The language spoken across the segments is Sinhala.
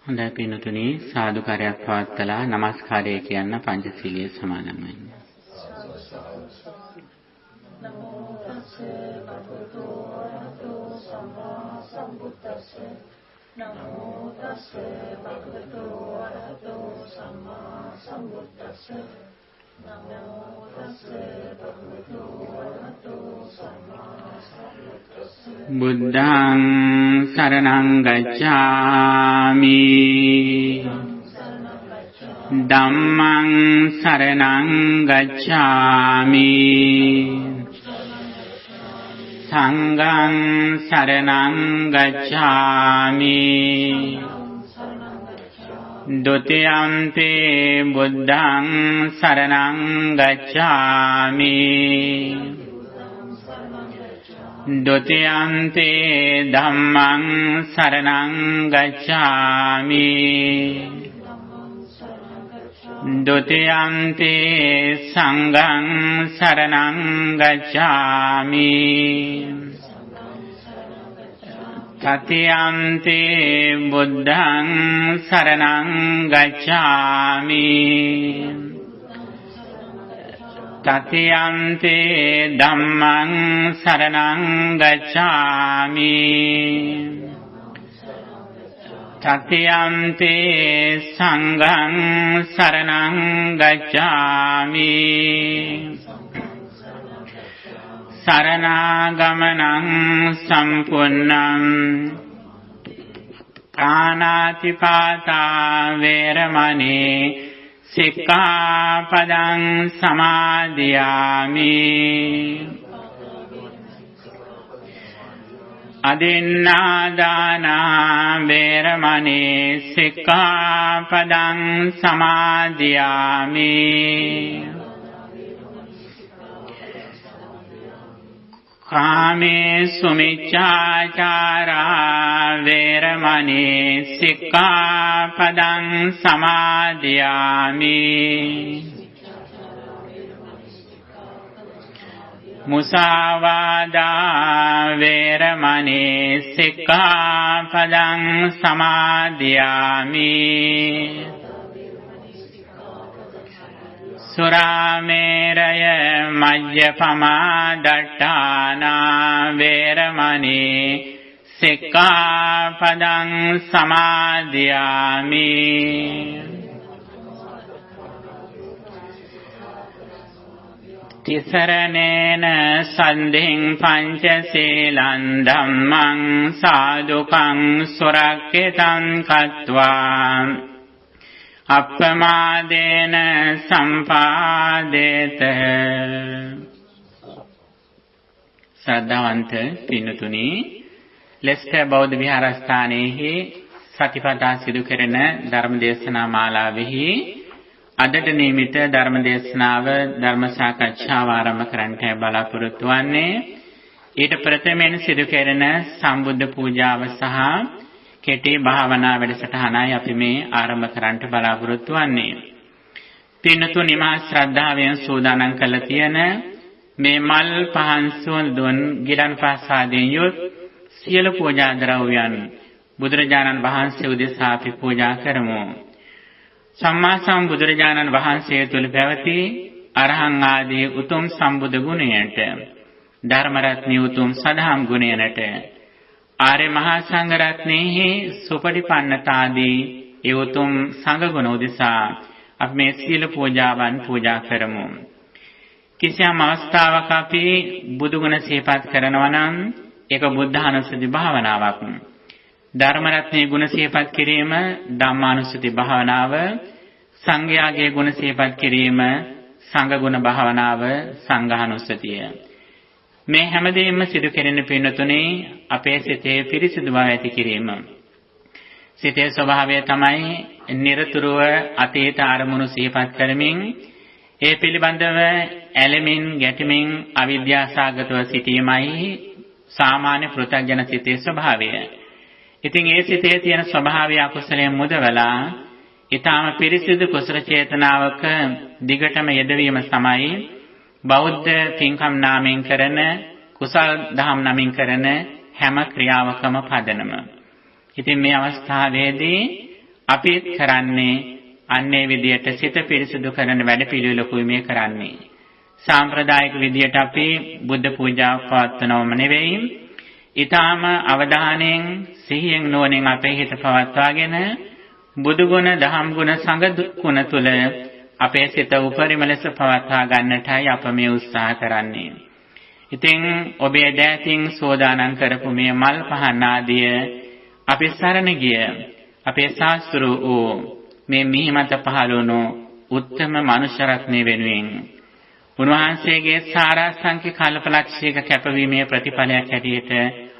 හොඳයි පින්තුනි සාදුකාරයක් පවත්ලා নমස්කාරය කියන්න පංචශීලයේ සමාදන් වෙන්න. නමෝ තස්සේ භගවතු වරහතෝ සම්මා සම්බුද්දස්සේ නමෝ තස්සේ භගවතු වරහතෝ සම්මා සම්බුද්දස්සේ නමෝ තස්සේ භගවතු වරහතෝ සම්මා සම්බුද්දස්සේ බුද්ධං සරණං ගච්ඡාමි ධම්මං සරණං ගච්ඡාමි සංඝං සරණං ගච්ඡාමි ဒုတိယံ ති බුද්ධං සරණං ගච්ඡාමි ဒုတိယံ ති ධම්මං සරණං ගච්ඡාමි ဒုတိယံ ති සංඝං සරණං ගච්ඡාමි တတိယံ ති බුද්ධං සරණං ගච්ඡාමි တတိယံ ති ධම්මං සරණං ගච්ඡාමි တတိယံ ති සංඝං සරණං ගච්ඡාමි สารณากมนังสัมปุณณังกานาติปาตาเวรมณีสิกขาปดังสมาธิยามิอดินนาดานาเวรมณีสิกขาปดังสมาธิยามิกาเมสุมิจฉาจาราเวรมณีสิกขาปดังสมาธิยามิมุสาวาดาเวรมณีสิกขาปดังสมาธิยามิสุราเมรยมัจจปมาดัฏฐานาเวรมณีสิกขาปดังสมาธิยามิติสรณเนนะสันติงปัญจศีลันธัมมังสาธุกังสุรักขิตังคัตถวาอัปปมาเดนะสัมปาเดเต ශ්‍රද්ධාවන්ත පින්තුනි ලෙස්ටර් බෞද්ධ විහාරස්ථානයේහි සතිපතා සිදු කෙරෙන ධර්ම දේශනා මාලාවෙහි අදට නියමිත ධර්ම දේශනාව ධර්ම සාකච්ඡාව ආරම්භ කරන්නට බලාපොරොත්තු වන්නේ ඊට ප්‍රථමයෙන් සිදු කෙරෙන සම්බුද්ධ පූජාව සහ කෙටි භාවනා වැඩසටහනයි අපි මේ ආරම්භ කරන්නට බලාපොරොත්තු වන්නේ. පින්තුනි මා ශ්‍රද්ධාවෙන් සූදානම් කළ තියෙන මේ මල් පහන් සුවඳුන් ගිරන්පස් ආදීන් යොත් සියලු පූජා ද්‍රව්‍යයන් බුදුරජාණන් වහන්සේ උදෙසා අපි පූජා කරමු. සම්මා සම්බුදුරජාණන් වහන්සේ තුළ පැවති අරහං ආදී උතුම් සම්බුදු ගුණයට ධර්ම රත්නී උතුම් සදහම් ගුණයට ආර්ය මහා සංඝ රත්නයේ සුපටිපන්නතාදී ඒ උතුම් සංඝ ගුණ උදෙසා අපි මේ සියලු පූජාවන් පූජා කරමු. කිසියම් අවස්ථාවක අපි බුදු ගුණ සිහිපත් කරනවා නම් ඒක බුද්ධානුස්සති භාවනාවක්. ධර්ම රත්නයේ ගුණ සිහිපත් කිරීම ධම්මානුස්සති භාවනාව, සංඝයාගේ ගුණ සිහිපත් කිරීම සංඝ ගුණ භාවනාව සංඝානුස්සතිය. මේ හැමදේම සිදු කෙරෙන පින්තුනේ අපේ සිතේ පිරිසිදු බව ඇති කිරීම. සිතේ ස්වභාවය තමයි නිරතුරුව අතීත අරමුණු සිහිපත් කරමින් ඒ පිළිබඳව ඇලෙමින් ගැටෙමින් අවිද්‍යාසගතව සිටීමයි සාමාන්‍ය පෘථග්ජන සිතේ ස්වභාවය. ඉතින් ඒ සිතේ තියෙන ස්වභාවය අකුසලයෙන් මුදවලා ඊටාම පිරිසිදු කුසල චේතනාවක දිගටම යෙදවීම තමයි බෞද්ධ පින්කම් නාමයෙන් කරන කුසල් දහම් නාමයෙන් කරන හැම ක්‍රියාවකම පදනම. ඉතින් මේ අවස්ථාවේදී අපිත් කරන්නේ අන්නේ විදියට සිත පිරිසුදු කරන වැඩපිළිවෙලකුයි මේ කරන්නේ. සාම්ප්‍රදායික විදියට අපි බුද්ධ පූජාව පවත්වනවම නෙවෙයි. ඊටාම අවධානයෙන් සිහියෙන් නුවණින් අපේ හිත පවත්වාගෙන බුදු ගුණ, දහම් ගුණ, සංඝ ගුණ තුල අපේ සිත උපරිම ලෙස පවත්වා ගන්නටයි අප මේ උත්සාහ කරන්නේ. ඉතින් ඔබේ දෑතින් සෝදානම් කරපු මේ මල් පහන් ආදිය අපි සරණ ගිය අපේ ශාස්ත්‍රු වූ මේ මිහිමත පහළ වුණු උත්තම මනුෂ්‍ය රත්නය වෙනුවෙන් උන්වහන්සේගේ සාරාංශික කල්පලක්ෂයක කැපවීමේ ප්‍රතිඵලයක් හැටියට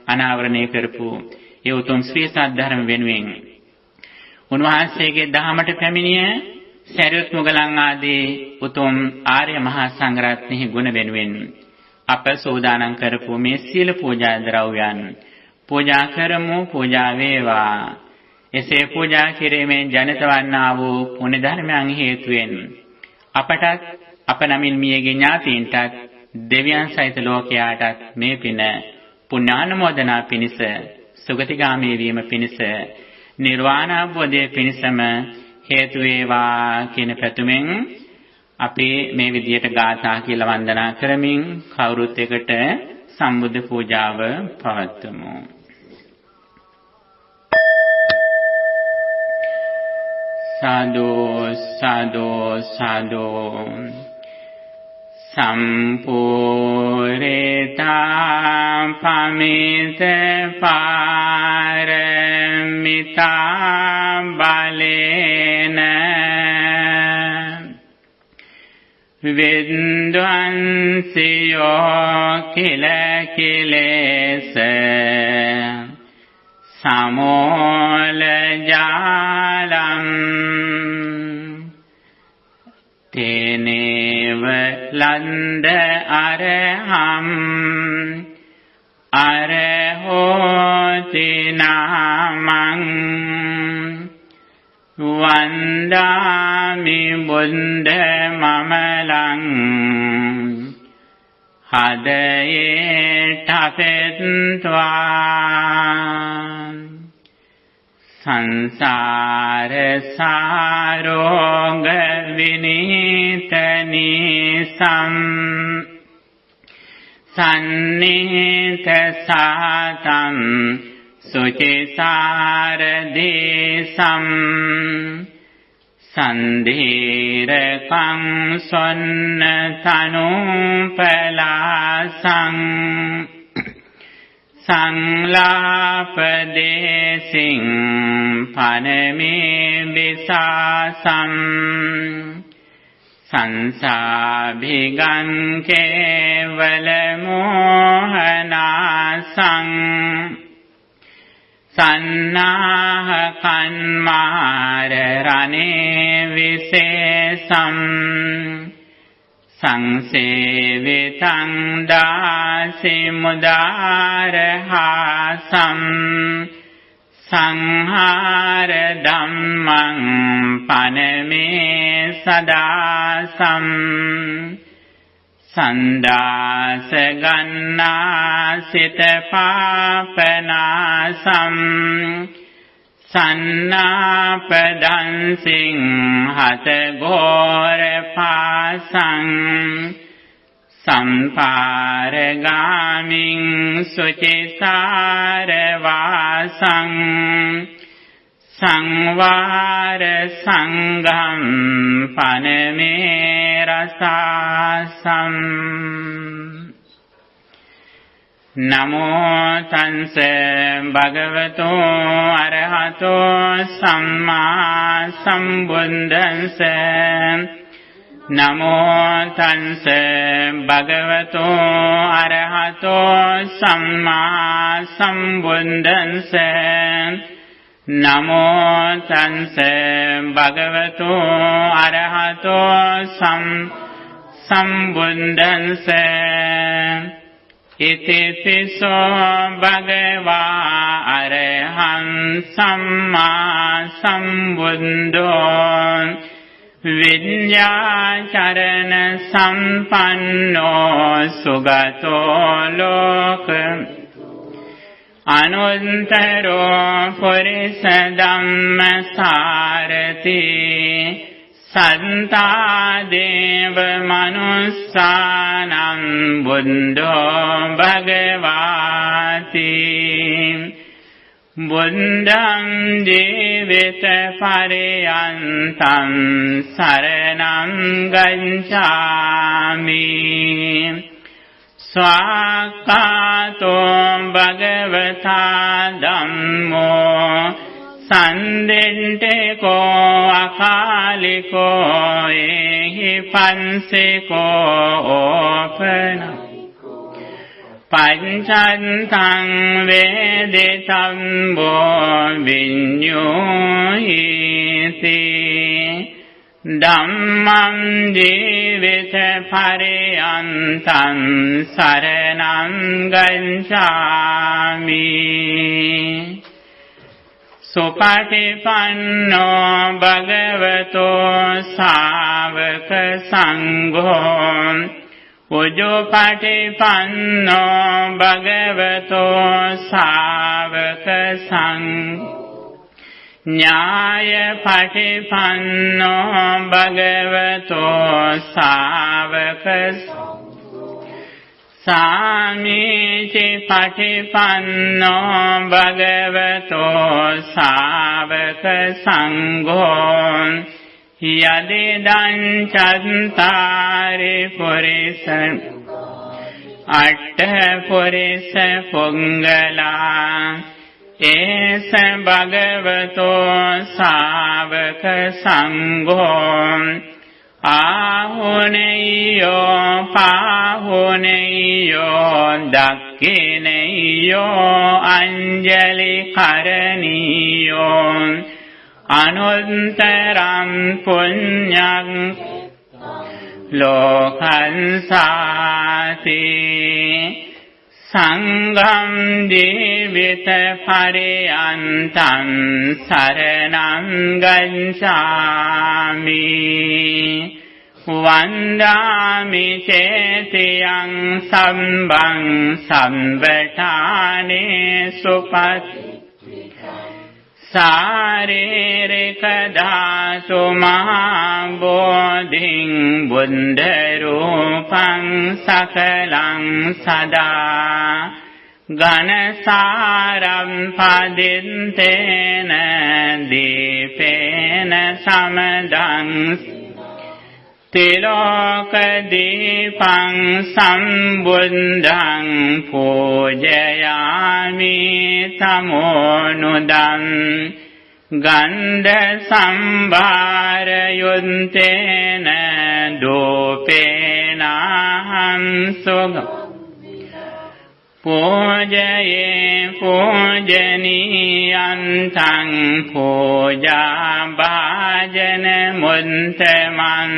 අනාවරණය කරපු ඒ උතුම් ශ්‍රී සද්ධර්ම වෙනුවෙන් උන්වහන්සේගේ දහමට පැමිණිය සරියුත් මුගලන් ආදී උතුම් ආර්ය මහා සංඝරත්නයේ ගුණ වෙනුවෙන් අප සෝදානම් කරපු මේ සීල පූජා ද්‍රව්‍යයන් පූජා කරමු. පූජා වේවා. එසේ පූජා කිරීමෙන් ජනිත වන්නා වූ පුණ්‍ය ධර්මයන් හේතුවෙන් අපටත් අප නමින් මියගේ ඥාතීන්ටත් දෙවියන් සහිත ලෝකයාටත් මේ පින පුණ්‍යානුමෝදනා පිණිස සුගතිගාමී වීම පිණිස නිර්වාණ අවබෝධය පිණිසම හේතු වේවා කියන පැතුමෙන් අපි මේ විදියට ගාථා කියලා වන්දනා කරමින් කවුරුත් එකට සම්බුද්ධ පූජාව පවත්වමු. සාදු සාදු සාදු සම්පූර්ණතා පමිත පාරමිතා බලේන විද්වංසියෝ කිල කිලේස සමෝල ජාලම් තේනේව ලන්ද අරහම් අරහෝති නාමං වන්දාමි බුද්ධ මමලං හදයේ ඨපෙත්වා සංසාර සාරෝග විනීතනි සන්නිත සාතම් සුචිසාර දේසම් සන්ධීරකං සොන්න තනුපලාසං සංලාපදේසින් පනමේ විසාසම් සංසාභිගං කේවල මෝහනාසං සන්නාහ කන්මාර රනේ විශේෂම් සංසේවිතං දාසි මුදාරහාසම් සංහාර ධම්මං පනමේ සදාසම් සන්දාස ගන්නාසිත පාපනාසම් සන්නාපදන්සිං හත ගෝර පාසං සම්පාරගාමින් සුචිසාර වාසං සංවාර සංඝම් පනමේ රසාසම් නමෝ තංස භගවතෝ අරහතෝ සම්මා සම්බුද්දස්ස නමෝ තංස භගවතෝ අරහතෝ සම්මා සම්බුද්දස්ස නමෝ තංස භගවතෝ අරහතෝ සම්බුද්දස්ස ඉතිපිසෝ භගවා අරහං සම්මා සම්බුද්ධෝ විඤ්ඤාචරණ සම්පන්නෝ සුගතෝ ලෝක අනුත්තරෝ පුරිස ධම්ම සාරති සන්තා දේව මනුස්සානං බුද්ධෝ භගවාති බුද්ධං ජීවිත පරයන්තං සරණං ගච්ඡාමි ස්වාක්ඛාතෝ භගවතා ධම්මෝ සන්දෙන්ටේකෝ අකාලිකෝ ඒහි පන්සේකෝ ඕපන පංචන්තං වේදිතම්බෝ විඤ්ඤෝහිති ධම්මං ජීවිත පරයන්තං සරණං ගච්ඡාමි සුපටිපන්නෝ භගවතෝ ශාවක සංඝෝ උජුපටිපන්නෝ භගවතෝ ශාවක සංඝෝ ඥායපටිපන්නෝ භගවතෝ ශාවක සාමීචි පටිපන්නෝ භගවතෝ ශාවක සංඝෝ යදිදං චත්තාරි පුරිස අට්ඨ පුරිස පුංගලා ඒස භගවතෝ ශාවක සංඝෝ ආහුනේයෝ පාහුනේයෝ දක්ඛිනේයෝ අංජලි කරණීයෝ අනුත්තරං පුඤ්ඤං ලෝකං සාති සංඝං ජීවිත පරයන්තං සරණං ගච්ඡාමි වන්දාමි චේතියං සම්බං සම්වඨානේ සුපත් සාරේරික ධාතු මහා බෝධිං බුද්ධ රූපං සකලං සදා ඝනසාරම් පදින්තේන දීපේන සමදං තිලෝක දීපං සම්බුද්ධං පූජයාමි තමෝනුදං ගන්ධ සම්භාර යුන්තේන දෝපේනහං සුග පූජයේ පූජනීයන්තං පූජා භාජන මුන්තමන්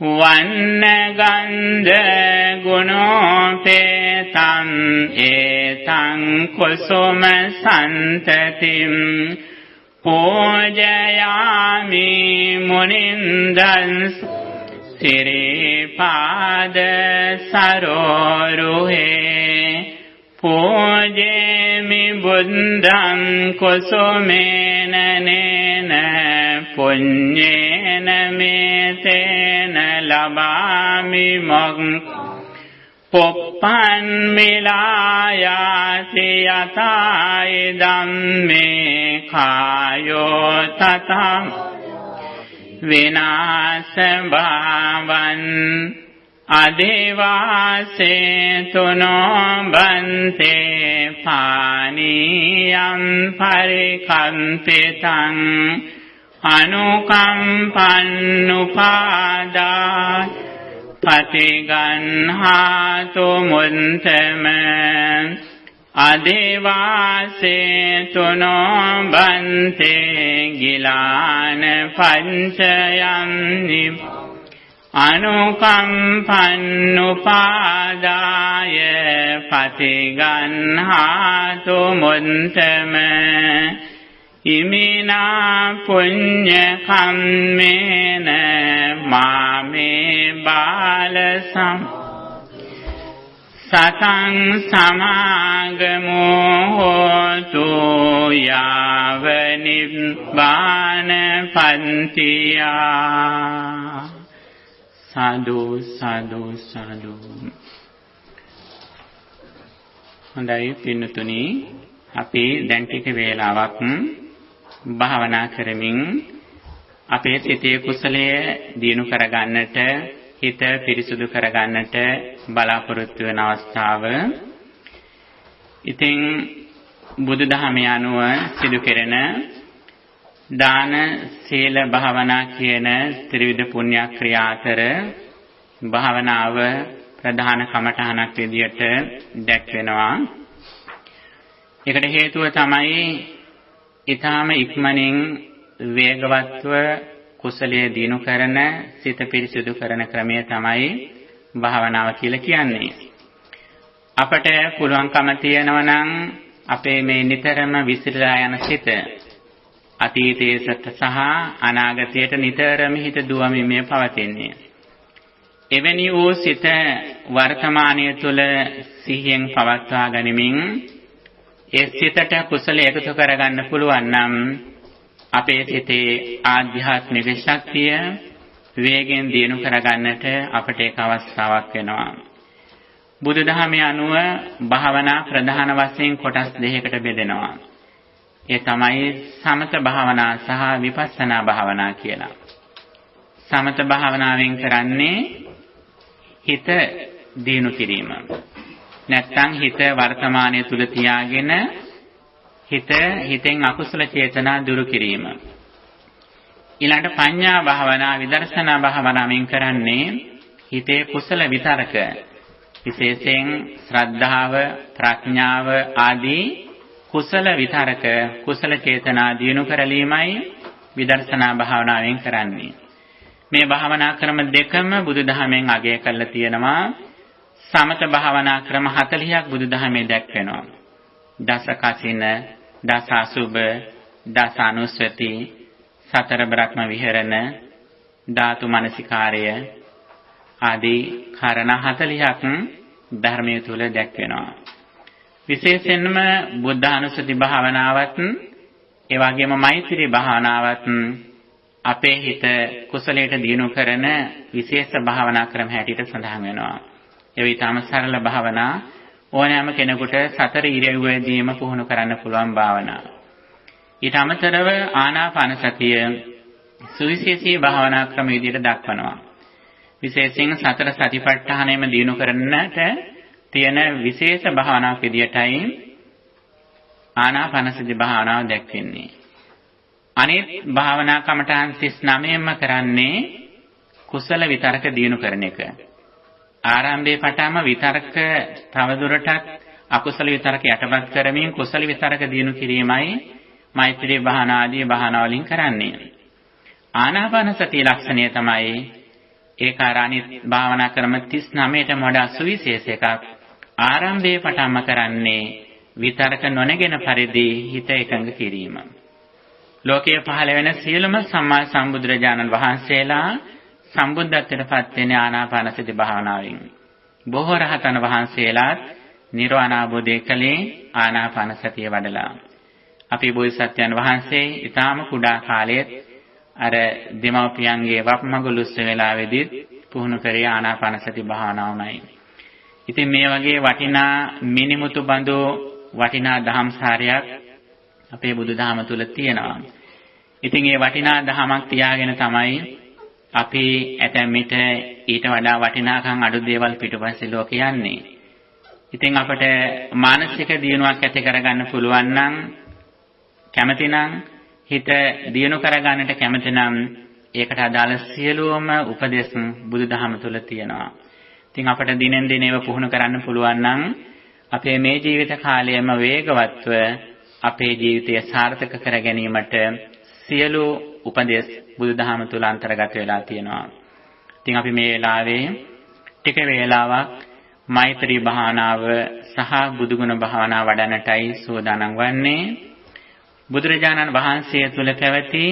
වන්න ගන්ධ ගුණෝපේතං ඒතං කුසුම සන්තතිම් පූජයාමි මුනින්දං සිරිපාද සරෝරුහේ පූජේමි බුද්ධං කුසුමේන නේන පුඤ්ඤේන මේතේන ලබාමි මොක්ඛ පුප්පන් මිලායාති යතයි ධම්මේ කායෝ තතං විනාශ භාවං අදේවාසේ තුනෝ බන්තේ පානියම් පරිකම්පිතං අනුකම්පන්නුපාදා පටිගන්හාතු මුන්තම අදේවාසේ තුනෝ බන්තේ ගිලාන පංචයම් අනුකම්පන්නුපාදාය පටිගන්හාතු මුන්තම ඉමිනා පුඤ්ඤ කම්මේන මාමේ බාලසම් සතං සමාගමෝ හෝතු යාව නිබ්බාන පන්තියා. සාදු සාදු සාදු. හොඳයි පින්නතුනි, අපි දැන් ටික වේලාවක් භාවනා කරමින් අපේ සිතේ කුසලය දිනු කරගන්නට, හිත පිරිසුදු කරගන්නට බලාපොරොත්තු වෙන අවස්ථාව. ඉතින් බුදුදහමේ අනුව සිදු කෙරෙන දාන, සීල, භාවනා කියන ත්‍රිවිධ පුණ්‍ය ක්‍රියා අතර භාවනාව ප්‍රධාන කමඨහනක් විදියට දැක්වෙනවා. ඒකට හේතුව තමයි ඊටාම ඉක්මනින් වේගවත්ව කුසලයේ දිනු කරන, සිත පිරිසිදු කරන ක්‍රමය තමයි භාවනාව කියලා කියන්නේ. අපට පුළුවන්කම තියෙනවා නම් අපේ මේ නිතරම විසිරලා යන සිත අතීතයේ සහ අනාගතයට නිතරම හිත දුවමින් මේ පවතින්නේ. එවැනි වූ සිත වර්තමානයේ තුල සිහියෙන් පවත්වා ගනිමින් ඒ සිතට කුසල එකතු කරගන්න පුළුවන් නම් අපේ සිතේ ආධ්‍යාත්මික ශක්තිය වේගෙන් දියුණු කරගන්නට අපට ඒක අවස්ථාවක් වෙනවා. බුදුදහමේ අනුව භාවනා ප්‍රධාන වශයෙන් කොටස් දෙකකට බෙදෙනවා. ඒ තමයි සමත භාවනා සහ විපස්සනා භාවනා කියලා. සමත භාවනාවෙන් කරන්නේ හිත දියුණු කිරීම. නැත්නම් හිත වර්තමානයේ තුල තියාගෙන හිතෙන් අකුසල චේතනා දුරු කිරීම. ඊළඟට පඤ්ඤා භාවනා, විදර්ශනා භාවනාවෙන් කරන්නේ හිතේ කුසල විතරක, විශේෂයෙන් ශ්‍රද්ධාව, ප්‍රඥාව ආදී කුසල විතරක, කුසල චේතනා දිනු කරලීමයි විදර්ශනා භාවනාවෙන් කරන්නේ. මේ භාවනා ක්‍රම දෙකම බුදුදහමෙන් අගය කරලා තියෙනවා. සමත භාවනා ක්‍රම 40ක් බුදුදහමේ දැක්වෙනවා. දස කසින, දස අසුබ, දස අනුස්සති, සතර බ්‍රහ්ම විහරණ, ධාතු මනසිකාරය ආදී කාරණා 40ක් ධර්මයේ තුල දැක්වෙනවා. විශේෂයෙන්ම බුද්ධානුස්සති භාවනාවත්, ඒ වගේම මෛත්‍රී භාවනාවත් අපේ හිත කුසලයට දියුණු කරන විශේෂ භාවනා ක්‍රම හැටියට සඳහන් වෙනවා. ඒ විතරම සරල භාවනා, ඕනෑම කෙනෙකුට සතර ඉරියව්වේදීම පුහුණු කරන්න පුළුවන් භාවනා. ඊට අමතරව ආනාපාන සතිය සුවිශේෂී භාවනා ක්‍රම විදිහට දක්වනවා. විශේෂයෙන් සතර සතිපට්ඨානයම දිනු කරන්නට තියෙන විශේෂ භාවනාවක් විදිහටයි ආනාපාන සති භාවනාව දැක්වෙන්නේ. අනිත් භාවනා කමඨාන් 39ම කරන්නේ කුසල විතරක දිනු කරන එක. ආරම්භයේ පටන්ම විතරක තවදුරටත් අකුසල විතරක යටපත් කරමින් කුසල විතරක දිනු කිරීමයි මෛත්‍රී භාවනා ආදී භාවනා වලින් කරන්නේ. ආනාපාන සතිය ලක්ෂණය තමයි ඒක අනිත් භාවනා ක්‍රම 39ටම වඩා සුවිශේෂ එකක්. ආරම්භයේ පටන්ම කරන්නේ විතරක නොනගෙන පරිදි හිත එකඟ කිරීම. ලෝකයේ පහළ වෙන සියලුම සම්මා සම්බුදුරජාණන් වහන්සේලා සම්බුද්ධත්වයට පත් වෙන්නේ ආනාපාන සති භාවනාවෙන්. බොහෝ රහතන් වහන්සේලාත් නිර්වාණ අවබෝධය කළේ ආනාපාන සතිය වඩලා. අපි බෝධිසත්වයන් වහන්සේ ඊටාම කුඩා කාලයේ අර දෙමව්පියන්ගේ වප්මගුලුස්ස වෙලාවේදී පුහුණු කරේ ආනාපාන සති භාවනාවමයි. ඉතින් මේ වගේ වටිනා මිනිමුතු බඳු වටිනා ධම්සාරයක් අපේ බුදුදහම තුල තියෙනවා. ඉතින් මේ වටිනා ධමයක් තියාගෙන තමයි අපි ඇතැම් විට ඊට වඩා වටිනාකම් අඩු දේවල් පිටුපස්සේ ලෝකේ යන්නේ. ඉතින් අපට මානසික දියුණුවක් ඇති කරගන්න පුළුවන් නම්, කැමති නම්, හිත දියුණු කරගන්නට කැමති නම් ඒකට අදාළ සියලුම උපදෙස් බුදුදහම තුල තියෙනවා. ඉතින් අපට දිනෙන් දින ඒවා පුහුණු කරන්න පුළුවන් නම් අපේ මේ ජීවිත කාලයම වේගවත්ව අපේ ජීවිතය සාර්ථක කර ගැනීමට සියලු උපදෙස් බුදුදහම තුල අන්තර්ගත වෙලා තියෙනවා. ඉතින් අපි මේ වෙලාවේ ටික වේලාවක් මෛත්‍රී භාවනාව සහ බුදුගුණ භාවනාව වඩන්නටයි සූදානම් වන්නේ. බුදුරජාණන් වහන්සේ තුල පැවති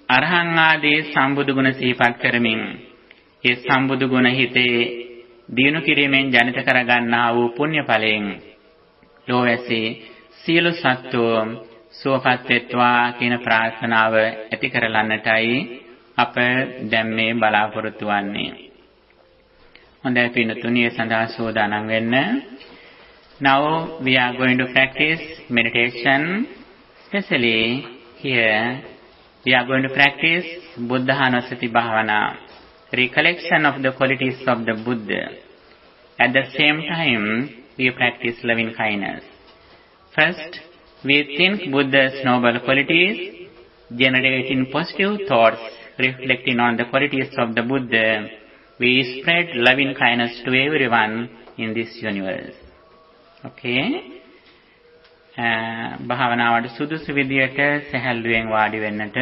අරහං ආදී සම්බුදු ගුණ සිහිපත් කරමින් ඒ සම්බුදු ගුණ හිතේ දිනු කිරීමෙන් ජනිත කරගන්නා වූ පුණ්‍ය ඵලයෙන් ලෝවැසී සියලු සත්වෝ සුවපත් වෙත්වා කියන ප්‍රාර්ථනාව ඇති කරලන්නටයි අප දැන් මේ බලාපොරොත්තු වෙන්නේ. හොඳයි පින්තුනි, සඳහා සෝදානම් වෙන්න. Now we are going to practice meditation. Especially here we are going to practice Buddhanussati Bhavana, recollection of the qualities of the Buddha. At the same time, we practice loving kindness. First, we think Buddha's noble qualities, generating positive thoughts, reflecting on the qualities of the Buddha. We spread loving kindness to everyone in this universe. Okay? භාවනාවට සුදුසු විදියට සැහැල්ලුවෙන් වාඩි වෙන්නට.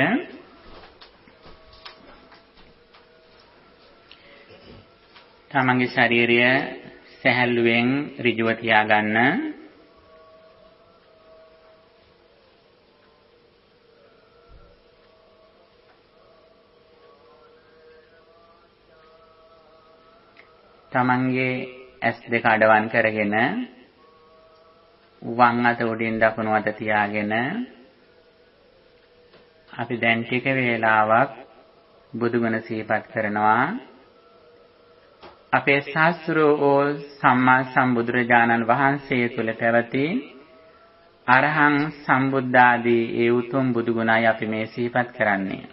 තමන්ගේ ශරීරය සැහැල්ලුවෙන් ඍජුව තියාගන්න. තමන්ගේ ඇස් දෙක අඩවන් කරගෙන වම් අත උඩින් දකුණු අත තියාගෙන අපි දැන් ටික වේලාවක් බුදුගුණ සිහිපත් කරනවා. අපේ ශාස්ත්‍රෝ සම්මා සම්බුදුරජාණන් වහන්සේ තුල පැවති අරහං සම්බුද්ධාදී ඒ උතුම් බුදුගුණයි අපි මේ සිහිපත් කරන්නේ.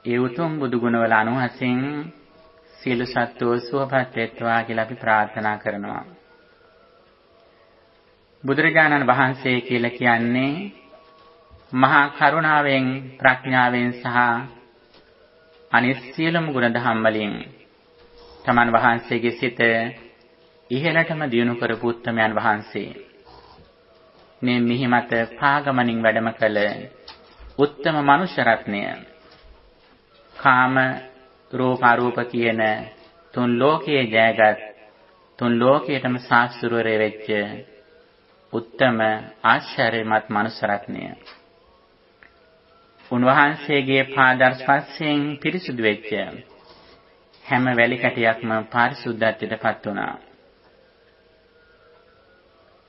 ඒ උතුම් බුදුගුණවල අනුහසින් සියලු සත්වෝ සුවපත් වෙත්වා කියලා අපි ප්‍රාර්ථනා කරනවා. බුදුරජාණන් වහන්සේ කියලා කියන්නේ මහා කරුණාවෙන්, ප්‍රඥාවෙන් සහ අනිත් සියලුම ගුණ ධම් වලින් තමන් වහන්සේගේ සිත ඉහළටම දියුණු කරපු උත්තමයන් වහන්සේ. මේ මිහිමත පාගමනින් වැඩම කළ උත්තම මනුෂ්‍ය රත්නය, කාම රූප අරූප කියන තුන් ලෝකයේ ජයගත්, තුන් ලෝකයටම සාස්ත්‍රවරය වෙච්ච උත්තම ආශ්චර්යමත් මනුෂ්‍ය රත්නය. උන්වහන්සේගේ පාදස්පර්ශයෙන් පිරිසුදු වෙච්ච හැම වැලි කැටයක්ම පාරිශුද්ධත්වයට පත් වුණා.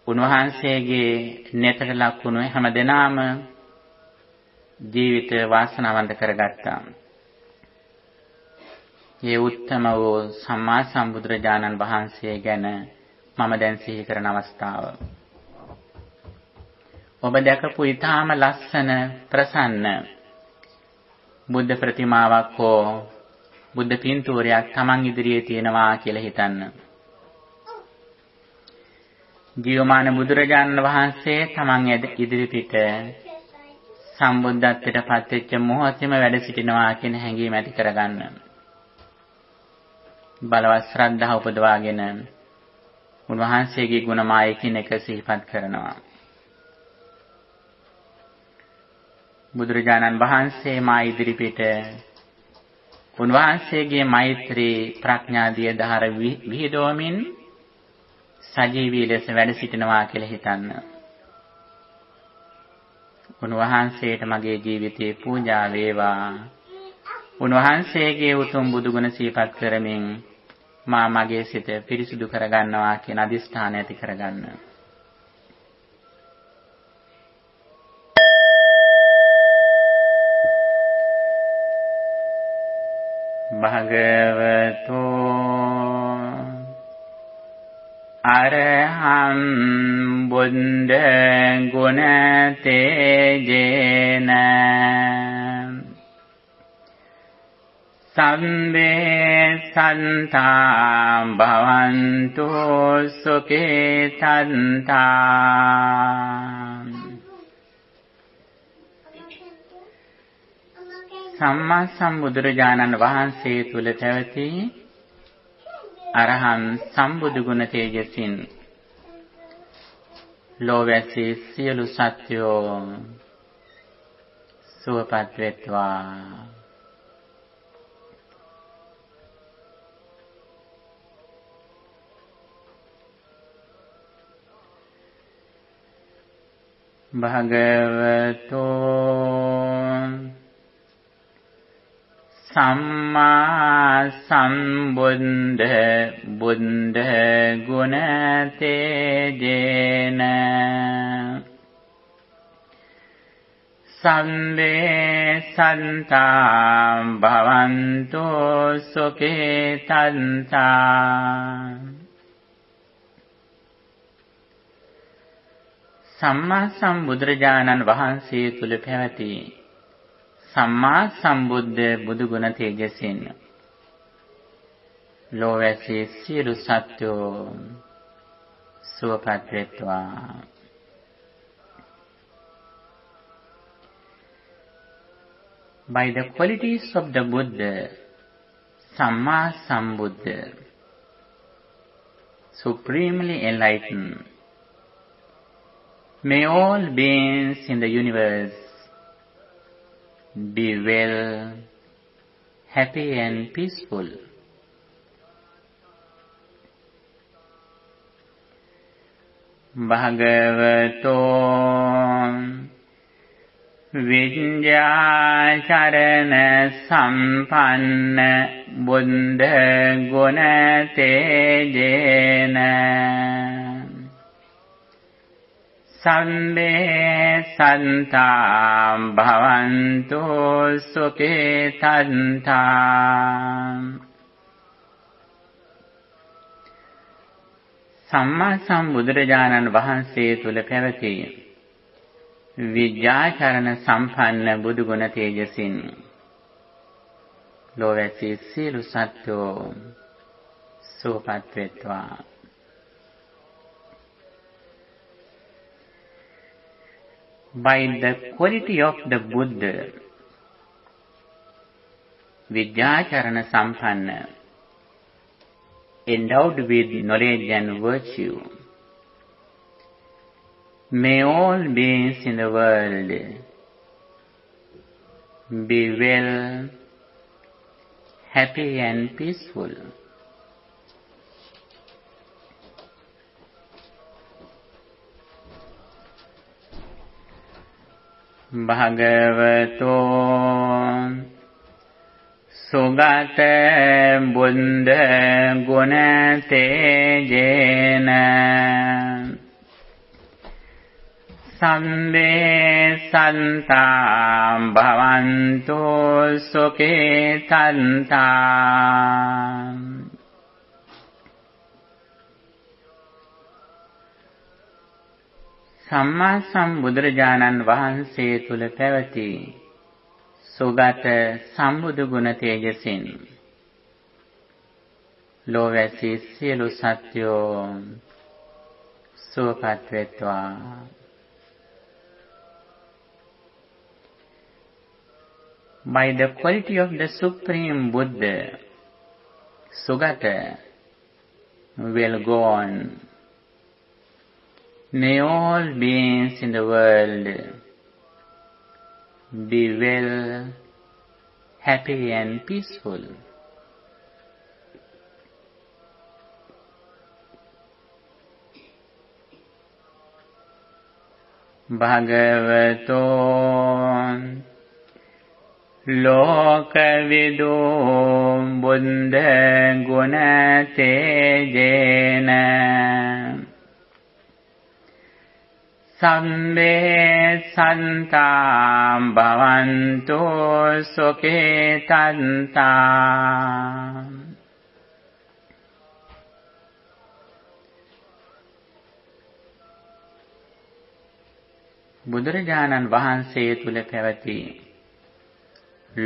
උන්වහන්සේගේ නෙතට ලක්ුණු හැම දෙනාම ජීවිත වාසනාවන්ත කරගත්තා. මේ උත්තම වූ සම්මා සම්බුදුරජාණන් වහන්සේ ගැන මම දැන් සිහි කරන අවස්ථාව. ඔබ දැකපු ඊටාම ලස්සන ප්‍රසන්න බුද්ධ ප්‍රතිමාවක් හෝ බුද්ධ පින්තූරයක් Taman ඉදිරියේ තියෙනවා කියලා හිතන්න. ජීවමාන බුදුරජාණන් වහන්සේ Taman ඉදිරිපිට සම්බුද්ධත්වයට පත් වෙච්ච මොහොතේම වැඩ සිටිනවා කියන හැඟීම ඇති කරගන්න. බලවත් ශ්‍රද්ධාව උපදවාගෙන උන්වහන්සේගේ ගුණමාය කියන එක සිහිපත් කරනවා. බුදුරජාණන් වහන්සේ මා ඉදිරිපිට උන්වහන්සේගේ මෛත්‍රී ප්‍රඥාදිය දහර විහිදවමින් සජීවී ලෙස වැඩ සිටිනවා කියලා හිතන්න. උන්වහන්සේට මගේ ජීවිතේ පූජා වේවා. උන්වහන්සේගේ උතුම් බුදුගුණ සිහිපත් කරමින් මා මගේ සිත පිරිසුදු කරගන්නවා කියන අදිෂ්ඨානය ඇති කරගන්න. භගවතු අරහං බුද්ධ ගුණ තේජේන සම්මේ සන්තා භවන්තු සුඛේ සන්තා. සම්මා සම්බුදුරජාණන් වහන්සේ තුල පැවති අරහං සම්බුදු ගුණ තේජසින් ලෝවැසී සියලු සත්වෝ සුවපත් වෙත්වා. භගවතෝ සම්මා සම්බුද්ධ බුද්ධ ගුණ තේජේන සම්මේ සන්තා භවන්තු සුඛේ තන්තා සම්මා සම්බුදුරජාණන් වහන්සේ තුල පැවති සම්මා සම්බුද්ධ බුදු ගුණ තේජසින් ලෝවැසී සියලු සත්වෝ සුවපත් වෙත්වා. By the qualities of the Buddha, Samma Sambuddha, supremely enlightened, may all beings in the universe be well, happy and peaceful. Bhagavato Vidyacharana Sampanna Buddha Guna Tejena Sambe Santa Bhavantu Sukhe Tanta සම්මා සම්බුදුරජාණන් වහන්සේ තුල පැවති විද්‍යාචරණ සම්පන්න බුදු ගුණ තේජසින් ලෝවැසී සියලු සත්වෝ සුවපත් වෙත්වා. By the quality of the Buddha, vidyacharana sampanna, endowed with knowledge and virtue, may all beings in the world be well, happy and peaceful. Bhagavato Sugata Buddha Guna Tejena Sambe Santa Bhavantu Sukhe Tanta සම්මා සම්බුදුරජාණන් වහන්සේ තුල පැවති සුගත සම්බුදු ගුණ තේජසින් ලෝවැසී සියලු සත්වෝ සුවපත් වෙත්වා. By the quality of the Supreme Buddha, Sugata will go on. May all beings in the world be well, happy and peaceful. Bhagavato Lokavidu Buddha Guna Tejena Sambe Santa Bhavantu Sukhe Tanta බුදුරජාණන් වහන්සේ තුල පැවති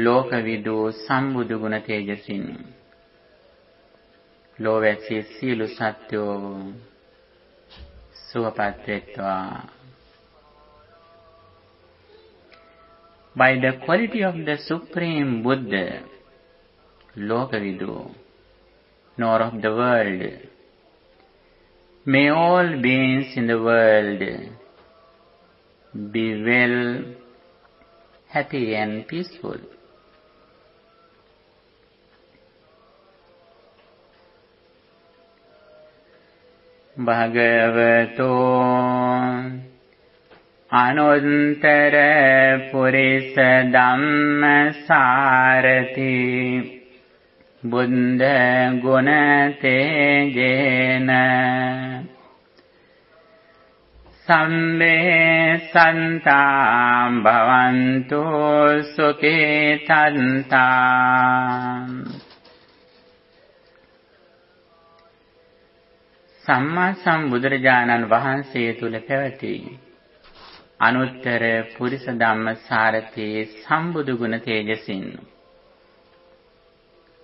ලෝකවිදු සම්බුදු ගුණ තේජසින් ලෝවැසී සියලු සත්වෝ සුවපත් වෙත්වා. By the quality of the Supreme Buddha, Lokavidu, nor of the world, may all beings in the world be well, happy and peaceful. Bhagavato අනුත්තර පුරිස ධම්ම සාරති බුද්ධ ගුණ තේජේන සම්මේ සන්තා භවන්තු සුඛේ තන්තා සම්මා සම්බුදුරජාණන් වහන්සේ තුල පැවති අනුත්තර පුරිස ධම්ම සාරතී සම්බුදු ගුණ තේජසින්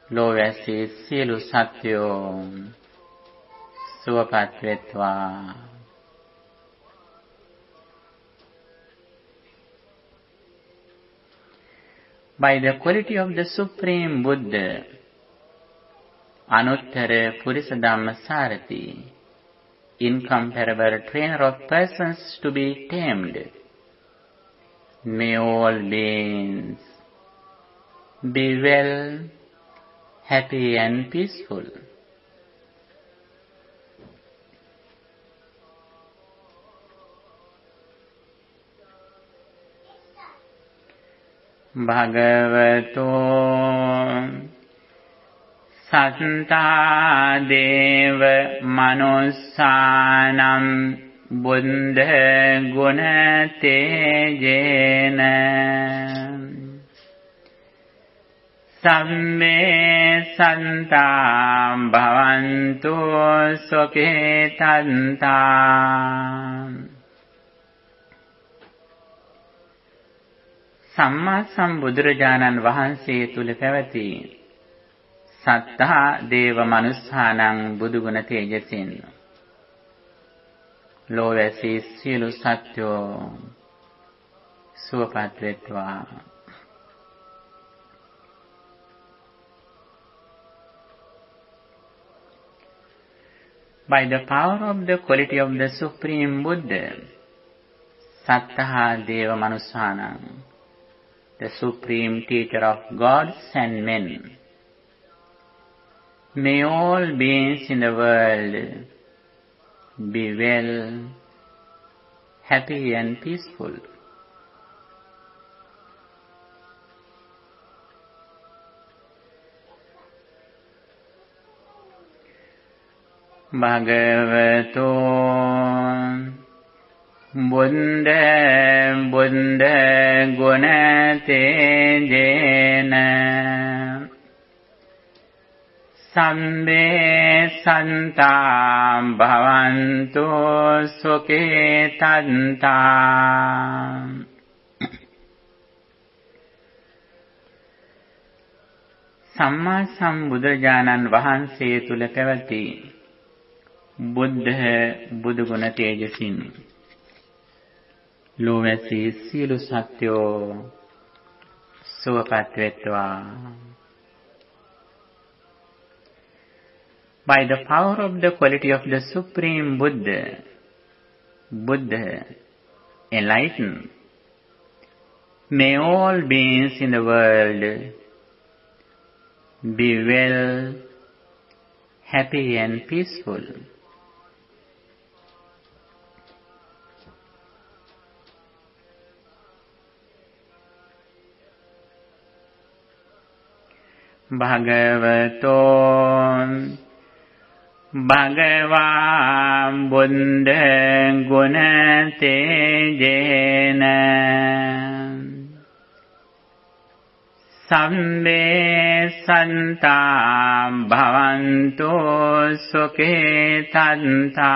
ලෝවැසී සියලු සත්වයෝ සුවපත් වෙත්වා. By the quality of the Supreme Buddha, Anuttara Purisa Dhamma Sarati, incomparable trainer of persons to be tamed, may all beings be well, happy and peaceful. Bhagavato Santa Deva Manussanam Buddha Guna Tejena Samme Santa Bhavantu Sukhetanta සම්මා සම්බුදුරජාණන් වහන්සේ තුල පැවති සත්තා දේව මනුස්සානං බුදුගුණ තේජසින් ලෝවැසී සියලු සත්වෝ සුවපත් වෙත්වා. By the power of the quality of the Supreme Buddha, Sattha Deva Manussanam, the supreme teacher of gods and men, may all beings in the world be well, happy and peaceful. Bhagavato Buddha Buddha Guna Tejena Sambe Santa Bhavantu Sukhetanta සම්මා සම්බුදුරජාණන් වහන්සේ තුල පැවති බුද්ධ බුදුගුණ තේජසින් ලෝවැසී සියලු සත්වෝ සුවපත් වෙත්වා. By the power of the quality of the Supreme Buddha, Buddha enlightened, may all beings in the world be well, happy and peaceful. Bhagavato Bhagavan Buddha Guna Tejena Sambe Santa Bhavantu Sukhetanta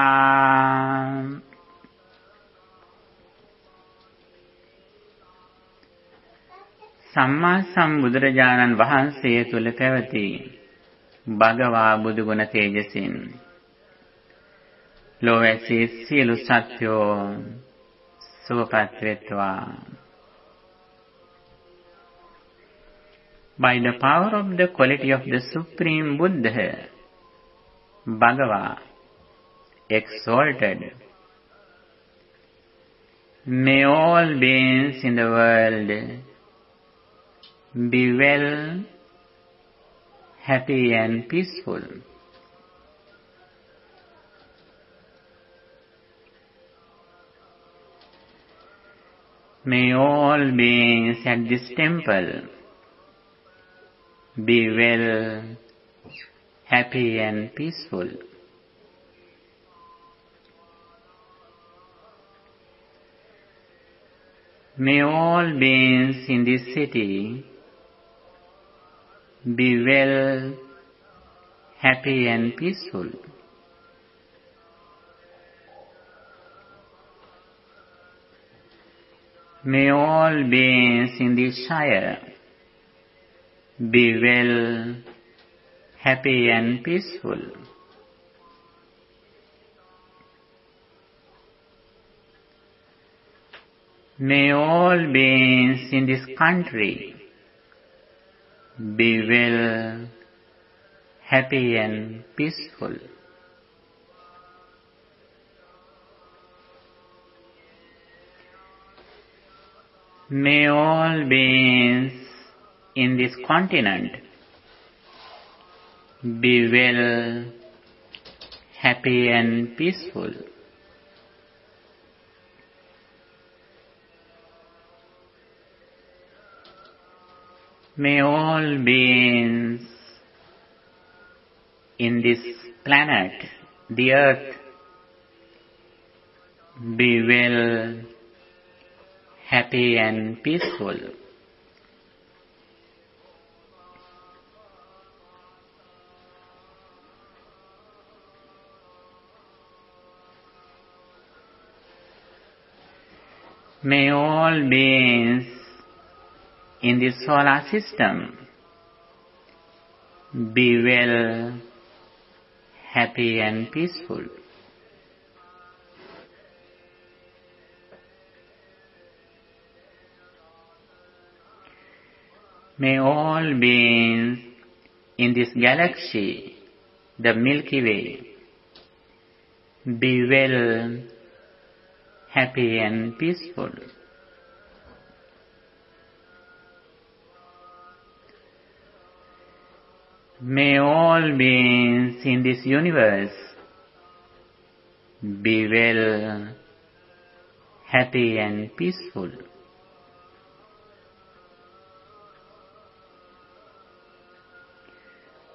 සම්මා සම්බුදුරජාණන් වහන්සේ තුල පැවති භගවා බුදුගුණ තේජසින් ලෝවැසී සියලු සත්වෝ සුවපත් වෙත්වා. By the power of the quality of the Supreme Buddha, Bhagava, exalted, may all beings in the world be well, happy and peaceful. May all beings at this temple be well, happy and peaceful. May all beings in this city be well, happy and peaceful. May all beings in this shire be well, happy and peaceful. May all beings in this country be well, happy and peaceful. May all beings in this continent be well, happy and peaceful. May all beings in this planet, the earth, be well, happy and peaceful. May all beings in the solar system be well, happy and peaceful. May all beings in this galaxy, the Milky Way, be well, happy and peaceful. May all beings in this universe be well, happy and peaceful.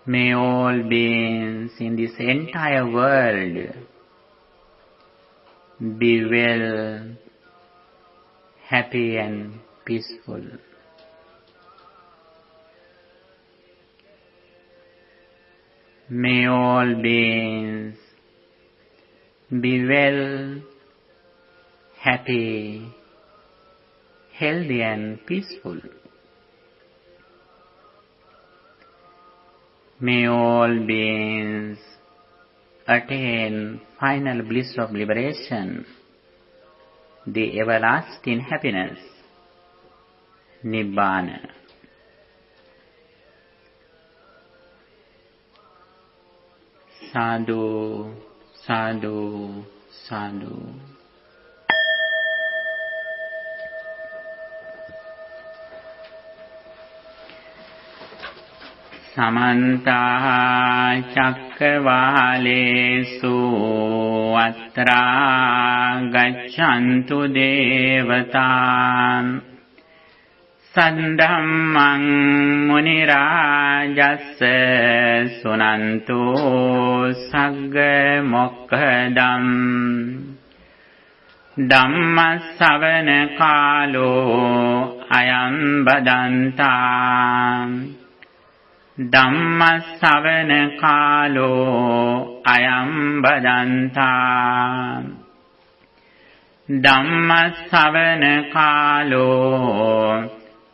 May all beings in this entire world be well, happy and peaceful. May all beings be well, happy, healthy and peaceful. May all beings attain final bliss of liberation, the everlasting happiness, Nibbana. Sadhu, sadhu, sadhu. Samanta cakkavalesu atra gaccantu devatam saddhammang munirajassa sunantu sagga mokkadam dhammasavana kalo ayam badantam Dhammasavana kalo ayam badanta Dhammasavana kalo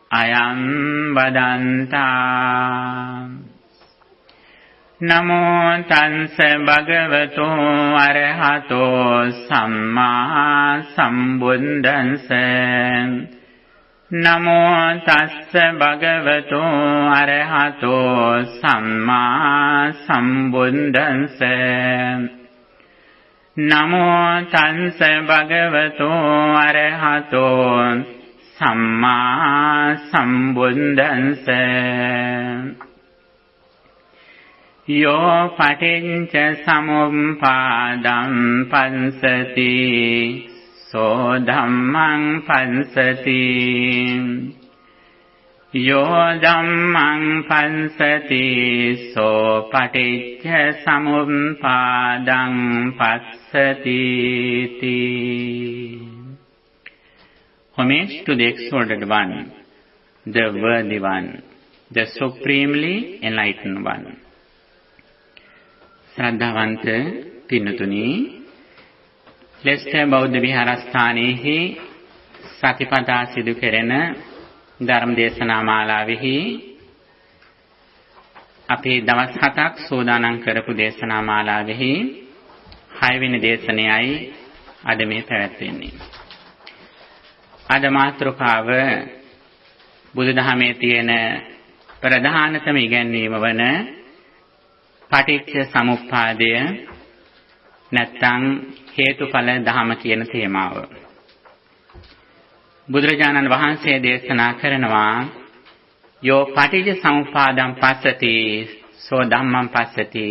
ayam badanta Namo tansa bhagavato arahato samma sambuddhassa Namo tassa bhagavato arahato samma sambuddhassa Namo tassa bhagavato arahato samma sambuddhassa Yo patinca samuppadam pansati සෝ ධම්මං පස්සති යෝ ධම්මං පස්සති සෝ පටිච්ච සමුප්පාදං පස්සති Homage to the exalted one, the worthy one, the supremely enlightened one. ශ්‍රද්ධාවන්ත පින්නතුනි, ලෙස්ටර් බෞද්ධ විහාරස්ථානයේහි සතිපතා සිදු කෙරෙන ධර්ම දේශනා මාලාවෙහි අපි දවස් 7ක් සෝදානම් කරපු දේශනා මාලාවෙහි 6 වෙනි දේශනයයි අද මේ පැවැත්වෙන්නේ. අද මාතෘකාව බුදුදහමේ තියෙන ප්‍රධානතම ඉගැන්වීම වන පටිච්ච සමුප්පාදය නැත්නම් හේතුඵල ධම කියන තේමාව. බුදුරජාණන් වහන්සේ දේශනා කරනවා යෝ පටිච්ච සමුප්පාදං පස්සති සෝ ධම්මං පස්සති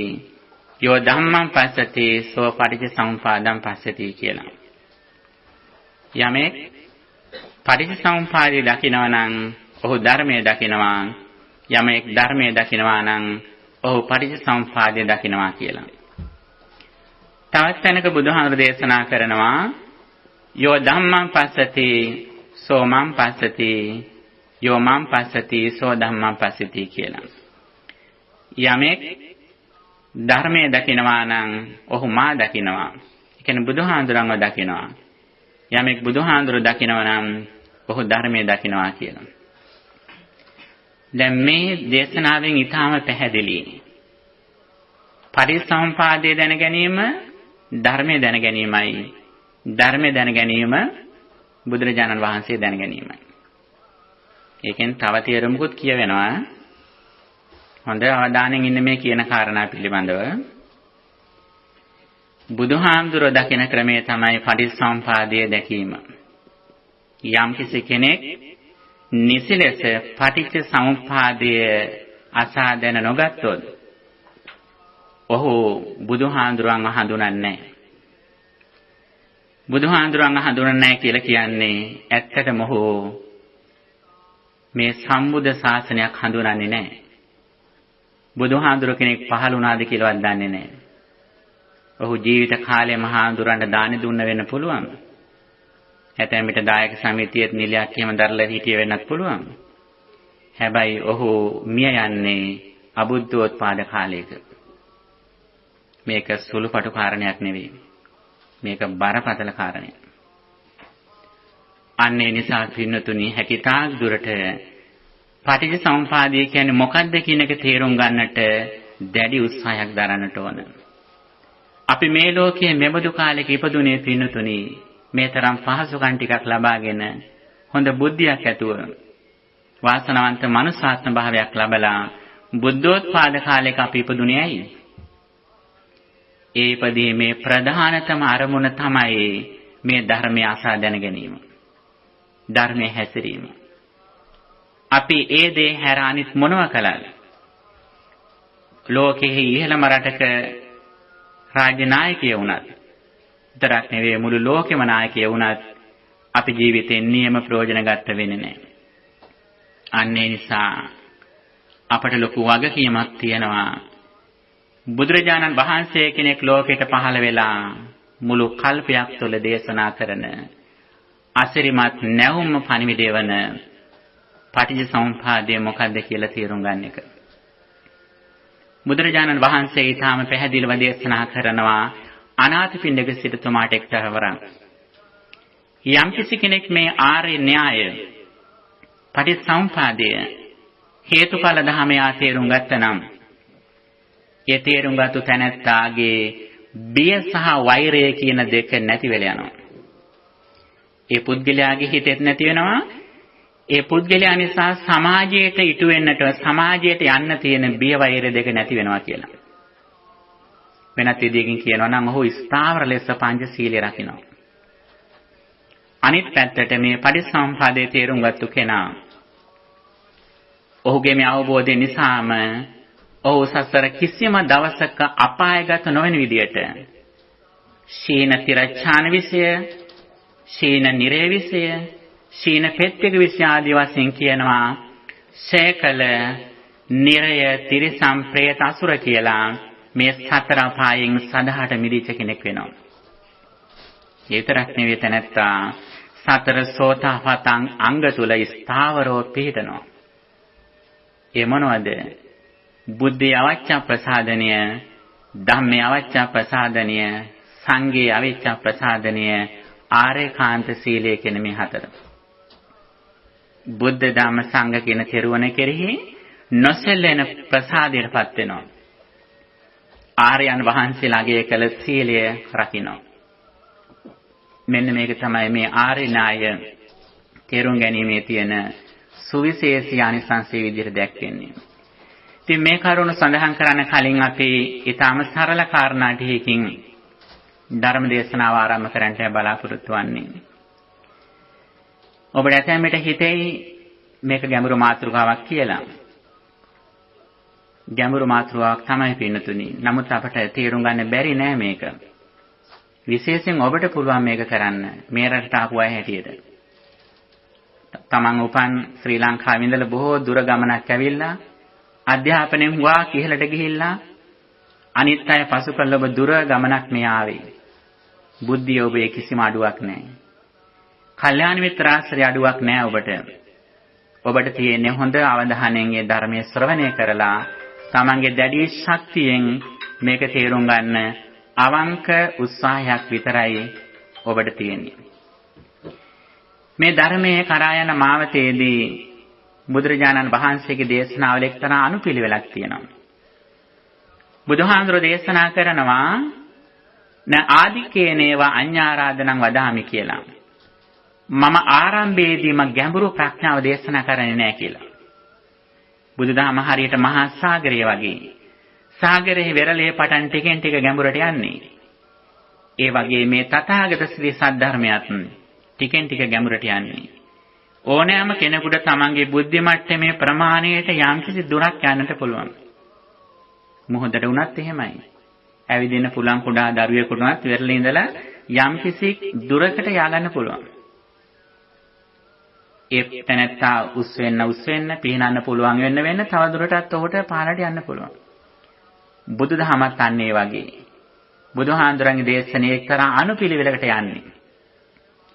යෝ ධම්මං පස්සති සෝ පටිච්ච සමුප්පාදං පස්සති කියලා. යමෙක් පටිච්චසමුප්පාදය දකිනවා නම් ඔහු ධර්මයේ දකිනවා. යමෙක් ධර්මයේ දකිනවා නම් ඔහු පටිච්චසමුප්පාදය දකිනවා කියලා. තවත් තැනක බුදුහාමුදුරු දේශනා කරනවා යෝ ධම්මං පස්සති සෝ මං පස්සති යෝ මං පස්සති සෝ ධම්මං පස්සති කියලා. යමෙක් ධර්මයේ දකිනවා නම් ඔහු මා දකිනවා. ඒ කියන්නේ බුදුහාමුදුරන්ව දකිනවා. යමෙක් බුදුහාඳුර දකිනවා නම් ඔහු ධර්මයේ දකිනවා කියලා. දැන් මේ දේශනාවෙන් ඊටාම පැහැදිලි. පටිච්චසමුප්පාදය දැන ගැනීම ධර්මයේ දැන ගැනීමයි. ධර්මයේ දැන ගැනීම බුදුරජාණන් වහන්සේ දැන ගැනීමයි. ඒකෙන් තව තේරුමකුත් කියවෙනවා. හොඳ අවධානයෙන් ඉන්න මේ කියන කාරණා පිළිබඳව. බුදුහාමුදුරුවෝ දකින ක්‍රමය තමයි පටිච්චසමුපාදය දැකීම. යම්කිසි කෙනෙක් නිසි ලෙස පටිච්චසමුපාදය අසා දැන නොගත්තොත් ඔහු බුදුහාමුදුරුවන්ව හඳුනන්නේ නැහැ. බුදුහාමුදුරුවන්ව හඳුනන්නේ නැහැ කියලා කියන්නේ ඇත්තටම ඔහු මේ සම්බුද්ධ ශාසනයක් හඳුනන්නේ නැහැ. බුදුහාමුදුරුවෝ කෙනෙක් පහළ වුණාද කියලාවත් දන්නේ නැහැ. ඔහු ජීවිත කාලයේ මහා හඳුරන්න දානි දුන්න වෙන්න පුළුවන්. ඇතැම් විට දායක සමිතියෙත් නිලයක් එහෙම දරලා හිටිය වෙන්නත් පුළුවන්. හැබැයි ඔහු මිය යන්නේ අබුද්ධෝත්පාද කාලයක. මේක සුළුපටු කාරණයක් නෙවෙයි. මේක බරපතල කාරණයක්. අන්නේ නිසා පින්නතුනි හැකිතාක් දුරට පටිච්චසමුපාදය කියන්නේ මොකක්ද කියන එක තේරුම් ගන්නට දැඩි උත්සාහයක් දරන්නට ඕන. අපි මේ ලෝකයේ මෙබඳු කාලයක ඉපදුනේ පින්නතුනි මේ තරම් පහසුකම් ටිකක් ලබාගෙන හොඳ බුද්ධියක් ඇතුව වාසනාවන්ත මනුෂ්‍යාත්ම භාවයක් ලැබලා බුද්ධෝත්පාද කාලයක අපි ඉපදුනේ ඇයි? ඒ ඉපදීමේ ප්‍රධානතම අරමුණ තමයි මේ ධර්මය අසා දැන ගැනීම. ධර්මයේ හැසිරීම. අපි ඒ දේ හැර අනිත් මොනවා කළාද? ලෝකෙහි ඉහළම රටක රාජ්‍ය නායකයෙ වුණත් විතරක් නෙවෙයි මුළු ලෝකෙම නායකයෙ වුණත් අපි ජීවිතේ නියම ප්‍රයෝජන ගන්න වෙන්නේ නැහැ. අන්නේ නිසා අපට ලොකු වගකීමක් තියෙනවා. බුදුරජාණන් වහන්සේ කෙනෙක් ලෝකෙට පහළ වෙලා මුළු කල්පයක් තුළ දේශනා කරන අසිරිමත් නැවුම් පණිවිඩය වන පටිච්චසමුප්පාදය මොකක්ද කියලා තේරුම් ගන්න එක. බුදුරජාණන් වහන්සේ ඊටාම පැහැදිලිව දේශනා කරනවා අනාථපිණ්ඩික සිටුතුමාට එක්තරවරක්. යම්කිසි කෙනෙක් මේ ආර්ය න්‍යාය පටිච්චසමුප්පාදය හේතුඵල ධර්මය තේරුම් ගත්තනම් ඒ තේරුම් ගත්තු තැනැත්තාගේ බිය සහ වෛරය කියන දෙක නැති වෙලා යනවා. ඒ පුද්ගලයාගේ හිතෙත් නැති වෙනවා. ඒ පුද්ගලයා නිසා සමාජයට ඉටු වෙන්නට සමාජයට යන්න තියෙන බිය වෛර දෙක නැති වෙනවා කියලා. වෙනත් විදිහකින් කියනවා නම් ඔහු ස්ථාවර ලෙස පංචශීලයේ රකින්න. අනිත් පැත්තට මේ පටිච්චසමුප්පාදයේ තේරුම් ගත්තු කෙනා ඔහුගේ මේ අවබෝධය නිසාම ඔහු සසර කිසිම දවසක අපායගත නොවන විදියට ශීන තිරච්ඡාන විෂය, ශීන නිරේවිසය, ශීන පෙත්තික විසය ආදී වශයෙන් කියනවා ශේකල, නිරය, තිරිසම්, പ്രേත, අසුර කියලා මේ සතර අපායෙන් සදහට මිදිච්ච කෙනෙක් වෙනවා. ඒ විතරක් නෙවෙයි තැනැත්තා සතර සෝතාපට්ඨාන අංග තුල ස්ථාවරව පිහිටනවා. ඒ මොනවද? බුද්ධේ අවච්ඡා ප්‍රසාදනය, ධම්මේ අවච්ඡා ප්‍රසාදනය, සංඝේ අවච්ඡා ප්‍රසාදනය, ආරේකාන්ත සීලය කියන මේ හතර. බුද්ධ ධම්ම සංඝ කියන කෙරුවන කෙරෙහි නොසැලෙන ප්‍රසාදයටපත් වෙනවා. ආර්යයන් වහන්සේලාගේ කළ සීලය රකින්න. මෙන්න මේක තමයි මේ ආර්ය න්‍යාය තේරුම් ගැනීමේ තියෙන සුවිශේෂී ආනිසංසයේ විදිහට දැක්වෙන්නේ. ඉතින් මේ කරුණ සඳහන් කරන්න කලින් අපි ඊටාම සරල කාරණා ටිකකින් ධර්ම දේශනාව ආරම්භ කරන්නට බලාපොරොත්තු වෙන්නේ. ඔබට ඇතැම්මට හිතෙයි මේක ගැඹුරු මාතෘකාවක් කියලා. ගැඹුරු මාතෘකාවක් තමයි පින්නතුනි. නමුත් අපට තේරුම් ගන්න බැරි නෑ මේක. විශේෂයෙන් ඔබට පුළුවන් මේක කරන්න. මේ රටට ආපු අය හැටියට. තමන් උපන් ශ්‍රී ලංකාවේ ඉඳලා බොහෝ දුර ගමනක් ඇවිල්ලා අධ්‍යාපනයෙන් හුවා ඉහළට ගිහිල්ලා අනිත් අය පසු කළ ඔබ දුර ගමනක් මේ ආවේ. බුද්ධිය ඔබේ කිසිම අඩුවක් නැහැ. කල්යාණ මිත්‍රාශ්‍රය අඩුවක් නැහැ ඔබට. ඔබට තියෙන්නේ හොඳ අවධානයෙන් මේ ධර්මයේ ශ්‍රවණය කරලා තමන්ගේ දැඩි ශක්තියෙන් මේක තේරුම් ගන්න අවංක උත්සාහයක් විතරයි ඔබට තියෙන්නේ. මේ ධර්මයේ කරා යන මාවතේදී බුදුරජාණන් වහන්සේගේ දේශනාවල එක්තරා අනුපිළිවෙලක් තියෙනවා. බුදුහාමුදුරෝ දේශනා කරනවා න ආදිකේනේවා අඤ්ඤාරාධනං වදාමි කියලා. මම ආරම්භයේදීම ගැඹුරු ප්‍රඥාව දේශනා කරන්නේ නැහැ කියලා. බුදුදහම හරියට මහා සාගරය වගේ. සාගරයේ වෙරළේ පටන් ටිකෙන් ටික ගැඹුරට යන්නේ. ඒ වගේ මේ තථාගත ශ්‍රී සද්ධර්මයත් ටිකෙන් ටික ගැඹුරට යන්නේ. ඕනෑම කෙනෙකුට තමන්ගේ බුද්ධි මට්ටමේ ප්‍රමාණයට යම්කිසි දුරක් යන්නට පුළුවන්. මොහොතට වුණත් එහෙමයි. ඇවිදින්න පුළුවන් කුඩා දරුවෙකුට උනත් වෙරළේ ඉඳලා යම්කිසි දුරකට ය아가න්න පුළුවන්. ඒ තැනත්තා උස් වෙන්න පිහිනන්න පුළුවන් වෙන්න තව දුරටත් ඔහුට පාරට යන්න පුළුවන්. බුදුදහමත් අන්නේ වගේ. බුදුහාඳුරන්ගේ දේශනාවේ එක්තරා අනුපිළිවෙලකට යන්නේ.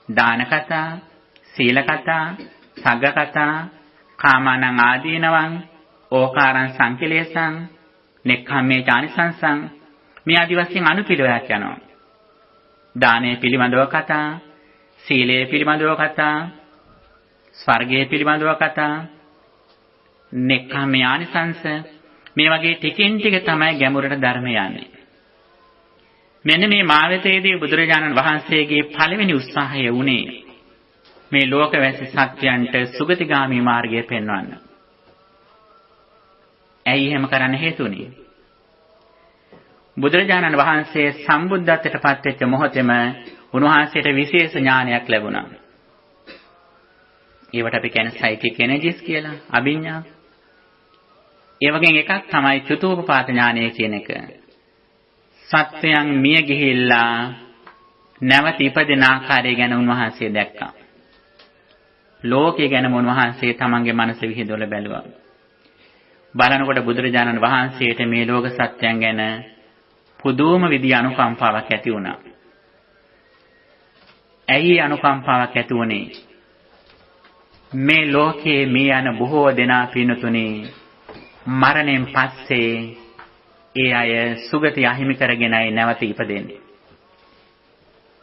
දාන කතා, සීල කතා, සග්ග කතා, කාමානං ආදීනවං, ඕකාරං සංකිලේසං, නෙක්ඛම්මේ චානිසංසං මේ ආදි වශයෙන් අනුපිළිවෙලක් යනවා. දානය පිළිබඳව කතා, සීලය පිළිබඳව කතා, ස්වර්ගය පිළිබඳව කතා, නෙක්ඛම්මේ ආනිසංස මේ වගේ ටිකෙන් ටික තමයි ගැඹුරට ධර්මය යන්නේ. මෙන්න මේ මාවතේදී බුදුරජාණන් වහන්සේගේ පළවෙනි උත්සාහය වුණේ මේ ලෝකවැසි සත්‍යයන්ට සුගතිගාමී මාර්ගය පෙන්වන්න. ඇයි එහෙම කරන්න හේතුනේ? බුදුරජාණන් වහන්සේ සම්බුද්ධත්වයට පත් වෙච්ච මොහොතේම උන්වහන්සේට විශේෂ ඥානයක් ලැබුණා. ඒවට අපි කියන්නේ සයිකික් එනර්ජිස් කියලා, අභිඥා. ඒ වගේ එකක් තමයි චතුූපපාත ඥානය කියන එක. සත්‍යයන් මිය ගිහිල්ලා නැවත ඉපදෙන ආකාරය ගැන උන්වහන්සේ දැක්කා. ලෝකය ගැන උන්වහන්සේ තමන්ගේ මනස විහිදවල බැලුවා. බලනකොට බුදුරජාණන් වහන්සේට මේ ලෝක සත්‍යයන් ගැන පුදුම විදිය අනුකම්පාවක් ඇති වුණා. ඇයි අනුකම්පාවක් ඇති වුණේ? මේ ලෝකයේ මේ යන බොහෝ දෙනා පින්නතුනේ මරණයෙන් පස්සේ ඒ අය සුගතිය අහිමි කරගෙනයි නැවත ඉපදෙන්නේ.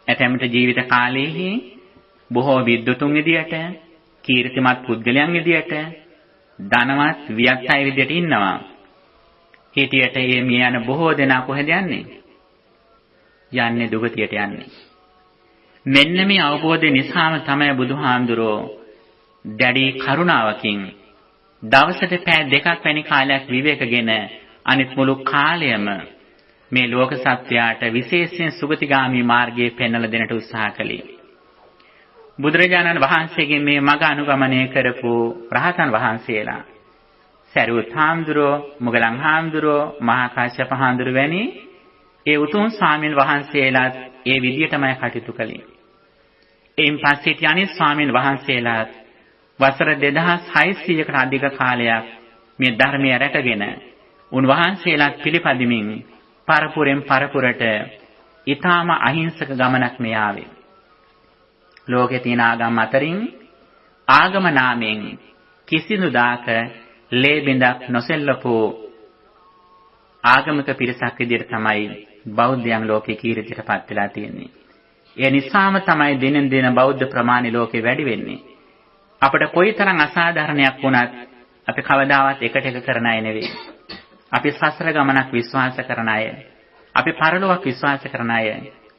ඇතැම්ට ජීවිත කාලයේහි බොහෝ විද්වතුන් විදියට, කීර්තිමත් පුද්ගලයන් විදියට, ධනවත් වියත් අය විදියට ඉන්නවා. හිටියට මේ යන බොහෝ දෙනා කොහෙද යන්නේ? යන්නේ දුගතියට යන්නේ. මෙන්න මේ අවබෝධය නිසාම තමයි බුදුහාමුදුරෝ දැඩි කරුණාවකින් දවසට පැය 2ක් වැනි කාලයක් විවේකගෙන අනිත් මුළු කාලයම මේ ලෝක සත්‍යයට විශේෂයෙන් සුගතිගාමී මාර්ගයේ පෙන්වලා දෙන්නට උත්සාහ කළේ. බුදුරජාණන් වහන්සේගේ මේ මඟ අනුගමනය කරපු රහතන් වහන්සේලා සරියුත් හාමුදුරුවෝ, මොගලන් හාමුදුරුවෝ, මහා කාශ්‍යප හාමුදුරුවෝ වැනි ඒ උතුම් ස්වාමීන් වහන්සේලාත් ඒ විදිහටමයි කටයුතු කළේ. එයින් පස්සේ අනිත් ස්වාමීන් වහන්සේලා වසර 2600කට අධික කාලයක් මේ ධර්මය රැකගෙන උන්වහන්සේලාත් පිළිපදිමින් පරපුරෙන් පරපුරට ඊටාම අහිංසක ගමනක් මේ ආවේ. ලෝකේ තියෙන ආගම් අතරින් ආගම නාමයෙන් කිසිදු දාක ලේ බිඳක් නොසෙල්ලපෝ ආගමික පිරිසක් විදිහට තමයි බෞද්ධයන් ලෝකේ කීර්තියටපත් වෙලා තියෙන්නේ. ඒ නිසාම තමයි දිනෙන් දින බෞද්ධ ප්‍රමාණය ලෝකේ වැඩි වෙන්නේ. අපිට කොයිතරම් අසාධාරණයක් වුණත් අපි කවදාවත් එකට එක කරන අය නෙවෙයි. අපි සසර ගමනක් විශ්වාස කරන අය. අපි පරලොවක් විශ්වාස කරන අය.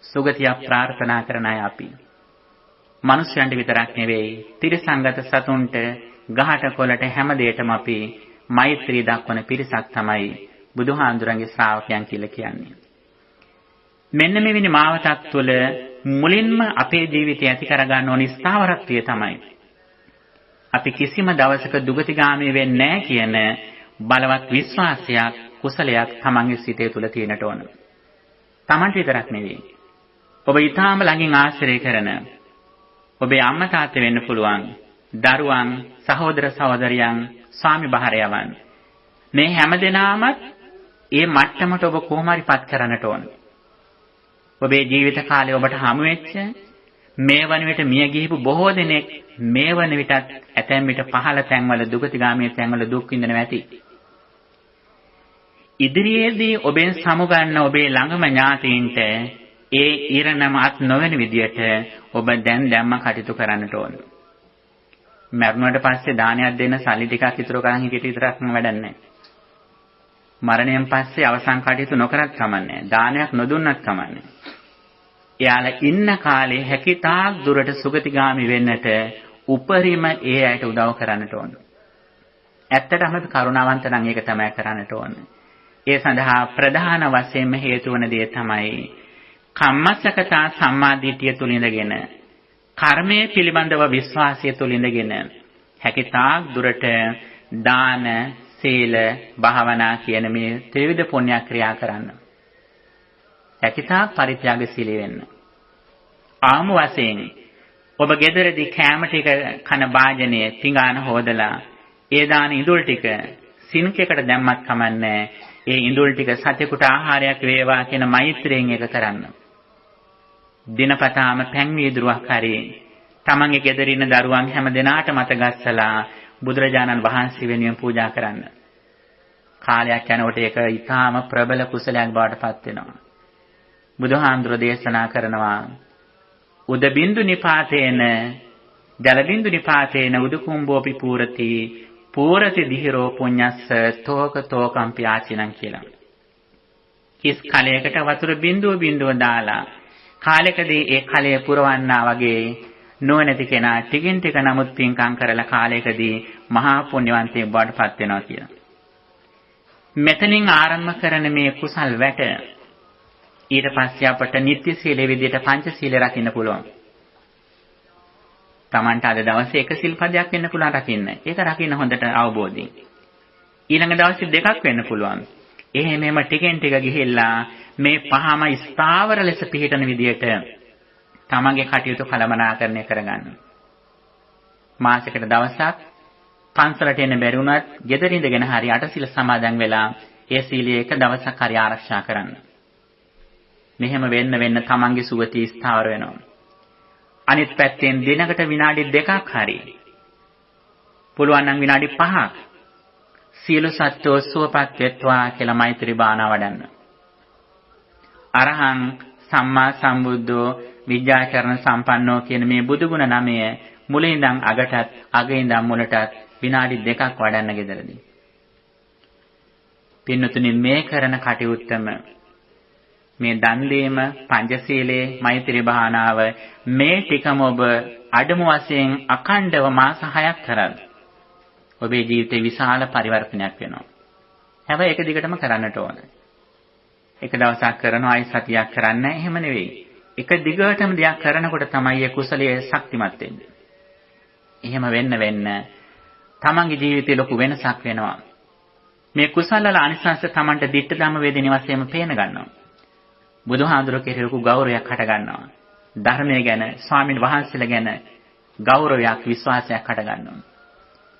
සුගතියක් ප්‍රාර්ථනා කරන අය අපි. මනුෂ්‍යයන්ට විතරක් නෙවෙයි, තිරිසංගත සතුන්ට, ගහට කොළට හැම දෙයකම අපි මෛත්‍රී දක්වන පිරිසක් තමයි බුදුහාඳුරන්ගේ ශ්‍රාවකයන් කියලා කියන්නේ. මෙන්න මෙවැනි මාවතක් තුළ මුලින්ම අපේ ජීවිතය ඇති කරගන්න ඕනි ස්ථාවරත්වය තමයි අපි කිසිම දවසක දුගතිගාමී වෙන්නේ නැහැ කියන බලවත් විශ්වාසයක්, කුසලයක් තමන්ගේ සිතේ තුල තියෙන්නට ඕන. තමන්ට විතරක් නෙවෙයි. ඔබ ඊටාම ළඟින් ආශ්‍රය කරන ඔබේ අම්මා තාත්තා වෙන්න පුළුවන්, දරුවන්, සහෝදර සහෝදරියන්, ස්වාමි භාර්යාවන්. මේ හැමදෙනාම ඒ මට්ටමට ඔබ කොහොම හරි පත් කරන්නට ඕන. ඔබේ ජීවිත කාලේ ඔබට හමු වෙච්ච මේ වන විට මිය ගිහිපු බොහෝ දෙනෙක් මේ වන විටත් ඇතැම් විට පහළ තැන්වල දුගතිගාමී තැන්වල දුක් විඳිනවා ඇති. ඉදිරියේදී ඔබෙන් සමුගන්න ඔබේ ළඟම ඥාතීන්ට ඒ ඉරණම අත් නොවන විදියට ඔබ දැන්ම කටයුතු කරන්නට ඕන. මරණයට පස්සේ දානයක් දෙන්න සල්ලි ටිකක් ඉතුරු කරන් හිටියට විතරක් වැඩක් නැහැ. මරණයෙන් පස්සේ අවසන් කටයුතු නොකරත් කමන්නේ. දානයක් නොදුන්නත් කමන්නේ. එයාලා ඉන්න කාලේ හැකිතාක් දුරට සුගතිගාමි වෙන්නට උපරිම ඒ අයට උදව් කරන්නට ඕන. ඇත්තටම අපි කරුණාවන්ත නම් ඒක තමයි කරන්නට ඕන. ඒ සඳහා ප්‍රධාන වශයෙන්ම හේතු වන දේ තමයි කම්මස්සකතා සම්මාදිටිය තුල ඉඳගෙන කර්මයේ පිළිබඳව විශ්වාසය තුල ඉඳගෙන හැකිතාක් දුරට දාන, සීල, භාවනා කියන මේ ත්‍රිවිධ පුණ්‍ය ක්‍රියා කරන්න. හැකිතාක් පරිත්‍යාගශීලී වෙන්න. ආමු වශයෙන් ඔබ ගෙදරදී කෑම ටික කන වාජනයේ පිඟාන හොදලා ඒ දාන ඉඳුල් ටික සින්කයකට දැම්මත් කමන්නේ. ඒ ඉඳුල් ටික සතෙකුට ආහාරයක් වේවා කියන මෛත්‍රියෙන් එක කරන්න. දිනපතාම පැන් වීදුරුවක් හරි තමන්ගේ ගෙදර ඉන්න දරුවන් හැම දෙනාට මත ගස්සලා බුදුරජාණන් වහන්සේ වෙනුවෙන් පූජා කරන්න. කාලයක් යනකොට ඒක ඊටාම ප්‍රබල කුසලයක් බවට පත් වෙනවා. බුදුහාමුදුරෝ දේශනා කරනවා උද බින්දු නිපාතේන ජල බින්දු නිපාතේන උදුකුම්බෝපි පූරති දිහිරෝ පුඤ්ඤස්ස තෝක තෝකම්පි ආචිනං කියලා. කිස් කලයකට වතුර බින්දුව දාලා කාලයකදී ඒ කලය පුරවන්නා වගේ නොනැති කෙනා ටිකින් ටික නමුත් පින්කම් කරලා කාලයකදී මහා පුණ්‍යවන්තයෙක් බවට පත් වෙනවා කියලා. මෙතනින් ආරම්භ කරන මේ කුසල් වැට ඊට පස්සේ අපට නිත්‍ය සීලයේ විදිහට පංච සීල රකින්න පුළුවන්. Tamanට අද දවසේ එක සිල්පදයක් වෙන්න පුළුවන් රකින්න. ඒක රකින්න හොඳට අවබෝධයෙන්. ඊළඟ දවසේ දෙකක් වෙන්න පුළුවන්. එහෙමම ටිකෙන් ටික ගිහිල්ලා මේ පහම ස්ථාවර ලෙස පිළිටන විදිහට තමන්ගේ කටයුතු කළමනාකරණය කරගන්න. මාසයකට දවසක් පන්සලට එන්න බැරි වුණත් ගෙදර ඉඳගෙන හරි අටසිල් සමාදන් වෙලා ඒ සීලය එක දවසක් හරි ආරක්ෂා කරන්න. මෙහෙම වෙන්න තමන්ගේ සුගතිය ස්ථාවර වෙනවා. අනිත් පැත්තෙන් දිනකට විනාඩි 2ක් හරි පුළුවන් නම් විනාඩි 5ක් සියලු සත්වෝ සුවපත් වෙත්වා කියලා මෛත්‍රී භාවනාව වඩන්න. අරහං සම්මා සම්බුද්ධෝ විද්‍යාචරණ සම්පන්නෝ කියන මේ බුදුගුණ නමය මුලින්දන් අගටත් අගින්දන් මුලටත් විනාඩි 2ක් වඩන්න ගෙදරදී. පින්නතුනි මේ කරන කටයුත්තම මේ දන් දීම, පංචශීලයේ, මෛත්‍රී භාවනාව මේ ටිකම ඔබ අඩමු වශයෙන් අඛණ්ඩව මාස 6ක් කරත් ඔබේ ජීවිතේ විශාල පරිවර්තනයක් වෙනවා. හැබැයි ඒක දිගටම කරන්නට ඕන. එක දවසක් කරනවා ආයි සතියක් කරන්න එහෙම නෙවෙයි. එක දිගටම දෙයක් කරනකොට තමයි ඒ කුසලයේ ශක්තිමත් වෙන්නේ. එහෙම වෙන්න තමන්ගේ ජීවිතේ ලොකු වෙනසක් වෙනවා. මේ කුසල වල අනිසංස තමන්ට දිට්ඨ ධම්ම වේදිනේ වශයෙන්ම පේන ගන්නවා. බුදුහාඳුර කෙරෙහි ලොකු ගෞරවයක් හට ගන්නවා. ධර්මය ගැන, ස්වාමීන් වහන්සේලා ගැන ගෞරවයක්, විශ්වාසයක් හටගන්නවා.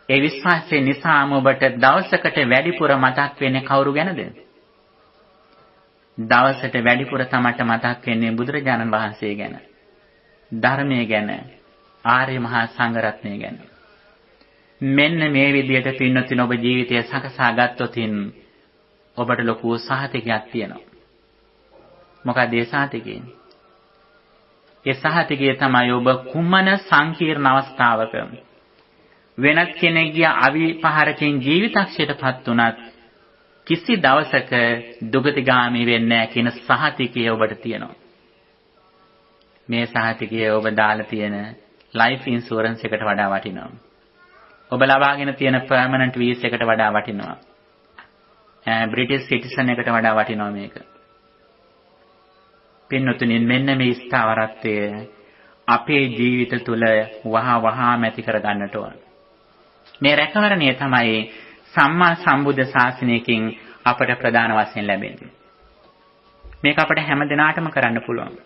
ඒ විශ්වාසය නිසාම ඔබට දවසකට වැඩිපුර මතක් වෙන්නේ කවුරු ගැනද? දවසට වැඩිපුර තමට මතක් වෙන්නේ බුදුරජාණන් වහන්සේ ගැන, ධර්මය ගැන, ආර්ය මහා සංඝරත්නය ගැන. මෙන්න මේ විදිහට පින්නතුන් ඔබ ජීවිතය සකසා ගත්තොත් ඔබට ලොකු සහතිකයක් තියෙනවා. මොකද ඒ සහතිකය? ඒ සහතිකය තමයි ඔබ කුමන සංකීර්ණ අවස්ථාවක වෙනත් කෙනෙක්ගේ අවිපහරකින් ජීවිතක්ෂයටපත් උනත් කිසි දවසක දුගතිගාමී වෙන්නේ නැහැ කියන සහතිකය ඔබට තියෙනවා. මේ සහතිකය ඔබ දාලා තියෙන ලයිෆ් ඉන්ෂුරන්ස් එකට වඩා වටිනවා. ඔබ ලබාගෙන තියෙන පර්මනන්ට් වීසා එකට වඩා වටිනවා. බ්‍රිටිෂ් සිටිසන් එකට වඩා වටිනවා මේක. පින්නතුනි, මෙන්න මේ ස්ථාවරත්වය අපේ ජීවිත තුළ වහා ඇති කර ගන්නට ඕන. මේ රැකවරණය තමයි සම්මා සම්බුද්ධ ශාසනයකින් අපට ප්‍රධාන වශයෙන් ලැබෙන්නේ. මේක අපට හැම දිනාටම කරන්න පුළුවන්.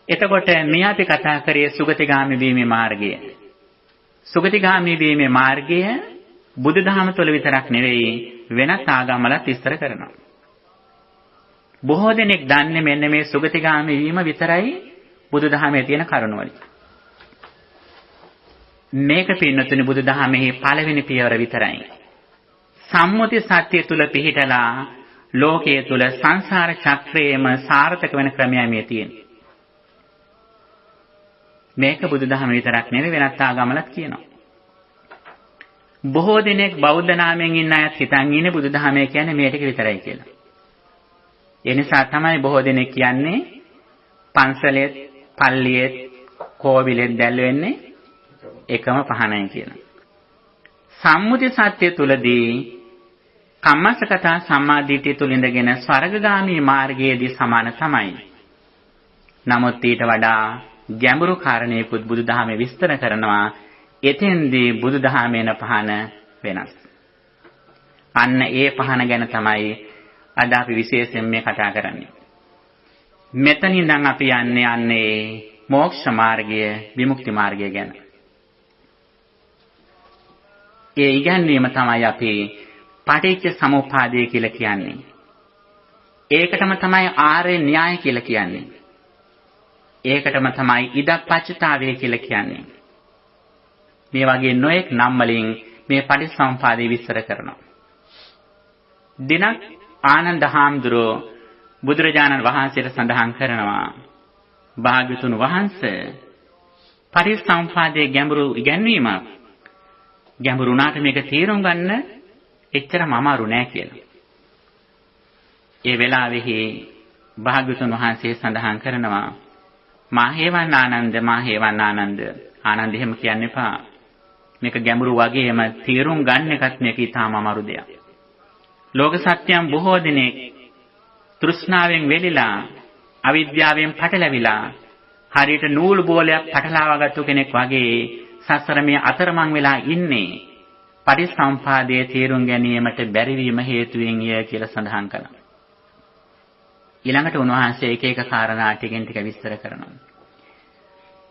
එතකොට මේ අපි කතා කරේ සුගතිගාමී වීමේ මාර්ගය. සුගතිගාමී වීමේ මාර්ගය බුදුදහම තුළ විතරක් නෙවෙයි, වෙනත් ආගම්වලත් විස්තර කරනවා. බොහෝ දෙනෙක් දන්නේ මෙන්න මේ සුගතිගාමී වීම විතරයි බුදුදහමේ තියෙන කරුණ වලින්. මේක පින්නතුනි බුදුදහමේ පළවෙනි පියවර විතරයි. සම්මුති සත්‍ය තුල පිහිටලා ලෝකයේ තුල සංසාර චක්‍රයේම සාර්ථක වෙන ක්‍රමයයි මේ තියෙන්නේ. මේක බුදුදහම විතරක් නෙවෙයි, වෙනත් ආගම්වලත් කියනවා. බොහෝ දෙනෙක් බෞද්ධ නාමයෙන් ඉන්න අයත් හිතන් ඉන්නේ බුදුදහමේ කියන්නේ මේ ටික විතරයි කියලා. ඒ නිසා තමයි බොහෝ දෙනෙක් කියන්නේ පන්සලෙත්, පල්ලියෙත්, කෝවිලෙත් දැල් වෙන්නේ එකම පහනයි කියලා. සම්මුති සත්‍ය තුලදී කම්මස්සකතා සම්මාදිටිය තුල ඉඳගෙන ස්වර්ගගාමී මාර්ගයේදී සමාන තමයි. නමුත් ඊට වඩා ගැඹුරු කාරණේකුත් බුදුදහමේ විස්තර කරනවා. එතෙන්දී බුදුදහමේන පහන වෙනස්. අන්න ඒ පහන ගැන තමයි අද අපි විශේෂයෙන් මේ කතා කරන්නේ. මෙතනින්නම් අපි යන්නේ මෝක්ෂ මාර්ගය, විමුක්ති මාර්ගය ගැන. ඒ ඉගැන්වීම තමයි අපි පටිච්ච සමුප්පාදය කියලා කියන්නේ. ඒකටම තමයි ආර්ය න්‍යාය කියලා කියන්නේ. ඒකටම තමයි ඉදප්පච්චතාවය කියලා කියන්නේ. මේ වගේ නොඑක් නම් වලින් මේ පටිච්චසමුප්පාදය විස්තර කරනවා. දිනක් ආනන්ද හාමුදුරුවෝ බුදුරජාණන් වහන්සේට සඳහන් කරනවා, භාග්‍යතුන් වහන්සේ පටිච්චසමුප්පාදයේ ගැඹුරු ඉගැන්වීම ගැඹුරුණාට මේක තේරුම් ගන්න එච්චරම අමාරු නෑ කියලා. ඒ වෙලාවෙහි භාග්‍යතුන් වහන්සේ සඳහන් කරනවා, මාහේවන් ආනන්ද ආනන්ද එහෙම කියන්න එපා. මේක ගැඹුරු වගේම තේරුම් ගන්න එකත් මේක ඊටාම අමාරු දෙයක්. ලෝක සත්‍යයන් බොහෝ දෙනෙක් තෘෂ්ණාවෙන් වෙලිලා, අවිද්‍යාවෙන් පටලැවිලා, හරියට නූල් බෝලයක් පටලවාගත්තු කෙනෙක් වගේ සසර මේ අතරමං වෙලා ඉන්නේ පටිච්චසමුප්පාදයේ තේරුම් ගැනීමට බැරිවීම හේතුවෙන් ය කියලා සඳහන් කළා. ඊළඟට උන්වහන්සේ එක එක කාරණා ටිකෙන් ටික විස්තර කරනවා.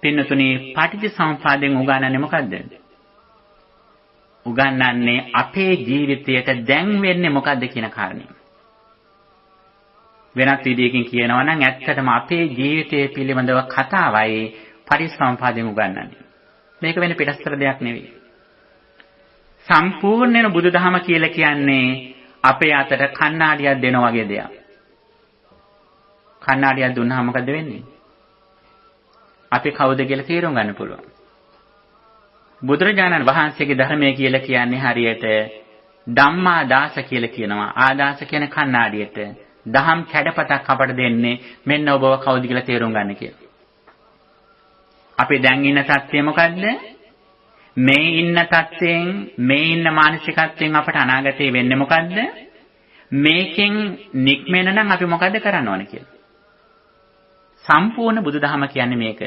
පින්නතුනි, පටිච්චසමුප්පාදයෙන් උගන්වන්නේ මොකද්ද? උගන්වන්නේ අපේ ජීවිතයට දැන් වෙන්නේ මොකද්ද කියන කාරණය. වෙනත් විදිහකින් කියනවා නම් ඇත්තටම අපේ ජීවිතය පිළිබඳව කතාවයි පටිච්චසමුප්පාදයෙන් උගන්වන්නේ. මේක වෙන පිටස්තර දෙයක් නෙවෙයි. සම්පූර්ණයෙන් බුදුදහම කියලා කියන්නේ අපේ අතට කණ්ණාඩියක් දෙනා වගේ දෙයක්. කණ්ණාඩියක් දුන්නාම මොකද වෙන්නේ? අපි කවුද කියලා තේරුම් ගන්න පුළුවන්. බුදුරජාණන් වහන්සේගේ ධර්මය කියලා කියන්නේ හරියට ධම්මා දාස කියලා කියනවා. ආදාස කියන කණ්ණාඩියට දහම් කැඩපතක් අපට දෙන්නේ මෙන්න ඔබව කවුද කියලා තේරුම් ගන්න කියලා. අපි දැන් ඉන්න තත්ත්වය මොකද්ද? මේ ඉන්න තත්ත්වයෙන්, මේ ඉන්න මානසිකත්වයෙන් අපට අනාගතේ වෙන්නේ මොකද්ද? මේකෙන් නික්මෙන්න නම් අපි මොකද්ද කරන්න ඕන කියලා. සම්පූර්ණ බුදුදහම කියන්නේ මේක.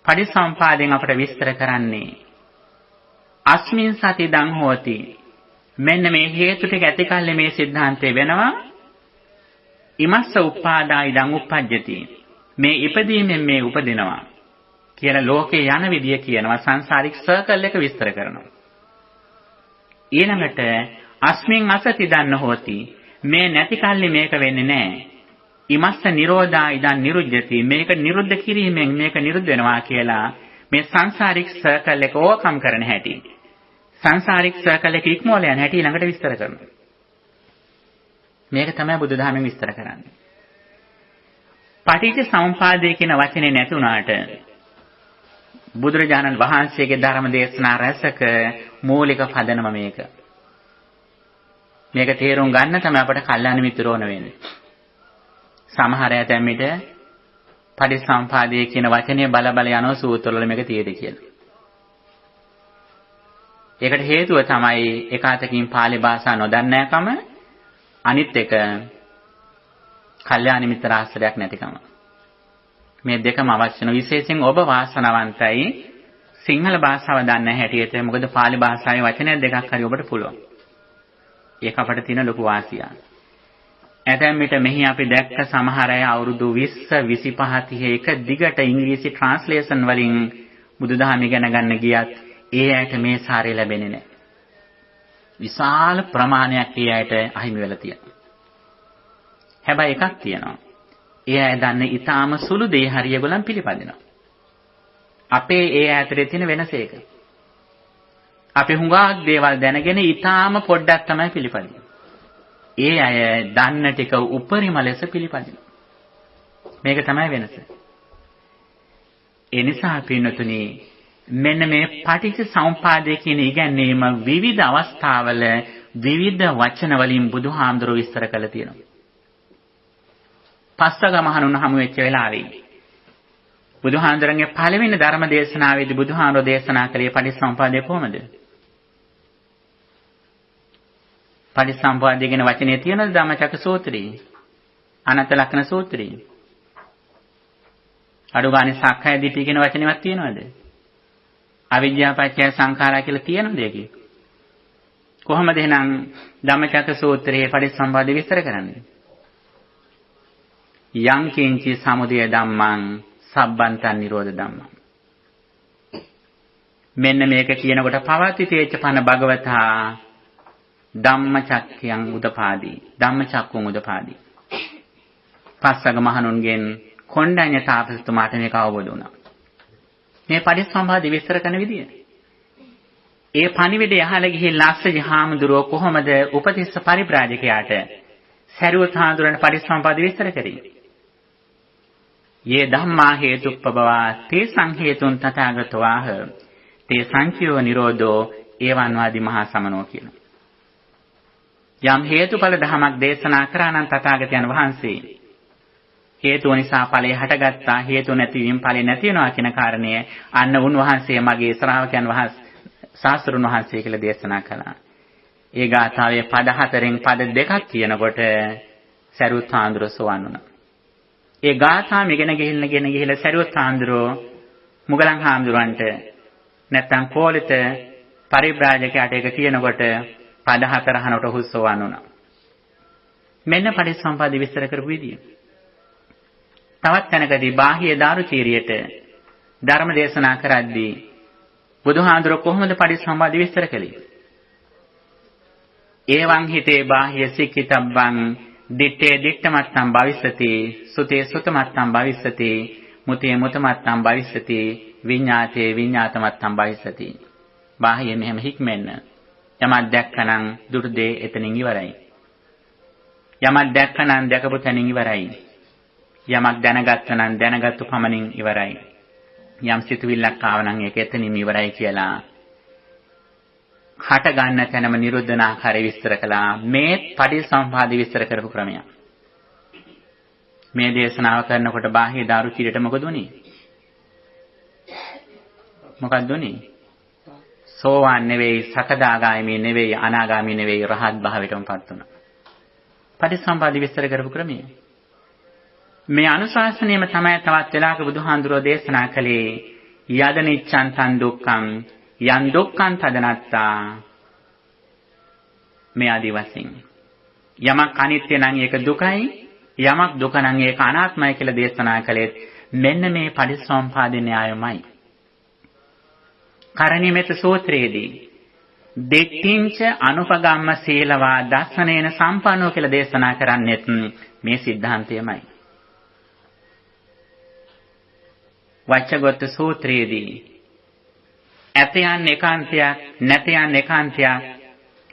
පටිච්චසමුපාදයෙන් අපට විස්තර කරන්නේ අස්මින් සති දං හෝති. මෙන්න මේ හේතු ටික ඇතිකල්ලි මේ સિદ્ધාන්තය වෙනවා. ඉමස්ස උප්පාදායි දං උප්පජ්ජති. මේ ඉපදීමෙන් මේ උපදිනවා කියලා ලෝකේ යන විදිය කියනවා සංසාරික සර්කල් එක විස්තර කරනවා. ඊළඟට අස්මින් අසති දන්න හොති මේ නැති කල්ලි මේක වෙන්නේ නැහැ. ඉමස්ස නිරෝධා ඉදන් නිරුද්ධති මේක නිරුද්ධ කිරීමෙන් මේක නිරුද්ධ වෙනවා කියලා මේ සංසාරික සර්කල් එක ඕවර්කම් කරන හැටි සංසාරික සර්කල් එක ඉක්මවල යන හැටි ළඟට විස්තර කරනවා. මේක තමයි බුදුදහමෙන් විස්තර කරන්නේ. පටිච්ච සමුප්පාදය කියන වචනේ නැති වුණාට බුදුරජාණන් වහන්සේගේ ධර්ම දේශනා රැසක මූලික පදනම මේක. මේක තේරුම් ගන්න තමයි අපට කල්යාණ මිත්‍රෝණ වෙන්නේ. සමහර ඇතැම් විට පටිච්චසමුපාදය කියන වචනේ බල බල යනවා සූත්‍රවල මේක තියෙද කියලා. ඒකට හේතුව තමයි එක අතකින් පාලි භාෂා නොදන්නාකම අනිත් එක කල්යාණ මිත්‍ර ආශ්‍රයයක් නැතිකම. මේ දෙකම අවශ්‍ය වෙන විශේෂයෙන් ඔබ වාසනාවන්තයි සිංහල භාෂාව දන්න හැටියට මොකද පාලි භාෂාවේ වචන දෙකක් හරි ඔබට පුළුවන්. ඒක අපට තියෙන ලොකු වාසියක්. ඇතැම් විට මෙහි අපි දැක්ක සමහර අය අවුරුදු 20 25 30 එක දිගට ඉංග්‍රීසි ට්‍රාන්ස්ලේෂන් වලින් බුදුදහම ඉගෙන ගන්න ගියත් ඒ ඇයට මේ සාරය ලැබෙන්නේ නැහැ. විශාල ප්‍රමාණයක් ඒ ඇයට අහිමි වෙලා තියෙනවා. හැබැයි එකක් තියෙනවා. ඒ අය දන්නේ ඊටාම සුළු දේ හරි ඒගොල්ලන් පිළිපදිනවා. අපේ ඒ ඇතරේ තියෙන වෙනස ඒක. අපි හුඟක් දේවල් දැනගෙන ඊටාම පොඩ්ඩක් තමයි පිළිපදින්නේ. ඒ අය දන්න ටික උපරිම ලෙස පිළිපදිනවා. මේක තමයි වෙනස. ඒ නිසා පින්නතුනි මෙන්න මේ පටිච්ච සමුප්පාදය කියන ඉගැන්වීම විවිධ අවස්ථාවල විවිධ වචන වලින් බුදුහාමුදුරුවෝ විස්තර කළා තියෙනවා. පස්වග මහණුන් හමු වෙච්ච වෙලාවේ බුදුහාමුදුරන්ගේ පළවෙනි ධර්ම දේශනාවේදී බුදුහාමුදුරුවෝ දේශනා කළේ පටිච්චසමුප්පාදය කොහොමද? පටිච්චසමුප්පාදය කියන වචනේ තියෙනවද ධම්මචක්ක සූත්‍රයේ? අනන්ත ලක්ෂණ සූත්‍රයේ? අඩුගානේ සක්කාය දිට්ඨිය කියන වචනේවත් තියෙනවද? අවිද්‍යාව පත්‍ය සංඛාරා කියලා තියෙනවද ඒකේ? කොහොමද එහෙනම් ධම්මචක්ක සූත්‍රයේ පටිච්චසමුප්පාදය විස්තර කරන්නේ? යං කිංචි සමුදය ධම්මං සබ්බන්තං නිරෝධ ධම්මං. මෙන්න මේක කියනකොට පවතිතේච පන භගවතා ධම්මචක්ඛයන් උදපාදී ධම්මචක්කුන් උදපාදී. පස්වග මහණුන්ගෙන් කොණ්ඩඤ්ඤ තාපසතුමාට මේක අවබෝධ වුණා. මේ පටිච්චසමුප්පාදය විස්තර කරන විදිය. ඒ පණිවිඩය අහලා ගිහින් ලස්සජි හාමුදුරුවෝ කොහොමද උපතිස්ස පරිබ්‍රාජකයාට සරියුත් හාමුදුරන් පටිච්චසමුප්පාදය විස්තර කරේ? යේ ධම්මා හේතුප්පබවා තේ සංහේතුන් තථාගතවාහ තේ සංඛ්‍යෝ නිරෝධෝ ඒවන් වාදි මහා සමනෝ කියන. යම් හේතුඵල ධමයක් දේශනා කරා නම් තථාගතයන් වහන්සේ හේතුව නිසා ඵලය හටගත්තා හේතු නැතිවීම ඵලෙ නැති වෙනවා කියන කාරණය අන්න උන්වහන්සේ මගේ ශ්‍රාවකයන් වහන්සේ ශාස්ත්‍රුන් වහන්සේ කියලා දේශනා කළා. ඒ ගාථාවේ පද 4න් පද 2ක් කියනකොට සරියුත් හාමුදුරුවෝ සෝවන් වුණා. ඒ ගාථාම ඉගෙන ගිහිල්ලා සරියුත් හාමුදුරුවෝ මුගලන් හාමුදුරුවන්ට නැත්තම් කෝලිත පරිබ්‍රාජකයාට ඒක කියනකොට පද 4 අහනකොට හුස්සෝවන් වුණා. මෙන්න පටිච්චසමුප්පාදය විස්තර කරපු විදිය. තවත් තැනකදී බාහ්‍ය දාරුචීරියට ධර්ම දේශනා කරද්දී බුදුහාඳුර කොහොමද පටිච්චසමුප්පාදය විස්තර කළේ? ඒවං හිතේ බාහ්‍ය සික්කිතබ්බං දිත්තේ දිත්තමත්තං භවිස්සති සුතේ සුතමත්තං භවිස්සති මුතේ මුතමත්තං භවිස්සති විඤ්ඤාතේ විඤ්ඤාතමත්තං භවිස්සති. බාහ්‍ය මෙහෙම හික්මෙන්න. යමක් දැක්කනම් දුටු දේ එතනින් ඉවරයි. යමක් දැක්කනම් දැකපු තැනින් ඉවරයි. යමක් දැනගත්තනම් දැනගත්තු පමණින් ඉවරයි. යම් සිතුවිල්ලක් ආවනම් ඒක එතනින්ම ඉවරයි කියලා හට ගන්න තැනම නිරුද්ධන ආකාරය විස්තර කළා. මේ පටිච්චසමුප්පාදය විස්තර කරපු ක්‍රමය. මේ දේශනාව කරනකොට බාහ්‍ය දාරුචීරයට මොකද උනේ? මොකක්ද උනේ? සෝවාන් නෙවෙයි, සකදාගාමී නෙවෙයි, අනාගාමී නෙවෙයි, රහත් භාවයටමපත් වුණා. පටිච්චසමුප්පාදය විස්තර කරපු ක්‍රමය. මේ අනුශාසනයම තමයි තවත් වෙලාවක බුදුහාඳුරෝ දේශනා කළේ යදනිච්ඡන් තන් දුක්ඛං යන් දුක්ඛං තදනත්තා. මේ ආදි වශයෙන් යමක් අනිත්‍ය නම් ඒක දුකයි, යමක් දුක නම් ඒක අනාත්මයි කියලා දේශනා කළේත් මෙන්න මේ පටිච්චසමුප්පාද න්‍යායමයි. කරණීයමෙත සූත්‍රයේදී දෙක්ඛින්ච අනුපගම්ම සීලවා දස්සනේන සම්පන්නෝ කියලා දේශනා කරන්නේත් මේ સિદ્ધාන්තයමයි. වච්චගොත්ත සූත්‍රයේදී ඇතයන් ඒකාන්තයක් නැතයන් ඒකාන්තයක්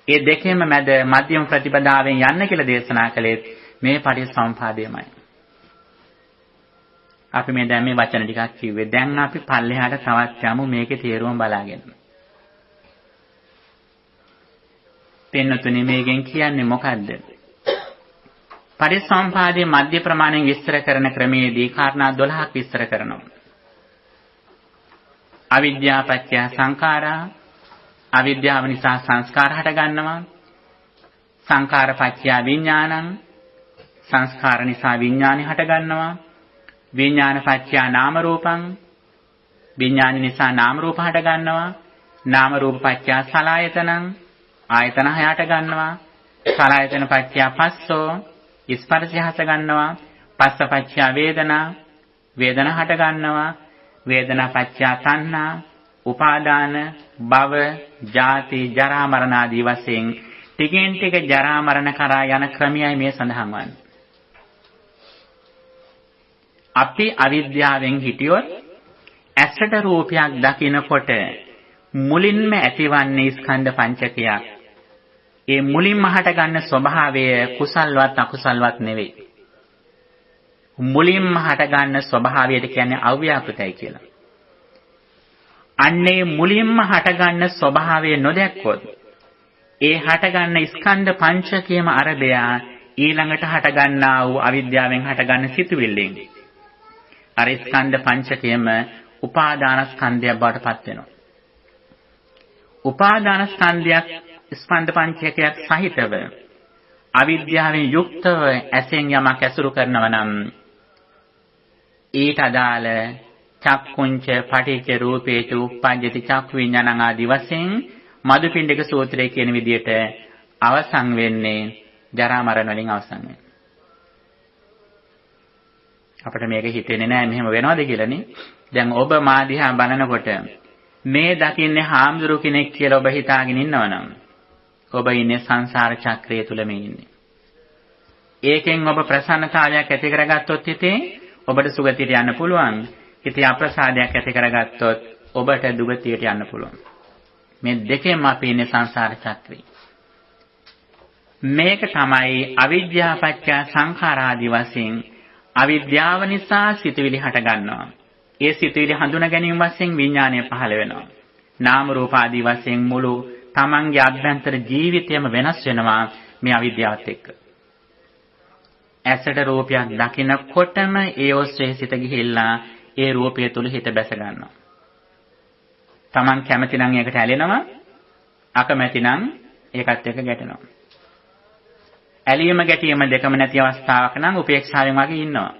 ඒ දෙකේම මැද මධ්‍යම ප්‍රතිපදාවෙන් යන්න කියලා දේශනා කළේ මේ පටිච්චසමුපාදයමයි. අපි මේ දැන් මේ වචන ටිකක් කිව්වේ. දැන් අපි පල්ලෙහාට තවත් යමු මේකේ තේරුම බලාගෙන. පින්නතුනි මේකෙන් කියන්නේ මොකද්ද? පටිච්චසමුපාදයේ මධ්‍ය ප්‍රමාණයෙන් විස්තර කරන ක්‍රමයේදී කාරණා 12ක් විස්තර කරනවා. අවිද්‍යාව පත්‍ය සංඛාරා, අවිද්‍යාව නිසා සංස්කාර හට ගන්නවා. සංඛාර පත්‍ය විඥානං, සංස්කාර නිසා විඥානි හට ගන්නවා. විඥාන පත්‍ය නාම රූපං, විඥාන නිසා නාම රූප හට ගන්නවා. නාම රූප පත්‍ය සලආයතනං, ආයතන හයට ගන්නවා. සලආයතන පත්‍ය පස්සෝ, ස්පර්ශය හට ගන්නවා. පස්ස පත්‍ය වේදනා, වේදනා හට ගන්නවා. වේදනා පත්‍ය තණ්හා, උපාදාන, භව, ජාති, ජරා මරණ ආදී වශයෙන් ටිකෙන් ටික ජරා මරණ කරා යන ක්‍රමයයි මේ සඳහන් වන්නේ. අපි අවිද්‍යාවෙන් හිටියොත් ඇසට රූපයක් දකිනකොට මුලින්ම ඇතිවන්නේ ස්කන්ධ පංචකයක්. ඒ මුලින්ම හටගන්න ස්වභාවය කුසල්වත් අකුසල්වත් නෙවෙයි. මුලින්ම හටගන්න ස්වභාවයට කියන්නේ අව්‍යාකෘතයි කියලා. අන්නේ මුලින්ම හටගන්න ස්වභාවය නොදැක්කොත් ඒ හටගන්න ස්කන්ධ පංචකයේම අරබයා ඊළඟට හටගන්නා වූ අවිද්‍යාවෙන් හටගන්න සිතුවිල්ලෙන් අර ස්කන්ධ පංචකයේම උපාදාන ස්කන්ධයක් බවට පත් වෙනවා. උපාදාන ස්කන්ධයක් ස්කන්ධ පංචකයක් සහිතව අවිද්‍යාවෙන් යුක්තව ඇසෙන් යමක් ඇසුරු කරනවා නම් ඊට අදාළ චක්කුංච පටිච්ච රූපේච උප්පජ්ජති චක්ඛු විඥානං ආදි වශයෙන් මදුපිණ්ඩික සූත්‍රයේ කියන විදිහට අවසන් වෙන්නේ ජරා මරණ වලින් අවසන් වෙනවා. අපිට මේක හිතෙන්නේ නැහැ මෙහෙම වෙනවද කියලානේ. දැන් ඔබ මා දිහා බලනකොට මේ දකින්නේ හාමුදුරු කෙනෙක් කියලා ඔබ හිතාගෙන ඉන්නවනම් ඔබ ඉන්නේ සංසාර චක්‍රය තුලම ඉන්නේ. ඒකෙන් ඔබ ප්‍රසන්නතාවයක් ඇති කරගත්තොත් හිතේ ඔබට සුගතියට යන්න පුළුවන්. හිතේ අප්‍රසාදයක් ඇති කරගත්තොත් ඔබට දුගතියට යන්න පුළුවන්. මේ දෙකෙන්ම අපි ඉන්නේ සංසාර චක්‍රේ. මේක තමයි අවිද්‍යාව පත්‍ය සංඛාර ආදී වශයෙන් අවිද්‍යාව නිසා සිතුවිලි හට ගන්නවා. ඒ සිතුවිලි හඳුනා ගැනීම වශයෙන් විඥානය පහළ වෙනවා. නාම රූප ආදී වශයෙන් මුළු තමන්ගේ අභ්‍යන්තර ජීවිතයම වෙනස් වෙනවා මේ අවිද්‍යාවත් එක්ක. ඇසට රූපයක් දකිනකොටම ඒ ඔස්සේ සිත ගිහිල්ලා ඒ රූපය තුල හිත බැස ගන්නවා. තමන් කැමති නම් ඒකට ඇලෙනවා, අකමැති නම් ඒකත් එක්ක ගැටෙනවා. ඇලීම ගැටීම දෙකම නැති අවස්ථාවක් නම් උපේක්ෂාවෙන් වගේ ඉන්නවා.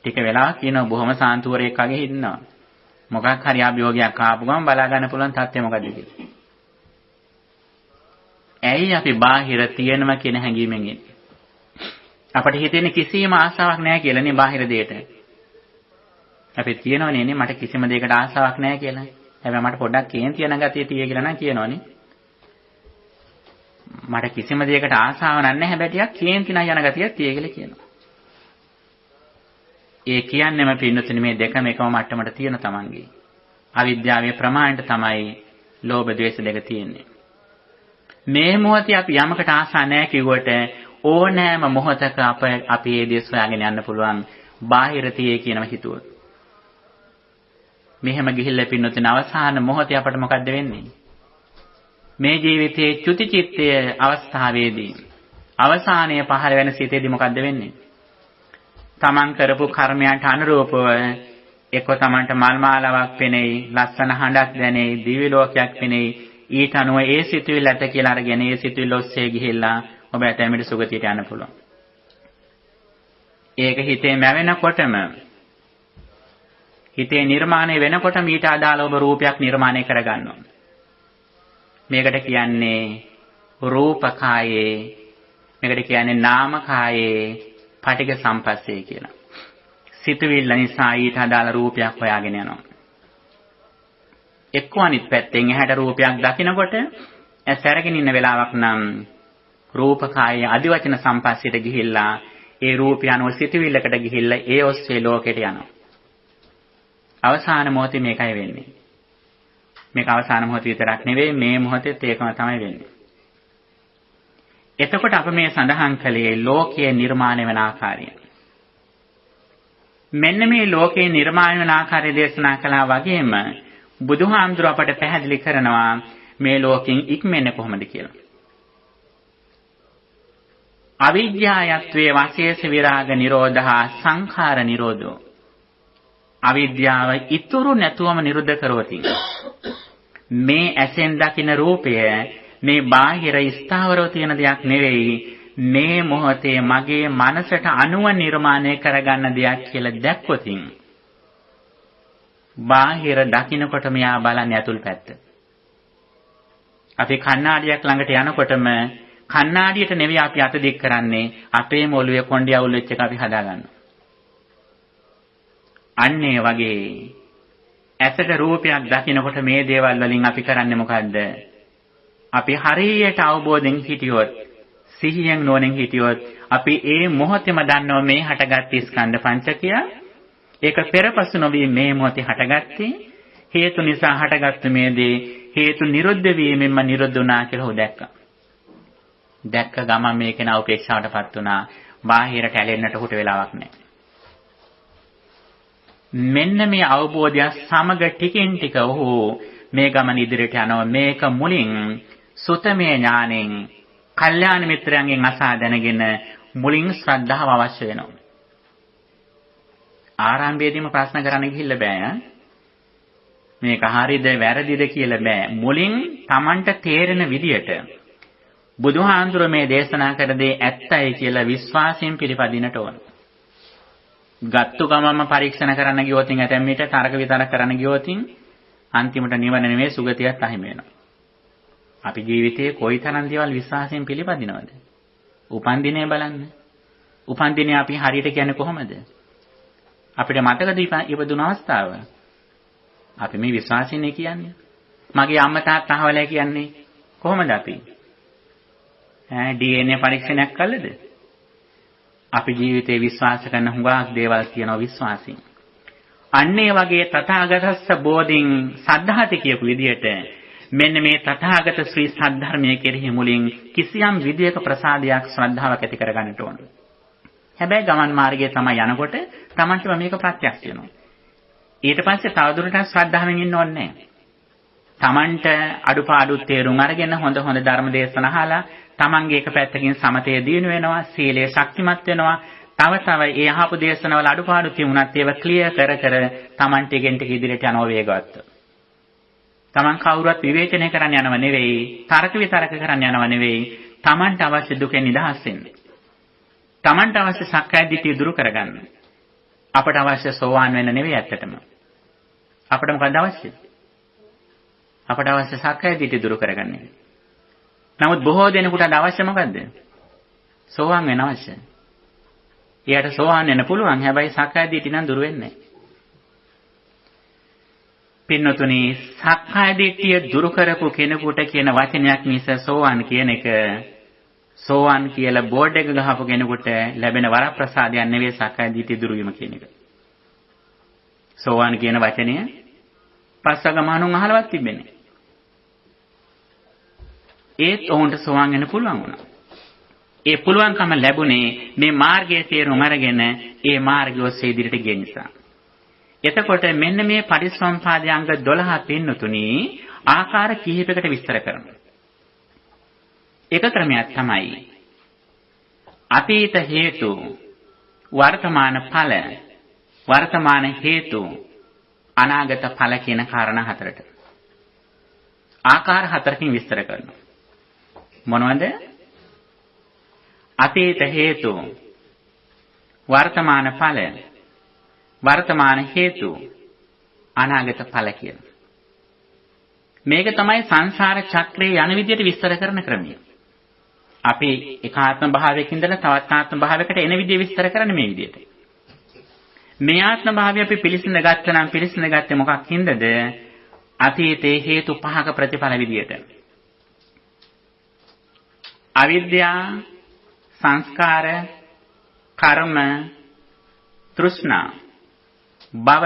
ටික වෙලාවක් කියනවා බොහොම සාන්තුවරයෙක් වගේ ඉන්නවා. මොකක් හරි අභියෝගයක් ආපු ගමන් බලා ගන්න පුළුවන් තත්ත්වය මොකද්ද කියලා. ඇයි අපි බාහිර තියෙනවා කියන හැඟීමෙන් ඉන්නේ? අපිට හිතෙන්නේ කිසිම ආසාවක් නැහැ කියලානේ බාහිර දෙයට. අපි කියනවනේ නේ මට කිසිම දෙයකට ආසාවක් නැහැ කියලා. හැබැයි මට පොඩ්ඩක් කේන්ති යන ගතිය තියෙයි කියලා නම් කියනවනේ. මට කිසිම දෙයකට ආසාවක් නැහැ හැබැයි ටිකක් කේන්ති නම් යන ගතියක් තියෙයි කියලා කියනවා. ඒ කියන්නේම පින්නතුනි මේ දෙකම එකම මට්ටමට තියෙන තමන්ගේ. අවිද්‍යාවේ ප්‍රමාණයට තමයි ලෝභ ද්වේෂ දෙක තියෙන්නේ. මේ මොහොතේ අපි යමකට ආසා නැහැ කිව්වට ඕනෑම මොහොතක අපි ඒ දේ සොයාගෙන යන්න පුළුවන් බාහිර තියේ කියනම හිතුවොත්. මෙහෙම ගිහිල්ලා පින්නතුනි අවසාන මොහොතේ අපට මොකද්ද වෙන්නේ? මේ ජීවිතයේ චුති චිත්තයේ අවස්ථාවේදී අවසානයේ පහළ වෙන සිතේදී මොකද්ද වෙන්නේ? තමන් කරපු කර්මයන්ට අනුරූපව එක්ක තමන්ට මල් මාලාවක් පෙනෙයි, ලස්සන හඬක් දැනෙයි, දිව්‍ය ලෝකයක් පෙනෙයි. ඊට අනුව ඒ සිතුවිල්ල ඇත කියලා අරගෙන ඒ සිතුවිල්ල ඔස්සේ ගිහිල්ලා ඔබ ඇතැමිට සුගතියට යන්න පුළුවන්. ඒක හිතේ මැවෙනකොටම හිතේ නිර්මාණය වෙනකොටම ඊට අදාළ ඔබ රූපයක් නිර්මාණය කරගන්නවා. මේකට කියන්නේ රූපකායේ, මේකට කියන්නේ නාමකායේ, පටිඝ සම්පස්සේ කියලා. සිතුවිල්ල නිසා ඊට අදාළ රූපයක් හොයාගෙන යනවා. එක්ක අනිත් පැත්තෙන් ඇහැට රූපයක් දකිනකොට ඇස් අරගෙන ඉන්න වෙලාවක් නම් රූපකායේ අදිවචන සම්පස්සයට ගිහිල්ලා ඒ රූපය අනුව සිතුවිල්ලකට ගිහිල්ලා ඒ ඔස්සේ ලෝකෙට යනවා. අවසාන මොහොතේ මේකයි වෙන්නේ. මේක අවසාන මොහොත විතරක් නෙවෙයි මේ මොහොතේත් ඒකම තමයි වෙන්නේ. එතකොට අප මේ සඳහන් කළේ ලෝකයේ නිර්මාණය වෙන ආකාරය. මෙන්න මේ ලෝකයේ නිර්මාණය වෙන ආකාරය දේශනා කළා වගේම බුදුහාමුදුර අපට පැහැදිලි කරනවා මේ ලෝකෙන් ඉක්මෙන්නේ කොහොමද කියලා. අවිද්‍යාවත්වයේ වාසයේස විරාග නිරෝධා සංඛාර නිරෝධෝ. අවිද්‍යාව ඉතුරු නැතුවම නිරුද්ධ කරවති. මේ ඇසෙන් දකින රූපය මේ බාහිර ස්ථාවරව තියෙන දෙයක් නෙවෙයි. මේ මොහොතේ මගේ මනසට අනුව නිර්මාණය කරගන්න දෙයක් කියලා දැක්කොතින් බාහිර දකින්නකොට මෙයා බලන්නේ ඇතුල් පැත්ත. අපි කණ්ණාඩියක් ළඟට යනකොටම කණ්ණාඩියට නෙවෙයි අපි අත දික් කරන්නේ අපේ මොළුවේ කොණ්ඩේ අවුල් වෙච්ච එක අපි හදාගන්නවා. අන්න ඒ වගේ ඇසට රූපයක් දකින්නකොට මේ දේවල් වලින් අපි කරන්නේ මොකද්ද? අපි හරියට අවබෝධයෙන් හිටියොත් සිහියෙන් නුවණින් හිටියොත් අපි ඒ මොහොතේම දන්නවා මේ හටගත් ස්කන්ධ පංචකය ඒක පෙරපසු නොවි මේ මොහොතේ හටගත්තේ හේතු නිසා හටගත්තු මේ දේ හේතු නිරුද්ධ වීමෙන්ම නිරුද්ධ වුණා කියලා හො දැක්කා. දැක්ක ගමන් මේක නා උපේක්ෂාවටපත් වුණා. බාහිරට ඇලෙන්නට හුට වෙලාවක් නැහැ. මෙන්න මේ අවබෝධය සමග ටිකෙන් ටික ඔහු මේ ගමන ඉදිරියට යනවා. මේක මුලින් සුතමේ ඥාණයෙන් කල්යාණ මිත්‍රයන්ගෙන් අසා දැනගෙන මුලින් ශ්‍රද්ධාව අවශ්‍ය වෙනවා. ආරම්භයේදීම ප්‍රශ්න කරන්න ගිහිල්ලා බෑ. මේක හරිද වැරදිද කියලා බෑ. මුලින් Tamanට තේරෙන විදියට බුදුහාඳුර මේ දේශනා කර දේ ඇත්තයි කියලා විශ්වාසයෙන් පිළිපදිනට ඕන. ගත්තු ගමම පරීක්ෂණ කරන්න ගියොත් ඇතැම් විට තරක විතර කරන්න ගියොත් අන්තිමට නිවන නෙමෙයි සුගතියත් අහිමි වෙනවා. අපි ජීවිතයේ කොයිතරම් දේවල් විශ්වාසයෙන් පිළිපදිනවද? උපන් දිනේ බලන්න. උපන් දිනේ අපි හරියට කියන්නේ කොහොමද? අපිට මතකද ඉපදුන අවස්ථාව? අපි මේ විශ්වාසයෙන් කියන්නේ. මගේ අම්මා තාත්තා අහවලා කියන්නේ කොහොමද අපි? DNA පරීක්ෂණයක් කළද? අපි ජීවිතේ විශ්වාස කරන හුඟක් දේවල් කියනවා විශ්වාසින්. අන්න ඒ වගේ තථාගතස්ස බෝධින් සද්ධාති කියපු විදිහට මෙන්න මේ තථාගත ශ්‍රී සද්ධර්මයේ කෙරෙහි මුලින් කිසියම් විදියක ප්‍රසාදයක් ශ්‍රද්ධාවක් ඇති කරගන්නට ඕන. හැබැයි ගමන් මාර්ගයේ තමයි යනකොට Tamanටම මේක ප්‍රත්‍යක්ෂ වෙනවා. ඊට පස්සේ තවදුරටත් ශ්‍රද්ධාවෙන් ඉන්න ඕනේ නැහැ. Tamanට අඩුපාඩු තේරුම් අරගෙන හොඳ ධර්ම දේශන අහලා Tamanගේ එක පැත්තකින් සමතය දිනු වෙනවා, සීලය ශක්තිමත් වෙනවා. තව ඒ අහපු දේශනවල අඩුපාඩු තිබුණත් ඒවා ක්ලියර් කර Tamanට ගෙන් ටික ඉදිරියට යනවා වේගවත්. Taman කවුරුත් විවේචනය කරන්න යනව නෙවෙයි, තර්ක විතරක කරන්න යනව නෙවෙයි. Tamanට අවශ්‍ය දුකෙන් නිදහස් වෙන්න. Tamanට අවශ්‍ය සක්කාය දිට්ඨිය දුරු කරගන්න. අපට අවශ්‍ය සෝවාන් වෙන්න නෙවෙයි ඇත්තටම. අපට මොකක්ද අවශ්‍ය? අපට අවශ්‍ය සක්කාය දිට්ඨිය දුරු කරගන්න. නමුත් බොහෝ දෙනෙකුට අවශ්‍ය මොකද්ද? සෝවාන් වෙන්න අවශ්‍ය. එයාට සෝවාන් වෙන්න පුළුවන්. හැබැයි සක්කාය දිට්ඨිය නම් දුරු වෙන්නේ නැහැ. පින්නතුනි, සක්කාය දිට්ඨිය දුරු කරපු කෙනෙකුට කියන වචනයක් මිස සෝවාන් කියන එක සෝවාන් කියලා බෝඩ් එක ගහපු කෙනෙකුට ලැබෙන වරප්‍රසාදයක් නෙවෙයි සක්කාය දිට්ඨිය දුරු වීම කියන එක. සෝවාන් කියන වචනය පස්වග මහණුන් අහලවත් තිබෙන්නේ. ඒත් ඔවුන්ට සෝවාන් වෙන්න පුළුවන් වුණා. ඒ පුළුවන්කම ලැබුණේ මේ මාර්ගයේ තේරුම අරගෙන ඒ මාර්ගය ඔස්සේ ඉදිරියට ගිය නිසා. එතකොට මෙන්න මේ පරිසම්පාදයේ අංග 12 පින්නතුණි ආකාර කිහිපයකට විස්තර කරනවා. එක ක්‍රමයක් තමයි අතීත හේතු, වර්තමාන ඵල, වර්තමාන හේතු, අනාගත ඵල කියන කාරණා හතරට. ආකාර හතරකින් විස්තර කරනවා. මොනවද? අතීත හේතු, වර්තමාන ඵල, වර්තමාන හේතු, අනාගත ඵල කියන. මේක තමයි සංසාර චක්‍රයේ යන විදියට විස්තර කරන ක්‍රමය. අපි එකාත්ම භාවයක ඉඳලා තවත් ආත්ම භාවයකට එන විදිය විස්තර කරන්නේ මේ විදියට. මේ ආත්ම භාවය අපි පිළිසිඳ ගත්තා නම් පිළිසිඳ ගත්තේ මොකක් හින්දාද? අතීතයේ හේතු පහක ප්‍රතිඵල විදියට. අවිද්‍යා, සංස්කාර, කර්ම, තෘෂ්ණා, භව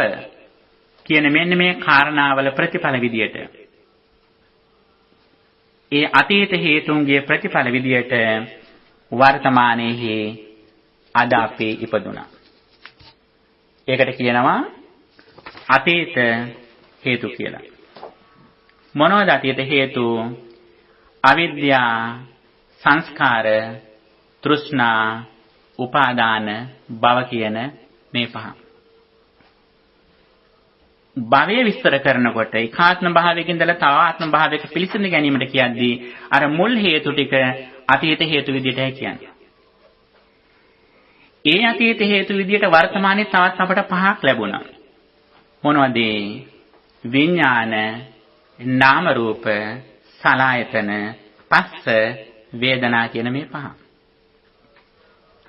කියන මෙන්න මේ කාරණාවල ප්‍රතිඵල විදියට. ඒ අතීත හේතුන්ගේ ප්‍රතිඵල විදියට වර්තමානයේ අද අපි ඉපදුණා. ඒකට කියනවා අතීත හේතු කියලා. මොනවද අතීත හේතු? අවිද්‍යා, සංස්කාර, තෘෂ්ණා, උපාදාන, භව කියන මේ පහ. භවය විස්තර කරනකොට ඒකාත්ම භාවයකින් ඉඳලා තව ආත්ම භාවයක පිළිසිඳ ගැනීමට කියද්දී අර මුල් හේතු ටික අතීත හේතු විදිහටයි කියන්නේ. ඒ අතීත හේතු විදිහට වර්තමානයේ තවත් අපට පහක් ලැබුණා. මොනවද? විඥාන, නාම රූප, සලආයතන, පස්ස, වේදනා කියන මේ පහ.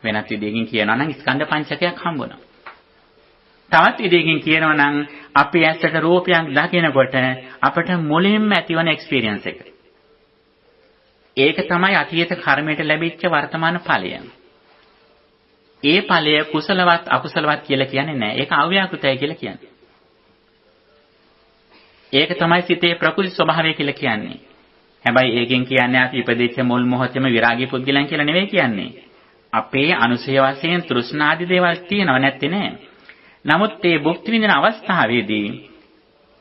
වෙනත් විදිහකින් කියනවා නම් ස්කන්ධ පංචකයක් හම්බුණා. තවත් විදිහකින් කියනවා නම් අපි ඇත්තට රූපයක් දකිනකොට අපට මුලින්ම ඇතිවන එක්ස්පීරියන්ස් එක. ඒක තමයි අතීත කර්මයට ලැබිච්ච වර්තමාන ඵලය. ඒ ඵලය කුසලවත් අකුසලවත් කියලා කියන්නේ නැහැ. ඒක අව්‍යාකෘතයි කියලා කියන්නේ. ඒක තමයි සිතේ ප්‍රකෘති ස්වභාවය කියලා කියන්නේ. හැබැයි ඒකෙන් කියන්නේ අපි ඉපදෙච්ච මුල් මොහොතේම විරාගී පුද්ගලයන් කියලා නෙවෙයි කියන්නේ. අපේ අනුසය වශයෙන් තෘෂ්ණාදී දේවල් තියෙනව නැත්තේ නෑ. නමුත් මේ භුක්ති විඳින අවස්ථාවේදී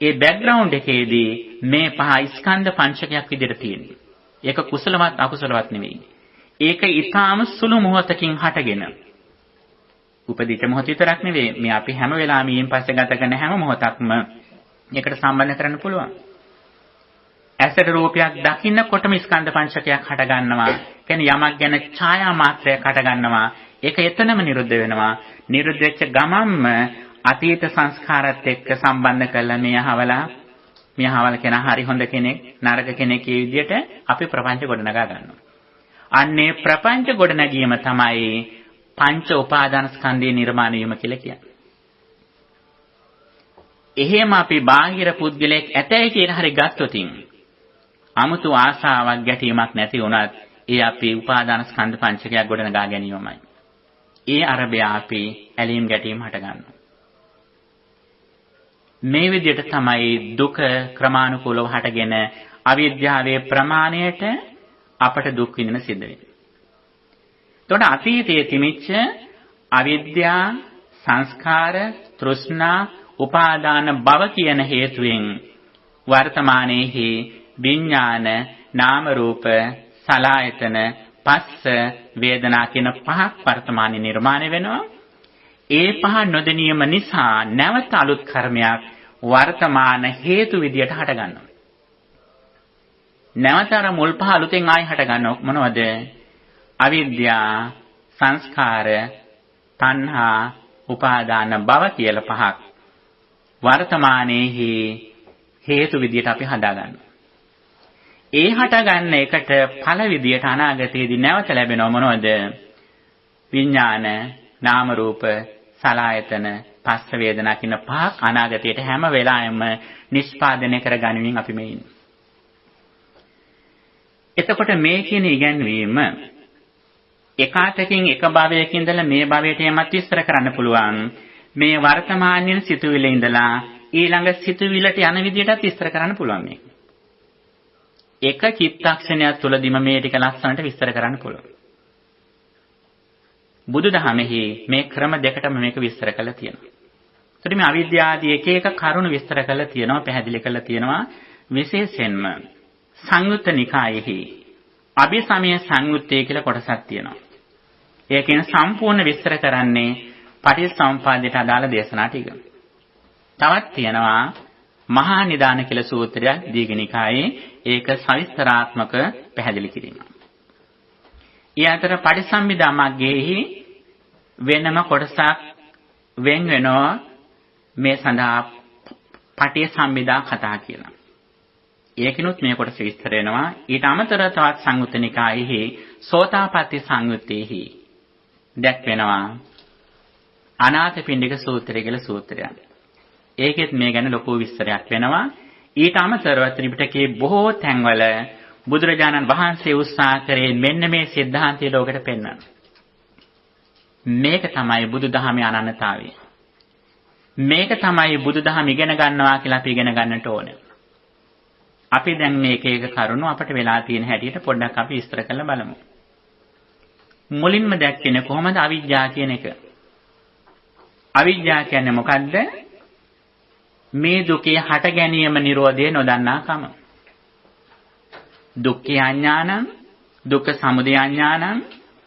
ඒ බෑග්ග්‍රවුන්ඩ් එකේදී මේ පහ ස්කන්ධ පංචකයක් විදිහට තියෙනවා. ඒක කුසලවත් අකුසලවත් නෙවෙයි. ඒක ඊටාම සුළු මොහොතකින් හටගෙන. උපදිත මොහොත විතරක් නෙවෙයි. මේ අපි හැම වෙලාවෙම ඊයින් පස්සේ ගත කරන හැම මොහොතක්ම ඒකට සම්බන්ධ කරන්න පුළුවන්. ඇසට රූපයක් දකින්නකොටම ස්කන්ධ පංචකයක් හට ගන්නවා. කියන්නේ යමක් ගැන ඡායා මාත්‍රයක් හට ගන්නවා. ඒක එතනම නිරුද්ධ වෙනවා. නිරුද්ධ වෙච්ච ගමන්ම අතීත සංස්කාරات එක්ක සම්බන්ධ කරලා මෙහවල කෙනා හරි හොඳ කෙනෙක් නරක කෙනෙක් මේ විදිහට අපි ප්‍රපංච ගොඩනගා ගන්නවා. අන්නේ ප්‍රපංච ගොඩනැගීම තමයි පංච උපාදාන ස්කන්ධයේ නිර්මාණය වීම කියලා කියන්නේ. එහෙම අපි බාහිර පුද්ගලයෙක් ඇතයි කියන හරි ගත්තොතින් 아무තු ආසාවක් ගැටීමක් නැති වුණත් ඒ අපි උපාදාන ස්කන්ධ පංචකයක් ගොඩනගා ගැනීමමයි. ඒ අරබය අපි ඇලීම් ගැටීම් හට ගන්නවා. මේ විදිහට තමයි දුක ක්‍රමානුකූලව හටගෙන අවිද්‍යාවේ ප්‍රමාණයට අපට දුක් විඳින සිද්ධ වෙන්නේ. එතකොට අතීතයේ තිමිච්ච අවිද්‍යා, සංස්කාර, තෘෂ්ණා, උපාදාන භව කියන හේතුවෙන් වර්තමානයේහි විඥාන, නාම රූප, සලආයතන, පස්ස, වේදනා කියන පහක් වර්තමානයේ නිර්මාණය වෙනවා. ඒ පහ නොදැනීම නිසා නැවත අලුත් කර්මයක් වර්තමාන හේතු විදියට හට ගන්නවා. නැවත අර මුල් පහ අලුතෙන් ආයි හට ගන්නව මොනවද? අවිද්‍යා, සංස්කාර, තණ්හා, උපාදාන භව කියලා පහක් වර්තමානයේහි හේතු විදියට අපි හදා ගන්නවා. ඒ හට ගන්න එකට ඵල විදියට අනාගතයේදී නැවත ලැබෙනව මොනවද? විඥාන, නාම රූප, සලආයතන, පස්ස, වේදනා කියන පහක් අනාගතයට හැම වෙලාවෙම නිෂ්පාදනය කර ගනිමින් අපි මේ ඉන්නේ. එතකොට මේ කියන ඉගැන්වීම එකාතකින් එක භවයකින් ඉඳලා මේ භවයට යමත් විස්තර කරන්න පුළුවන්. මේ වර්තමානයේ සිතුවිලි ඉඳලා ඊළඟ සිතුවිලට යන විදියටත් විස්තර කරන්න පුළුවන් මේක. එක චිත්තක්ෂණයක් තුළදීම මේ ටික ලස්සනට විස්තර කරන්න පුළුවන්. බුදුදහමෙහි මේ ක්‍රම දෙකටම මේක විස්තර කරලා තියෙනවා. ඒකට මේ අවිද්‍යාදී එක එක කරුණු විස්තර කරලා තියෙනවා, පැහැදිලි කරලා තියෙනවා. විශේෂයෙන්ම සංයුත්ත නිකායෙහි අභිසමය සංයුත්තේ කියලා කොටසක් තියෙනවා. ඒකෙන් සම්පූර්ණ විස්තර කරන්නේ පටිච්චසමුප්පාදයට අදාළ දේශනා ටික. තවත් තියෙනවා මහා නිදාන කියලා සූත්‍රයක් දීඝනිකායේ ඒක සවිස්තරාත්මක පැහැදිලි කිරීම. ඊ අතර පටිසම්භිදා මග්ගයේහි වෙනම කොටසක් වෙන් වෙනවා මේ සඳහා පටිච්චසම්භිදා කතා කියලා. ඒකිනුත් මේ කොටස විස්තර වෙනවා. ඊට අමතරව තවත් සංයුත්ත නිකායෙහි සෝතාපට්ටි සංයුත්තේහි දැක්වෙනවා අනාථපිණ්ඩික සූත්‍රය කියලා සූත්‍රයක්. ඒකෙත් මේ ගැන ලොකු විස්තරයක් වෙනවා. ඊට අමතරව ත්‍රිපිටකයේ බොහෝ තැන්වල බුදුරජාණන් වහන්සේ උත්සාහ කරේ මෙන්න මේ සිද්ධාන්තය ලෝකෙට පෙන්වන්න. මේක තමයි බුදුදහමේ අනන්‍යතාවය. මේක තමයි බුදුදහම ඉගෙන ගන්නවා කියලා අපි ඉගෙන ගන්නට ඕනේ. අපි දැන් මේක එක කරුණු අපිට වෙලා තියෙන හැටියට පොඩ්ඩක් අපි විස්තර කරලා බලමු. මුලින්ම දැක්කේ කොහොමද අවිජ්ජා කියන එක? අවිජ්ජා කියන්නේ මොකද්ද? මේ දුකේ හට ගැනීම නිරෝධය නොදන්නාකම. දුක්ඛ අඥානං, දුක්ඛ සමුදය අඥානං,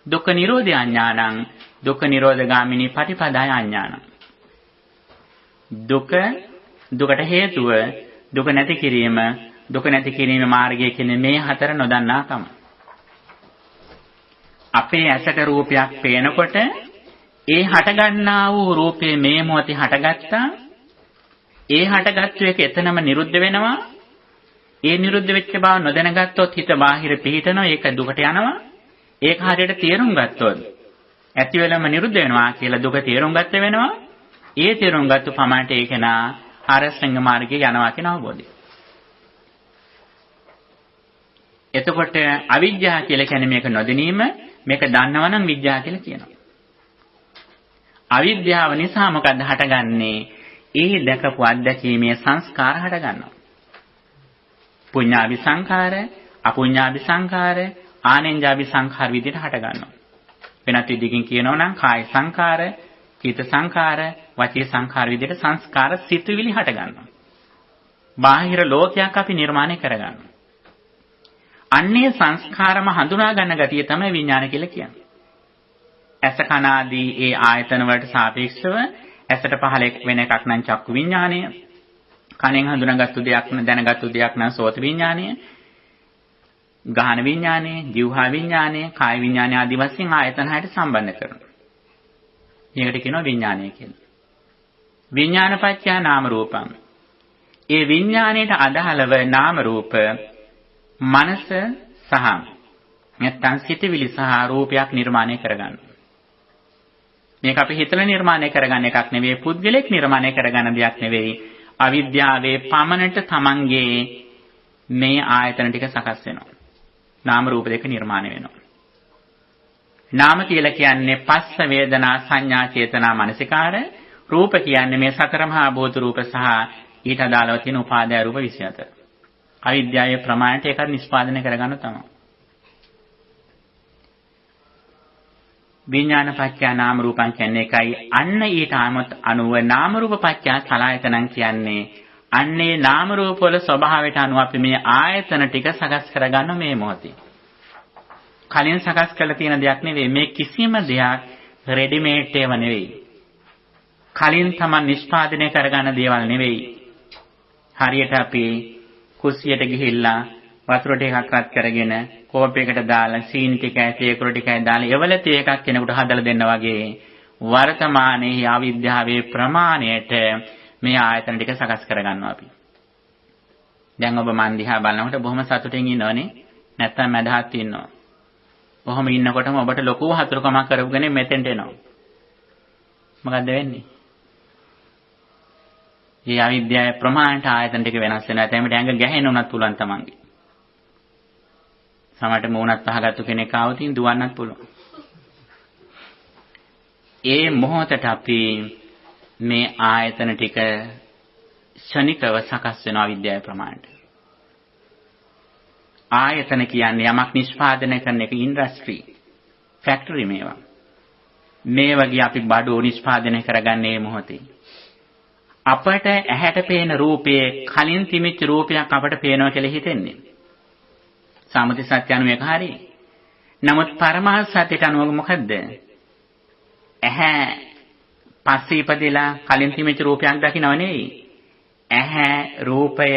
දුක්ඛ නිරෝධය අඥානං, දුක්ඛ නිරෝධගාමිනී පටිපදාය අඥානං. දුකට හේතුව දුක නැති කිරීම, දුක නැති කිරීමේ මාර්ගය කියන්නේ මේ හතර නොදන්නාකම. අපේ ඇසට රූපයක් පේනකොට ඒ හටගන්නා වූ රූපේ මේ මොහොතේ හටගත්තා. ඒ හටගත්තු එක එතනම නිරුද්ධ වෙනවා. ඒ නිරුද්ධ වෙච්ච බව නොදැනගත්තොත් හිත බාහිර පිහිටනවා. ඒක දුකට යනවා. ඒක හරියට තේරුම් ගත්තොත් ඇති වෙලම නිරුද්ධ වෙනවා කියලා දුක තේරුම් ගත්ත වෙනවා. ඒ තේරුම් ගත්ත පමණට ඒක නා ආරසංග මාර්ගයේ යනවා කියන අවබෝධය. එතකොට අවිජ්ජා කියලා කියන්නේ මේක නොදැනීම. මේක දන්නවනම් විද්‍යාව කියලා කියනවා. අවිද්‍යාව නිසා මොකද්ද හටගන්නේ? ඒ දැකපු අත්දැකීමේ සංස්කාර හටගන්නවා. පුඤ්ඤාභි සංඛාර, අපුඤ්ඤාභි සංඛාර, ආනෙන්ජාභි සංඛාර විදිහට හටගන්නවා. වෙනත් විදිහකින් කියනවා නම් කාය සංඛාර, චිත්ත සංඛාර, වචී සංඛාර විදිහට සංස්කාර සිතුවිලි හටගන්නවා. බාහිර ලෝකයක් අපි නිර්මාණය කරගන්නවා. අන්නේ සංස්කාරම හඳුනා ගන්න ගතිය තමයි විඥාන කියලා කියන්නේ. ඇස කන ආදී ඒ ආයතන වලට සාපේක්ෂව ඇසට පහළ වෙන එකක් නම් චක්කු විඥානය. කනෙන් හඳුනාගත්තු දෙයක් දැනගත්තු දෙයක් නම් සෝත විඥානය. ගාහන විඥානය, જીවහා විඥානය, කාය විඥානය ආදී වශයෙන් ආයතන හයට සම්බන්ධ කරනවා. මේකට කියනවා විඥානය කියලා. විඥානපච්චය නාම රූපං. ඒ විඥාණයට අදාළව නාම රූප මනස සහ නැත්නම් සිතවිලි සහ රූපයක් නිර්මාණය කරගන්න. මේක අපි හිතලා නිර්මාණය කරගන්න එකක් නෙවෙයි, පුද්ගලෙක් නිර්මාණය කරගන්න දෙයක් නෙවෙයි. අවිද්‍යාවේ පමණට තමන්ගේ මේ ආයතන ටික සකස් වෙනවා. නාම රූප දෙක නිර්මාණය වෙනවා. නාම කියලා කියන්නේ පස්ස වේදනා සංඥා චේතනා මනසිකාර. රූප කියන්නේ මේ සතර මහා භූත රූප සහ ඊට අදාළව තියෙන උපාදාය රූප 24. අවිද්‍යාවේ ප්‍රමාණයට ඒක නිෂ්පාදනය කරගන්න තමයි. විඥාන පත්‍ය නාම රූපං කියන්නේ එකයි. අන්න ඊට අනුව නාම රූප පත්‍ය සලආයතනං කියන්නේ අන්නේ නාම රූප වල ස්වභාවයට අනුව අපි මේ ආයතන ටික සකස් කරගන්න මේ මොහොතේ. කලින් සකස් කරලා තියෙන දෙයක් නෙවෙයි. මේ කිසිම දෙයක් රෙඩිමේඩ් ඒව නෙවෙයි. කලින් තමයි නිෂ්පාදනය කරගන්න දේවල් නෙවෙයි. හරියට අපි කුස්සියට ගිහිල්ලා වතුර ටිකක් රත් කරගෙන කෝපයකට දාලා සීනි ටිකයි තේකුරු ටිකයි දාලා එවල තේ එකක් කෙනෙකුට හදලා දෙන්න වගේ වර්තමානයේ අවිද්‍යාවේ ප්‍රමාණයට මේ ආයතන ටික සකස් කරගන්නවා අපි. දැන් ඔබ මන් දිහා බලනකොට බොහොම සතුටින් ඉන්නවනේ. නැත්තම් මැදහත් ඉන්නවා. කොහොම ඉන්නකොටම ඔබට ලොකු හතුරුකමක් කරපුගෙන මෙතෙන්ට එනවා. මොකද්ද වෙන්නේ? මේ අවිද්‍යාවේ ප්‍රමාණයට ආයතන ටික වෙනස් වෙනවා. එතෙමට ඇඟ ගැහෙන්න උනත් පුළුවන් තමන්ගේ. සමහරට මූණත් පහගත්තු කෙනෙක් ආවොතින් දුවන්නත් පුළුවන්. ඒ මොහොතට අපි මේ ආයතන ටික ශනිකව සකස් වෙන අවිද්‍යාවේ ප්‍රමාණයට. ආයතන කියන්නේ යමක් නිෂ්පාදනය කරන එක ඉන්ඩස්ට්‍රි, ෆැක්ටරි මේවා. මේ වගේ අපි බඩු නිෂ්පාදනය කරගන්නේ මේ මොහොතේ. අපට ඇහැට පේන රූපයේ කලින් තිමිච්ච රූපයක් අපට පේනවා කියලා හිතෙන්නේ. සාමති සත්‍ය අනුව එක හරි. නමුත් පරමාර්ථ සත්‍යයට අනුව මොකද්ද? ඇහැ පස්සේ ඉපදෙලා කලින් තිමිච්ච රූපයක් දකින්නව නෙවෙයි. ඇහැ, රූපය,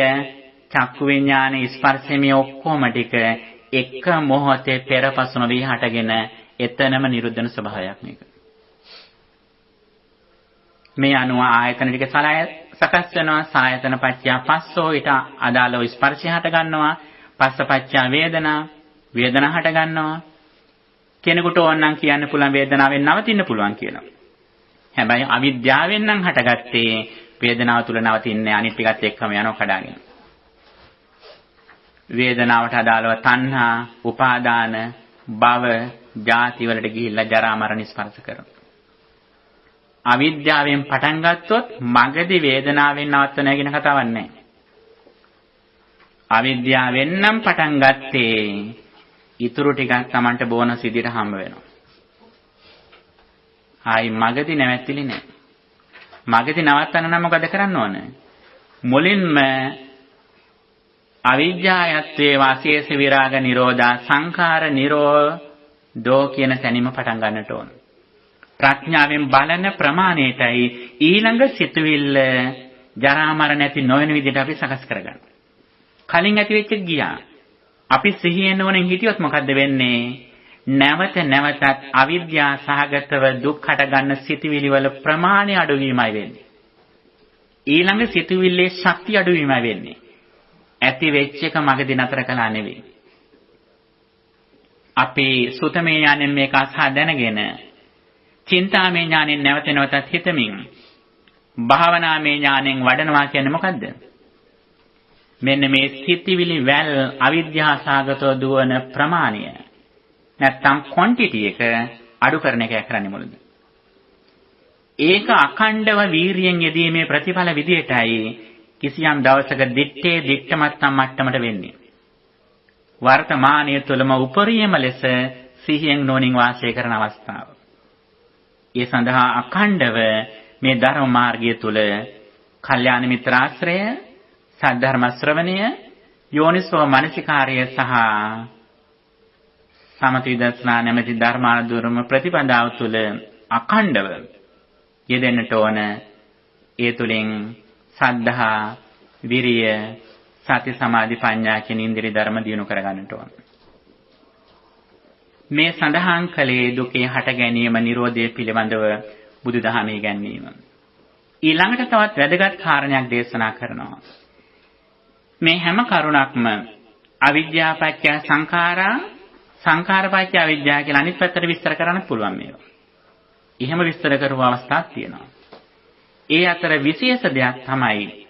චක්කු විඥාන, ස්පර්ශය මේ ඔක්කොම ටික එක මොහොතේ පෙරපසු නොවී හටගෙන එතනම නිරුද්ධ වෙන ස්වභාවයක් මේක. මේ අනුව ආයතන ටික සකස් වෙනවා. සායතන පත්‍ය පස්සෝ ඊට අදාළව ස්පර්ශය හට ගන්නවා. පස්ස පත්‍ය වේදනා වේදනා හට ගන්නවා. කෙනෙකුට ඕනනම් කියන්න පුළුවන් වේදනාවෙන් නවතින්න පුළුවන් කියනවා. හැබැයි අවිද්‍යාවෙන් නම් හටගත්තේ වේදනාව තුල නවතින්නේ අනිත් ටිකත් එක්කම යනවා කඩාගෙන. වේදනාවට අදාළව තණ්හා, උපාදාන, භව, ජාති වලට ගිහිල්ලා ජරා මරණ ස්පර්ශ කරනවා. අවිද්‍යාවෙන් පටන් ගත්තොත් මගදී වේදනාවෙන් නවත්වන කියන කතාවක් නැහැ. අවිද්‍යාවෙන් නම් පටන් ගත්තේ ඊටු ටිකක් Tamanට බෝනස් විදිහට හම්බ වෙනවා. ආයි මගදී නැවැත්තිලි නැහැ. මගදී නවත්තන්න නම් මොකද කරන්න ඕන? මුලින්ම අවිජ්ජායත්වේ වාසේස විරාග නිරෝධා සංඛාර නිරෝධෝ කියන තැනින්ම පටන් ගන්නට ඕන. ප්‍රඥාවෙන් බලන ප්‍රමාණයටයි ඊළඟ සිතුවිල්ල ජරා මරණ නැති නොවන විදිහට අපි සකස් කරගන්න. කලින් ඇති වෙච්ච ගියා. අපි සිහියෙන් ඕනෙන් හිටියොත් මොකද්ද වෙන්නේ? නැවත නැවතත් අවිද්‍යා සහගතව දුක් හට ගන්න සිතුවිලි වල ප්‍රමාණය අඩුවීමයි වෙන්නේ. ඊළඟ සිතුවිල්ලේ ශක්තිය අඩුවීමයි වෙන්නේ. ඇති වෙච්ච එක මගදී නතර කළා නෙවෙයි. අපි සුතමේ ඥානෙන් මේක අසා දැනගෙන චින්තාමේ ඥානෙන් නැවත නැවතත් හිතමින් භාවනාමේ ඥානෙන් වඩනවා කියන්නේ මොකද්ද? මෙන්න මේ සිතිවිලි වැල් අවිද්‍යා සහගතව දුවන ප්‍රමාණය නැත්තම් ක්වොන්ටිටි එක අඩු කරන එකයි කරන්නේ මුලද. ඒක අඛණ්ඩව වීරියෙන් යෙදීමේ ප්‍රතිඵල විදියටයි කිසියම් දවසක දිත්තේ දික්කමත්තම් මට්ටමට වෙන්නේ. වර්තමානයේ තුලම උපරිම ලෙස සිහියෙන් නොනින් වාසය කරන අවස්ථාව. ඒ සඳහා අඛණ්ඩව මේ ධර්ම මාර්ගය තුල කල්යාණ මිත්‍රාශ්‍රය, සද්ධර්ම ශ්‍රවණය, යෝනිසෝ මනසිකාර්ය සහ සමථ විදර්ශනා නැමැති ධර්මානුධර්ම ප්‍රතිපදාව තුල අඛණ්ඩව යෙදෙන්නට ඕන. ඒ තුලින් සද්ධා, විරිය, සති, සමාධි, ප්‍රඥා කියන ඉන්ද්‍රිය ධර්ම දියුණු කරගන්නට ඕන. මේ සඳහන් කලේ දුකේ හට ගැනීම නිරෝධය පිළිබඳව බුදුදහමේ ඉගැන්වීම. ඊළඟට තවත් වැදගත් කාරණයක් දේශනා කරනවා. මේ හැම කරුණක්ම අවිද්‍යා පත්‍ය සංඛාරා, සංඛාර පත්‍ය අවිද්‍යාව කියලා අනිත් පැත්තට විස්තර කරන්න පුළුවන් මේවා. එහෙම විස්තර කරපු අවස්ථාවක් තියෙනවා. ඒ අතර විශේෂ දෙයක් තමයි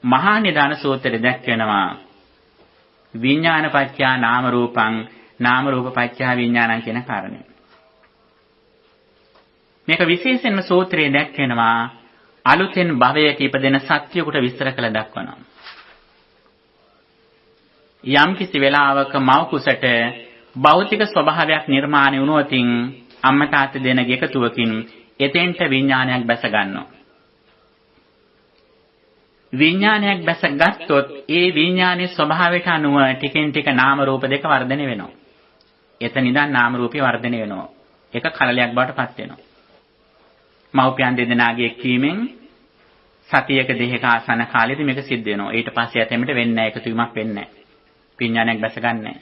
මහා නිදාන සූත්‍රයේ දැක්වෙනවා විඥාන පත්‍ය නාම රූපං, නාම රූප පත්‍ය විඥානං කියන කාරණය. මේක විශේෂයෙන්ම සූත්‍රයේ දැක්වෙනවා අලුතෙන් භවයක ඉපදෙන සත්‍යයකට විස්තර කළ දක්වනවා. යම් කිසි වෙලාවක මව කුසට භෞතික ස්වභාවයක් නිර්මාණය වුණොතින් අම්මා තාත්තා දෙනගේ එකතුවකින් එතෙන්ට විඥානයක් බැස ගන්නවා. විඥානයක් බැස ගත්තොත් ඒ විඥානයේ ස්වභාවයට අනුව ටිකෙන් ටික නාම රූප දෙක වර්ධනය වෙනවා. එතන ඉඳන් නාම රූපේ වර්ධනය වෙනවා. ඒක කලලයක් බවට පත් වෙනවා. මව්පියන් දෙදෙනාගේ එක්වීමෙන් සතියක දෙකක ආසන කාලෙදී මේක සිද්ධ වෙනවා. ඊට පස්සේ යතෙමට වෙන්නේ නැහැ, එකතු වීමක් වෙන්නේ නැහැ. විඥානයක් බැස ගන්නෑ.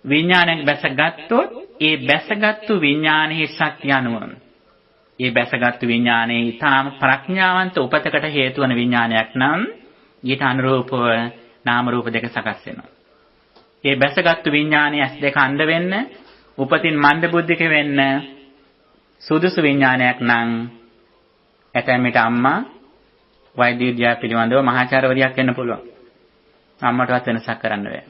විඥානයක් බැස ගත්තොත් ඒ බැසගත්තු විඥානයේ ශක්තිය අනුව ඒ බැසගත්තු විඥානයේ ඊටාම ප්‍රඥාවන්ත උපතකට හේතු වන විඥානයක් නම් ඊට අනුරූපව නාම රූප දෙක සකස් වෙනවා. ඒ බැසගත්තු විඥානයේ ඇස් දෙක අන්ධ වෙන්න, උපතින් මන්ද බුද්ධික වෙන්න සුදුසු විඥානයක් නම් ඇතැම් විට අම්මා වෛද්‍ය විද්‍යාව පිළිබඳව මහාචාර්යවරියක් වෙන්න පුළුවන්. අම්මටවත් වෙනසක් කරන්න බෑ.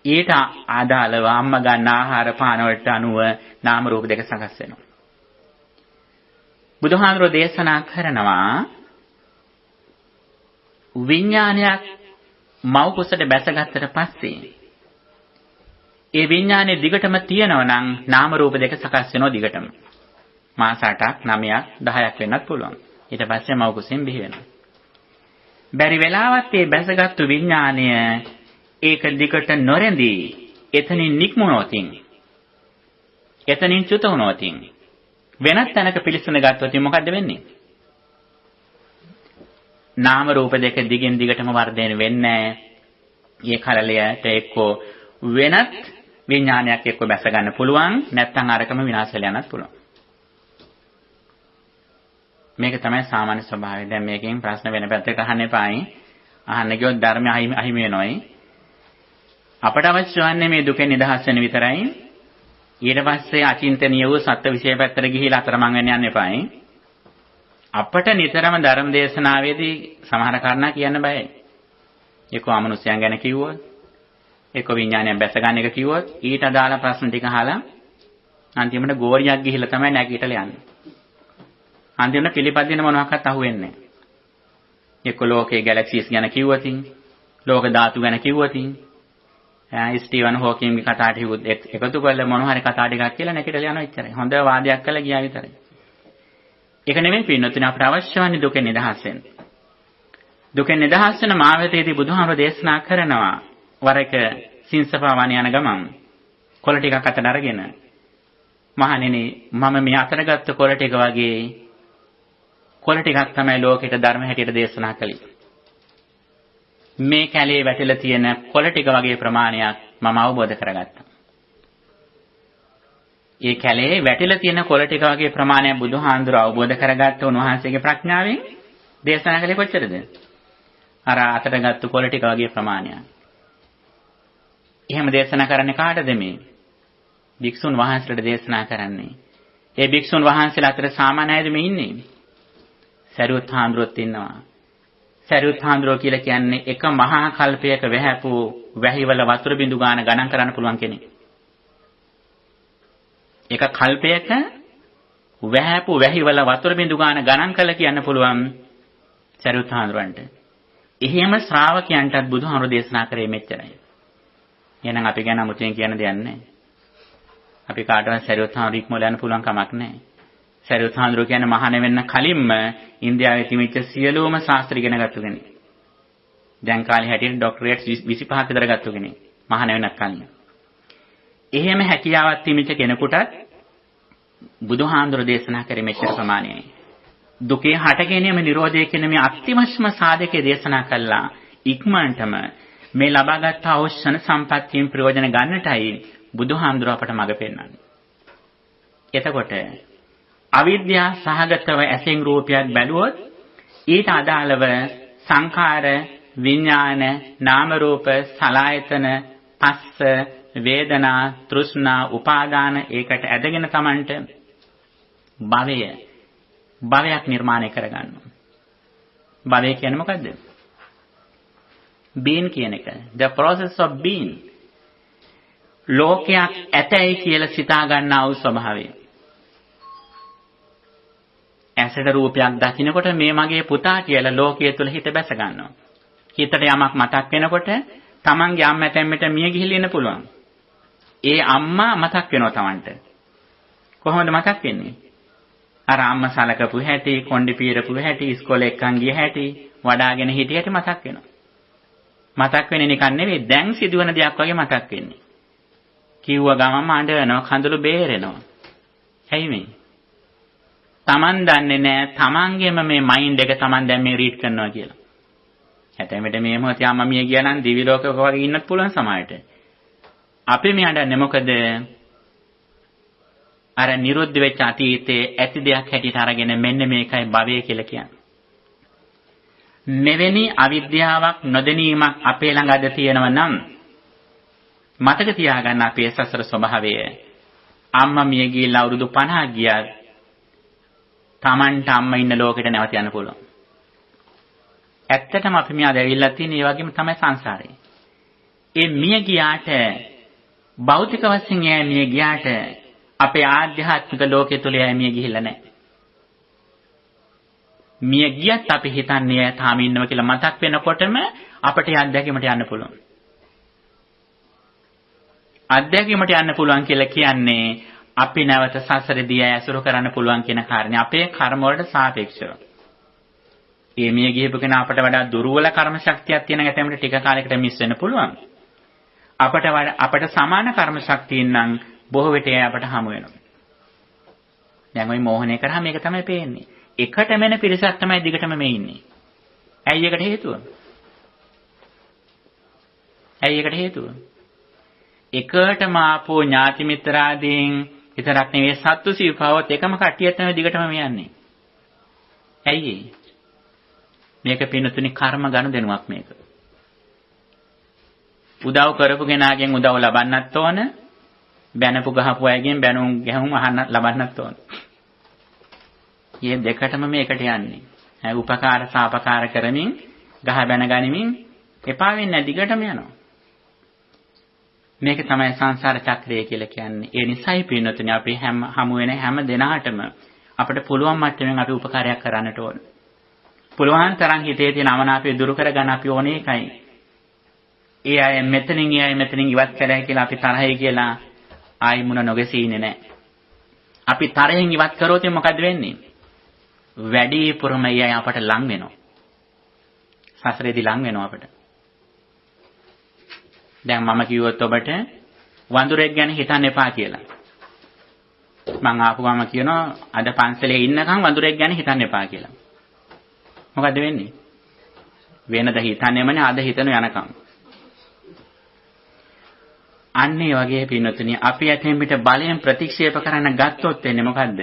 ඊට ආදාළව අම්මා ගන්න ආහාර පාන වලට අනුව නාම රූප දෙක සකස් වෙනවා. බුදුහාමුදුරෝ දේශනා කරනවා විඥානයක් මව් කුසට බැසගත්තට පස්සේ ඒ විඥානේ දිගටම තියෙනවා නම් නාම රූප දෙක සකස් වෙනවා දිගටම. මාස 8ක් 9ක් 10ක් වෙන්නත් පුළුවන්. ඊට පස්සේ මව් කුසෙන් බිහි වෙනවා. බැරි වෙලාවත් මේ බැසගත්තු විඥානය ඒක දිගට නොරැඳී එතනින් නික්මුණොතින් එතනින් චුත වුණොතින් වෙනත් තැනක පිළිසඳ ගත්තොත් මොකද්ද වෙන්නේ? නාම රූප දෙක දිගින් දිගටම වර්ධනය වෙන්නේ නැහැ. ඒ කලලයට එක්කෝ වෙනත් විඥානයක් එක්ක බැස ගන්න පුළුවන්, නැත්නම් අරකම විනාශ වෙලා යන්නත් පුළුවන්. මේක තමයි සාමාන්‍ය ස්වභාවය. දැන් මේකෙන් ප්‍රශ්න වෙන පැත්තකට අහන්න එපායි. අහන්න ගියොත් ධර්මය අහිමි වෙනවයි. අපට අවශ්‍ය වන්නේ මේ දුකෙන් නිදහස් වෙන විතරයි. ඊට පස්සේ අචින්තනීය වූ සත්‍ය විශේෂ පැත්තට ගිහිලා අතරමං වෙන්න යන්න එපායි. අපට නිතරම ධර්ම දේශනාවේදී සමහර කාරණා කියන්න බයයි. එක්ක අමනුෂ්‍යයන් ගැන කිව්වොත්, එක්ක විඥානයෙන් බැස ගන්න එක කිව්වොත්, ඊට අදාළ ප්‍රශ්න ටික අහලා අන්තිමට ගෝරියක් ගිහිල්ලා තමයි නැගිටලා යන්නේ. අන්තිමට පිළිපදින මොනවාක්වත් අහුවෙන්නේ නැහැ. එක්ක ලෝකයේ ගැලැක්සිස් ගැන කිව්වොතින්, ලෝක ධාතු ගැන කිව්වොතින්, ස්ටීවන් හොකින්ගේ කතා ටික එකතු කරලා මොන හරි කතා ටිකක් කියලා නැගිටලා යනවා එච්චරයි. හොඳ වාදයක් කළා ගියා විතරයි. ඒක නෙමෙයි පින්නතුනි අපට අවශ්‍ය වන්නේ දුකෙන් නිදහස් වෙන්න. දුකෙන් නිදහස් වෙන මාවතේදී බුදුහාමුදුරෝ දේශනා කරනවා වර එක සින්සපාවණ යන ගමන් කොළ ටිකක් අතට අරගෙන මහණෙනි මම මේ අතටගත්ත කොළ ටික වගේ කොළ ටිකක් තමයි ලෝකෙට ධර්ම හැටියට දේශනා කළේ. මේ කැලේ වැටිලා තියෙන කොළ ටික වගේ ප්‍රමාණයක් මම අවබෝධ කරගත්තා. ඒ කැලේ වැටිලා තියෙන කොළ ටික වගේ ප්‍රමාණයක් බුදුහාඳුර අවබෝධ කරගත්ත උන්වහන්සේගේ ප්‍රඥාවෙන් දේශනා කළේ කොච්චරද? අර අතටගත්තු කොළ ටික වගේ ප්‍රමාණයක්. එහෙම දේශනා කරන්නේ කාටද මේ? භික්ෂුන් වහන්සේලාට දේශනා කරන්නේ. ඒ භික්ෂුන් වහන්සේලා අතර සාමාන්‍ය අයද මේ ඉන්නේ? සරියුත් හාමුදුරුවෝත් ඉන්නවා. සරියුත් හාමුදුරුවෝ කියලා කියන්නේ එක මහා කල්පයක වැහැපු වැහිවල වතුර බිඳු ගණන් කරන්න පුළුවන් කෙනෙක්. එක කල්පයක වැහැපු වැහිවල වතුර බිඳු ගණන් කළ කියන්න පුළුවන් සරියුත් හාමුදුරන්ට. එහෙම ශ්‍රාවකයන්ටත් බුදුහාමුදුරුවෝ දේශනා කරේ මෙච්චරයි. එහෙනම් අපි ගැන අමුතුවෙන් කියන්න දෙයක් නැහැ. අපි කාටවත් සරියුත් හාමුදුරුවෝ ඉක්මවල යන්න පුළුවන් කමක් නැහැ. සරියුත් හාමුදුරුවෝ කියන්නේ මහාන වෙන්න කලින්ම ඉන්දියාවේ තිබිච්ච සියලුම ශාස්ත්‍ර ඉගෙන ගත්ත කෙනෙක්. දැන් කාලේ හැටියට ડોක්ටරේට් 25ක් විතර ගත්ත කෙනෙක්. මහාන වෙන්නත් කලින්. එහෙම හැකියාවක් තිබිච්ච කෙනෙකුටත් බුදුහාමුදුරුවෝ දේශනා කරේ මෙච්චර ප්‍රමාණයයි. දුකේ හට ගැනීම නිරෝධය කියන මේ අත්‍යවශ්‍යම සාධකයේ දේශනා කළා ඉක්මනටම මේ ලබාගත් අවශ්‍යන සම්පත්තියෙන් ප්‍රයෝජන ගන්නටයි බුදුහාමුදුරුවෝ අපට මඟ පෙන්වන්නේ. එතකොට අවිද්‍යාව සහගතව ඇසෙන් රූපයක් බැලුවොත් ඊට අදාළව සංඛාර, විඥාන, නාම රූප, සලආයතන, පස්ස, වේදනා, තෘෂ්ණා, උපාදාන ඒකට ඇදගෙන Tamanට භවයක් නිර්මාණය කරගන්නවා. භවය කියන්නේ මොකද්ද? being කියන එක. The process of being. ලෝකයක් ඇතයි කියලා සිතා ගන්නා වූ ස්වභාවය. ඇසට රූපයක් දකින්නකොට මේ මගේ පුතා කියලා ලෝකයේ තුල හිත බැස ගන්නවා. හිතට යමක් මතක් වෙනකොට Tamanගේ අම්මා තැම්මට මිය ගිහිල්ලා ඉන්න පුළුවන්. ඒ අම්මා මතක් වෙනවා Tamanට. කොහොමද මතක් වෙන්නේ? අර අම්මා සලකපු හැටි, කොණ්ඩේ පීරපු හැටි, ඉස්කෝලේ එක්කන් ගිය හැටි, වඩාගෙන හිටිය හැටි මතක් වෙනවා. මතක් වෙන්නේ නිකන් නෙවෙයි දැන් සිදුවන දෙයක් වගේ මතක් වෙන්නේ. කිව්ව ගමම අඬනවා, කඳුළු බේරෙනවා. ඇයි මේ? Taman දන්නේ නැහැ Tamanගේම මේ මයින්ඩ් එක Taman දැන් මේ රීඩ් කරනවා කියලා. හැතැම්මට මේ මොහොතේ අම්මා මිය ගියා නම් දිවි ලෝකයක වගේ ඉන්නත් පුළුවන් සමහරට. අපි මේ අඬන්නේ මොකද? අර නිරුද්ධ වෙච්ච අතීතයේ ඇති දෙයක් හැටියට අරගෙන මෙන්න මේකයි භවය කියලා කියන්නේ. මෙවැනි අවිද්‍යාවක් නොදැනීමක් අපේ ළඟ අද තියෙනවා නම් මතක තියාගන්න අපේ සසර ස්වභාවය. අම්මා මිය ගිහිල්ලා අවුරුදු 50ක් ගියා. Tamanට අම්මා ඉන්න ලෝකෙට නැවත යන්න පුළුවන්. ඇත්තටම අපි මේ අද ඇවිල්ලා තියෙන ඒ වගේම තමයි සංසාරේ. ඒ මිය ගියාට භෞතික වශයෙන් එයා මිය ගියාට අපේ ආධ්‍යාත්මික ලෝකයේ තුල එයා මිය ගිහිල්ලා නැහැ. මිය ගියත් අපි හිතන්නේ එයා තාම ඉන්නවා කියලා මතක් වෙනකොටම අපට ඒ අත්දැකීමට යන්න පුළුවන්. අත්දැකීමට යන්න පුළුවන් කියලා කියන්නේ අපි නැවත සසරදී ඇසුරු කරන්න පුළුවන් කියන කාරණේ අපේ කර්ම වලට සාපේක්ෂව. මේ මිය ගියපු කෙනා අපට වඩා දුර්වල කර්ම ශක්තියක් තියෙන ගැතැමට ටික කාලයකට මිස් වෙන්න පුළුවන්. අපට සමාන කර්ම ශක්තියින් නම් බොහෝ විට අපට හමු වෙනවා. දැන් ওই මෝහණය කරාම මේක තමයි පේන්නේ. එකට මෙන පිරිසක් තමයි දිගටම මේ ඉන්නේ. ඇයි ඒකට හේතුව? එකටම ආපෝ ඥාති මිත්‍රාදීන් විතරක් නෙවෙයි සත්තු සිව්පවත් එකම කට්ටිය තමයි දිගටම මේ යන්නේ. ඇයි මේක පින්නතුනි කර්ම ගනුදෙනුවක් මේක. උදව් කරපු කෙනාගෙන් උදව් ලබන්නත් ඕන, බැනපු ගහපු අයගෙන් බැනුම් ගැහුම් අහන්න ලබන්නත් ඕන. මේ දෙකටම මේකට යන්නේ. උපකාර සාපකාර කරමින් ගහ බැන ගනිමින් එපා වෙන්නේ දිගටම යනවා. මේක තමයි සංසාර චක්‍රය කියලා කියන්නේ. ඒ නිසායි පින්නතුනි අපි හමු වෙන හැම දෙනාටම අපිට පුළුවන් මට්ටමින් අපි උපකාරයක් කරන්නට ඕන. පුළුවන් තරම් හිතේ තියෙන අමනාපය දුරු කරගන්න අපි ඕනේ එකයි. ඒ අය මෙතනින් ඉවත් කරයි කියලා අපි තරහයි කියලා ආයි මුණ නොගැසීනේ නැහැ. අපි තරහෙන් ඉවත් කරොත් මොකද වෙන්නේ? වැඩිපුරම ඒ අය අපට ලං වෙනවා. සසරේදී ලං වෙනවා අපට. දැන් මම කිව්වොත් ඔබට වඳුරෙක් ගැන හිතන්න එපා කියලා. මං ආපු ගම කියනවා අද පන්සලේ ඉන්නකම් වඳුරෙක් ගැන හිතන්න එපා කියලා. මොකද වෙන්නේ? වෙනද හිතන්නේමනේ අද හිතන යනකම්. අන්න ඒ වගේ පින්නතුනි අපි ඇතෙන් පිට බලයෙන් ප්‍රතික්ෂේප කරන්න ගත්තොත් වෙන්නේ මොකද්ද?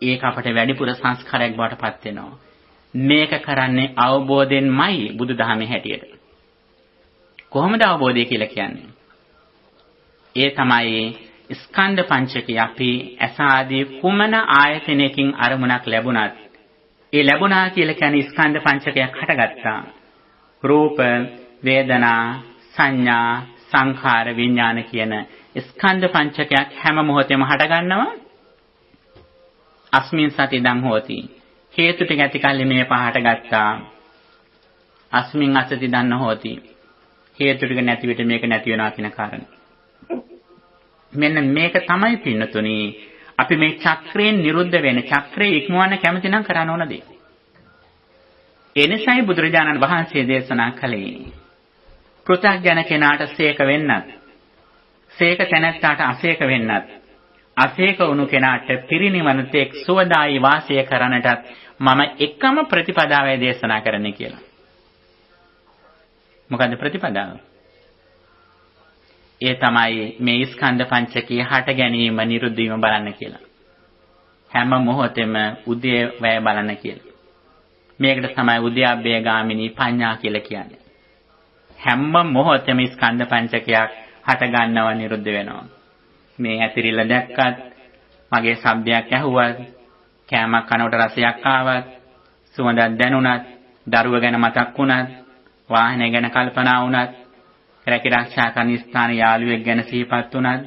ඒක අපට වැඩිපුර සංස්කාරයක් බවට පත් වෙනවා. මේක කරන්නේ අවබෝධයෙන්මයි බුදුදහමේ හැටියට. කොහොමද අවබෝධය කියලා කියන්නේ? ඒ තමයි ස්කන්ධ පංචකය අපි ඇස ආදී කුමන ආයතනයකින් අරමුණක් ලැබුණත් ඒ ලැබුණා කියලා කියන්නේ ස්කන්ධ පංචකයක් හටගත්තා. රූප, වේදනා, සංඥා, සංඛාර, විඥාන කියන ස්කන්ධ පංචකයක් හැම මොහොතෙම හටගන්නවා. අස්මින් සති දං හෝති. හේතු ටික ඇති කල්ලි මේ පහට ගත්තා. අස්මින් අසති දන්න හෝති. හේතු ටික නැති විට මේක නැති වෙනවා කියන කාරණේ. මෙන්න මේක තමයි පින්නතුනි අපි මේ චක්‍රයෙන් නිරුද්ධ වෙන චක්‍රේ ඉක්මවන්න කැමති නම් කරන්න ඕන දේ. ඒ නිසායි බුදුරජාණන් වහන්සේ දේශනා කළේ පෘථග්ජන කෙනාට සේක වෙන්නත්, සේක තැනැත්තාට අසේක වෙන්නත්, අසේක වුණු කෙනාට පිරිනිවන තෙක් සුවදායි වාසය කරන්නටත් මම එකම ප්‍රතිපදාවයි දේශනා කරන්නේ කියලා. මොකද්ද ප්‍රතිපදාව? ඒ තමයි මේ ස්කන්ධ පංචකයේ හට ගැනීම නිරුද්ධ වීම බලන්න කියලා. හැම මොහොතෙම උදේ වැය බලන්න කියලා. මේකට තමයි උද්‍යප්පේ ගාමිනී පඤ්ඤා කියලා කියන්නේ. හැම මොහොතෙම ස්කන්ධ පංචකයක් හට ගන්නව නිරුද්ධ වෙනවා. මේ ඇතිරිල්ල දැක්කත්, මගේ ශබ්දයක් ඇහුවත්, කෑමක් කනකොට රසයක් ආවත්, සුවඳක් දැනුණත්, දරුව ගැන මතක් වුණත්, වාහනය ගැන කල්පනා වුණත්, රැකී ආරක්ෂා කරන ස්ථාන යාළුවෙක් ගැන සිහිපත් වුණත්,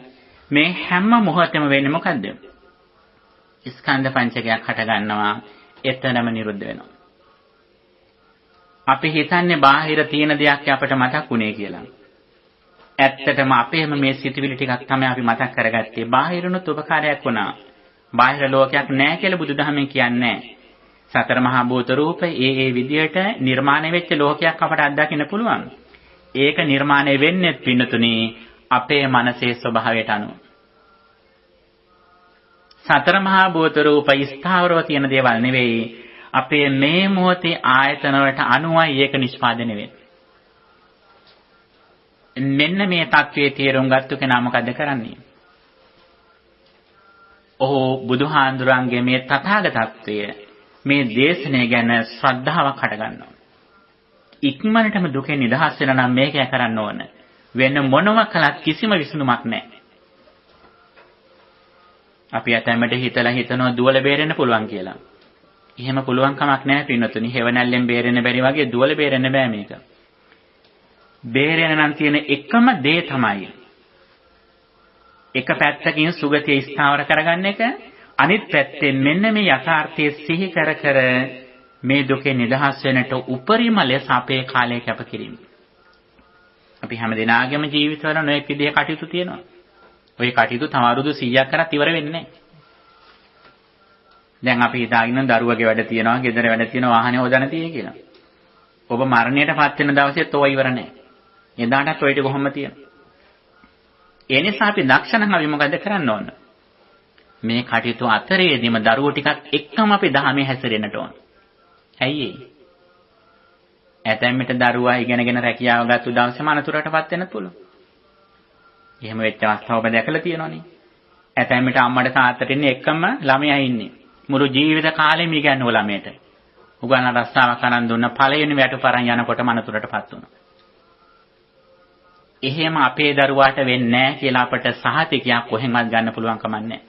මේ හැම මොහොතෙම වෙන්නේ මොකද්ද? ස්කන්ධ පංචකයක් හට ගන්නවා, එතනම නිරුද්ධ වෙනවා. අපි හිතන්නේ බාහිර තියෙන දෙයක් අපට මතක් වුණේ කියලා. ඇත්තටම අපේම මේ සිතුවිලි ටිකක් තමයි අපි මතක් කරගත්තේ. බාහිරනොත් උපකාරයක් වුණා. බාහිර ලෝකයක් නැහැ කියලා බුදුදහමෙන් කියන්නේ. සතර මහා භූත රූප ඒ විදියට නිර්මාණය වෙච්ච ලෝකයක් අපට අත්දකින්න පුළුවන්. ඒක නිර්මාණය වෙන්නේ පින්නතුනි අපේ මනසේ ස්වභාවයට අනුව. සතර මහා භූත රූප ස්ථාවරව තියෙන දේවල් නෙවෙයි. අපේ මේ මොහොතේ ආයතන වලට අනුවයි ඒක නිෂ්පාදනය වෙන්නේ. මෙන්න මේ தത്വයේ තේරුම් ගත්ත කෙනා මොකද කරන්නේ? ඔහු බුදුහාඳුරන්ගේ මේ තථාගතත්වය මේ දේශනය ගැන ශ්‍රද්ධාවක් හටගන්නවා. ඉක්මනටම දුකෙන් නිදහස් වෙන නම් මේක කරන්න ඕන. වෙන මොනව කළත් කිසිම විසඳුමක් නැහැ. අපි අතැමට හිතනවා දුවල බේරෙන්න පුළුවන් කියලා. එහෙම පුළුවන් කමක් නැහැ පින්නතුනි. හේවණල්ලෙන් බේරෙන්න බැරි වගේ දුවල බේරෙන්න බෑ මේක. බේරෙන්න නම් තියෙන එකම දේ තමයි එක පැත්තකින් සුගතිය ස්ථාවර කරගන්න එක, අනිත් පැත්තෙන් මෙන්න මේ යථාර්ථය සිහි කර කර මේ දුකේ නිදහස් වෙන්නට උපරිම ලෙස අපේ කාලය කැප කිරීම. අපි හැම දිනාගේම ජීවිතවල නොයෙක් විදිහේ කටයුතු තියෙනවා. ওই කටයුතු තව අවුරුදු 100ක් කරත් ඉවර වෙන්නේ නැහැ. දැන් අපි හිතාගෙන දරුවගේ වැඩ තියෙනවා, ගෙදර වැඩ තියෙනවා, වාහනේ හොදන්න තියෙන කියලා. ඔබ මරණයටපත් වෙන දවසෙත් ඔය ඉවර නැහැ. එදාටත් ඔය ටික කොහොම තියෙනවා. ඒ නිසා අපි දක්ෂ නම් අපි මොකද කරන්න ඕන? මේ කටයුතු අතරේදීම දරුවෝ ටිකක් එක්කම අපි ධර්මයේ හැසිරෙන්නට ඕන. ඇයි ඒ? ඇතැම්මිට දරුවා ඉගෙනගෙන රැකියාව ගත්ත දවසේම අනතුරටපත් වෙන්න පුළුවන්. එහෙම වෙච්ච අවස්ථාව ඔබ දැකලා තියෙනවනේ. ඇතැම්මිට අම්මට තාත්තට ඉන්නේ එකම ළමයා ඉන්නේ. මුළු ජීවිත කාලෙම ඉගෙනව ළමයට. උගන්වන රස්සාවක් අරන් දුන්න පළවෙනි වැටුපරන් යනකොට මනතුරටපත් වුණා. එහෙම අපේ දරුවාට වෙන්නේ නැහැ කියලා අපට සහතිකයක් කොහෙන්වත් ගන්න පුළුවන් කමක් නැහැ.